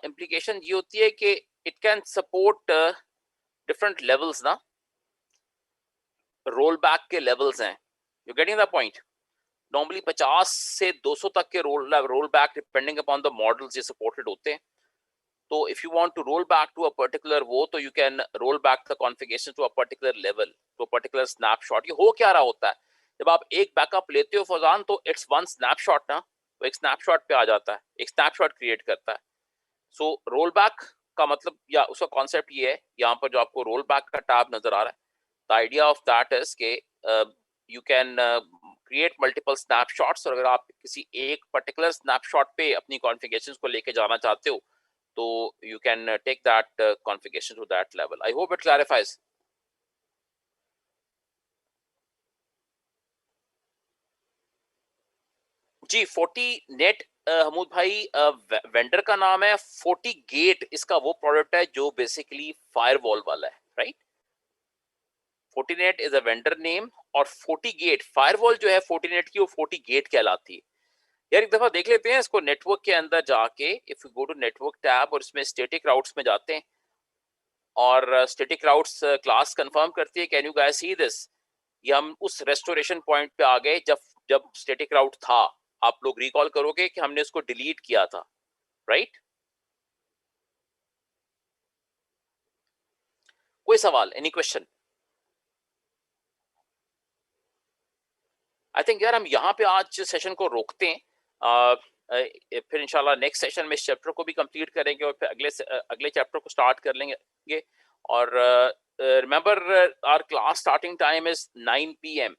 इम्प्लीकेशन ये होती है कि it can support different levels ना, रोल बैक के लेवल्स हैं। You getting the point? Normally 50 से 200 तक के roll back depending upon the models ये सपोर्टेड होते हैं। तो if you want to roll back to a particular वो, तो you can roll back the configuration to a particular level, to a particular snapshot. ये हो क्या रहा होता है जब आप एक बैकअप लेते हो फौजान, तो इट्स वन स्नैपशॉट ना, वो एक स्नैपशॉट पे आ जाता है, एक स्नैपशॉट क्रिएट करता है। सो रोल बैक का मतलब या उसका कॉन्सेप्ट ये है, यहाँ पर जो आपको रोल बैक का टैब नजर आ रहा है, the idea of that is के you can create multiple snapshots, और अगर आप किसी एक पर्टिकुलर स्नैपशॉट पे अपनी कॉन्फ़िगरेशंस को लेके जाना चाहते हो तो you can take that configuration to that level. I hope it clarifies. जी 40 नेट हमूद भाई वेंडर का नाम है 40 गेट, इसका वो प्रोडक्ट है जो बेसिकली फायरवॉल वाला है, right? 40 net is a vendor name, और 40 गेट फायरवॉल जो है 40 नेट की, वो 40 गेट कहलाती है। यार एक दफा देख लेते हैं इसको नेटवर्क के अंदर जाके। If you go to network tab और इसमें स्टैटिक राउट्स में जाते हैं और स्टैटिक राउट्स क्लास कंफर्म करती है, can you guys see this? ये हम उस रेस्टोरेशन पॉइंट पे आ गए जब जब स्टैटिक राउट था। आप लोग रिकॉल करोगे कि हमने उसको डिलीट किया था, राइट? कोई सवाल, एनी क्वेश्चन? आई थिंक यार हम यहाँ पे आज सेशन को रोकते हैं, फिर इंशाल्लाह नेक्स्ट सेशन में इस चैप्टर को भी कंप्लीट करेंगे और फिर अगले चैप्टर को स्टार्ट कर लेंगे। और remember our class starting time is 9 PM।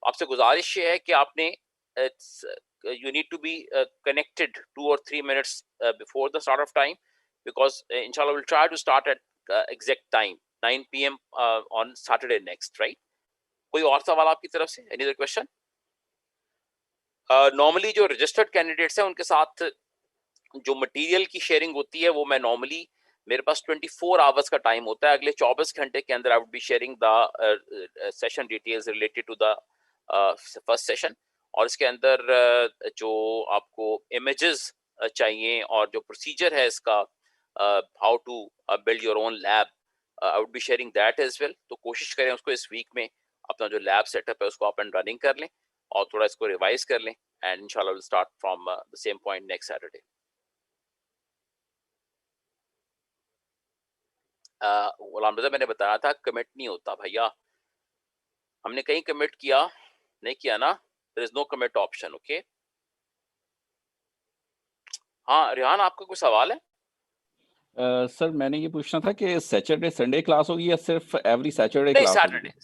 आपसे गुजारिश ये है कि आपने you need to be connected 2 or 3 minutes before the start of time, because inshallah we'll try to start at exact time 9 PM on Saturday next, right? कोई और सवाल आपकी तरफ से? Any other question? नॉर्मली जो रजिस्टर्ड कैंडिडेट्स हैं उनके साथ जो मटेरियल की शेयरिंग होती है वो मैं नॉर्मली, मेरे पास 24 आवर्स का टाइम होता है, अगले 24 घंटे के अंदर I would be sharing the session details related to the first session. और इसके अंदर जो आपको इमेजेस चाहिए और जो प्रोसीजर है इसका, how to build your own lab, I would be sharing that as well. तो कोशिश करें उसको इस वीक में अपना जो लैब सेटअप है उसको अप एंड रनिंग कर लें और थोड़ा इसको रिवाइज कर लें, एंड इंशाल्लाह will start from the same point next Saturday. Ghulam Raza मैंने बताया था कमिट नहीं होता भैया, हमने कहीं कमिट किया नहीं किया ना, there is no commit option, okay? हाँ रिहान आपका कोई सवाल है? सर मैंने ये पूछना था कि सैटरडे संडे क्लास होगी या सिर्फ एवरी सैटरडे नहीं, क्लास सैटरडे, होगी?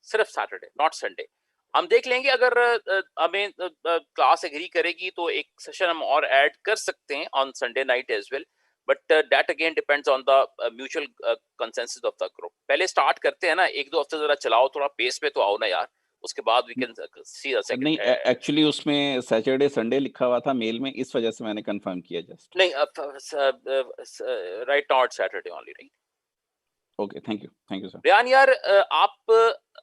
सिर्फ सैटरडे, नॉट संडे। हम देख लेंगे, अगर हमें क्लास एग्री करेगी तो एक सेशन हम और ऐड कर सकते हैं on Sunday night as well, but that again depends on the mutual consensus of the group. पहले स्टार्ट करते हैं ना, 1-2 हफ्ते जरा चलाओ, थोड़ा पेस पे तो आओ ना यार, उसके बाद वी कैन सी द नहीं, सेकंड। एक्चुअली उसमें सैटरडे संडे लिखा हुआ था मेल में, इस वजह से मैंने कंफर्म किया जस्ट। नहीं, right, not Saturday only, right. Okay, thank you sir. Rehan यार, आप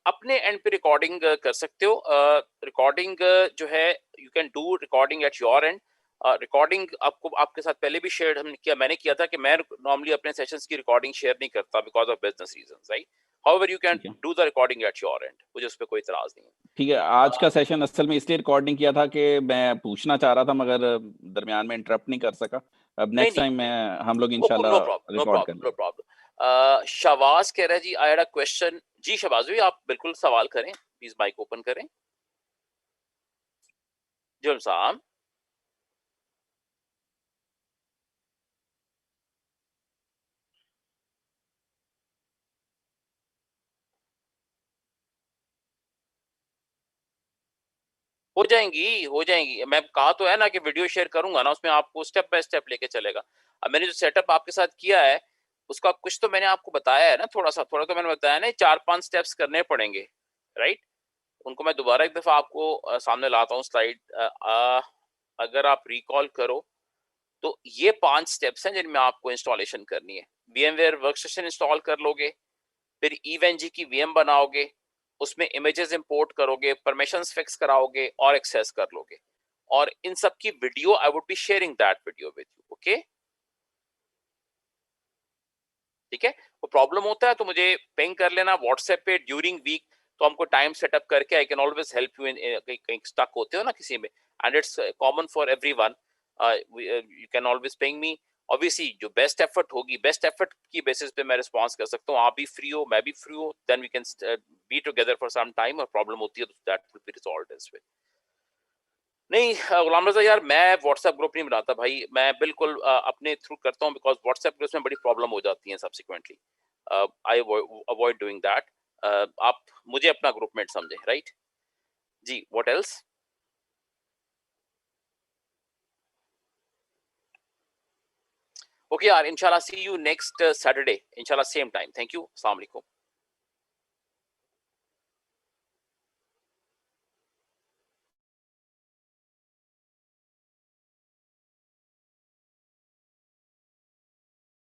अपने एंड पे रिकॉर्डिंग कर सकते हो। रिकॉर्डिंग जो है, you can do recording at your and. Recording आपको आपके साथ पहले भी शेयर मैंने किया था कि मैं नॉर्मली अपने सेशंस की रिकॉर्डिंग शेयर नहीं करता because of business reasons, right. However you can ठीक है, do the recording at your and, मुझे उस पर कोई इतराज नहीं है। ठीक है। आज का सेशन असल में इसलिए रिकॉर्डिंग किया था कि मैं पूछना चाह रहा था, मगर दरमियान में इंटरप्ट नहीं कर सका। अब नहीं नेक्स्ट नहीं, टाइम मैं हम लोग नो इंशाल्लाह प्रॉब्लम, नो रिकॉर्ड कर प्रॉब्लम, नो लेंगे। प्रॉब्लम। शहबाज कह रहा है जी, आई हैड अ क्वेश्चन। जी शहबाज भाई, आप बिल्कुल सवाल करें, प्लीज माइक ओपन करें। जुल्म साहब, हो जाएंगी, हो जाएंगी। मैं कहा तो है ना कि वीडियो शेयर करूंगा ना, उसमें आपको स्टेप बाय स्टेप लेके चलेगा। अब मैंने जो सेटअप आपके साथ किया है, उसका कुछ तो मैंने आपको बताया है ना, थोड़ा तो मैंने बताया ना, 4-5 स्टेप्स करने पड़ेंगे, राइट। उनको मैं दोबारा एक दफा आपको सामने लाता हूँ स्लाइड। अगर आप रिकॉल करो तो ये 5 स्टेप्स हैं जिनमें आपको इंस्टॉलेशन करनी है। VMware वर्कस्टेशन इंस्टॉल कर लोगे, फिर EVE-NG की VM बनाओगे, उसमें इमेजेस इंपोर्ट करोगे, परमिशंस फिक्स कराओगे और एक्सेस कर लोगे। और इन सब की video, I would be sharing that video with you, okay. ठीक है, वो प्रॉब्लम होता है तो मुझे पिंग कर लेना व्हाट्सएप पे ड्यूरिंग वीक, तो हमको टाइम सेटअप करके I can always help you in. कहीं स्टक होते हो ना किसी में, and it's common for everyone, you can always ping me. Obviously जो बेस्ट एफर्ट होगी, बेस्ट एफर्ट की बेसिस पे मैं रिस्पॉन्स कर सकता हूँ। आप भी फ्री हो, मैं भी फ्री हूँ, then we can be together for some time. और प्रॉब्लम होती है तो that will be resolved as well. नहीं गुलाम रजा यार, मैं व्हाट्सएप ग्रुप नहीं बनाता भाई, मैं बिल्कुल अपने थ्रू करता हूँ, बिकॉज व्हाट्सएप ग्रुप में बड़ी प्रॉब्लम हो जाती है subsequently. I avoid doing that. आप मुझे अपना ग्रुपमेट समझे, राइट जी। What else? ओके यार, इंशाल्लाह सी यू नेक्स्ट सैटरडे, इंशाल्लाह सेम टाइम। थैंक यू, अस्सलाम वालेकुम।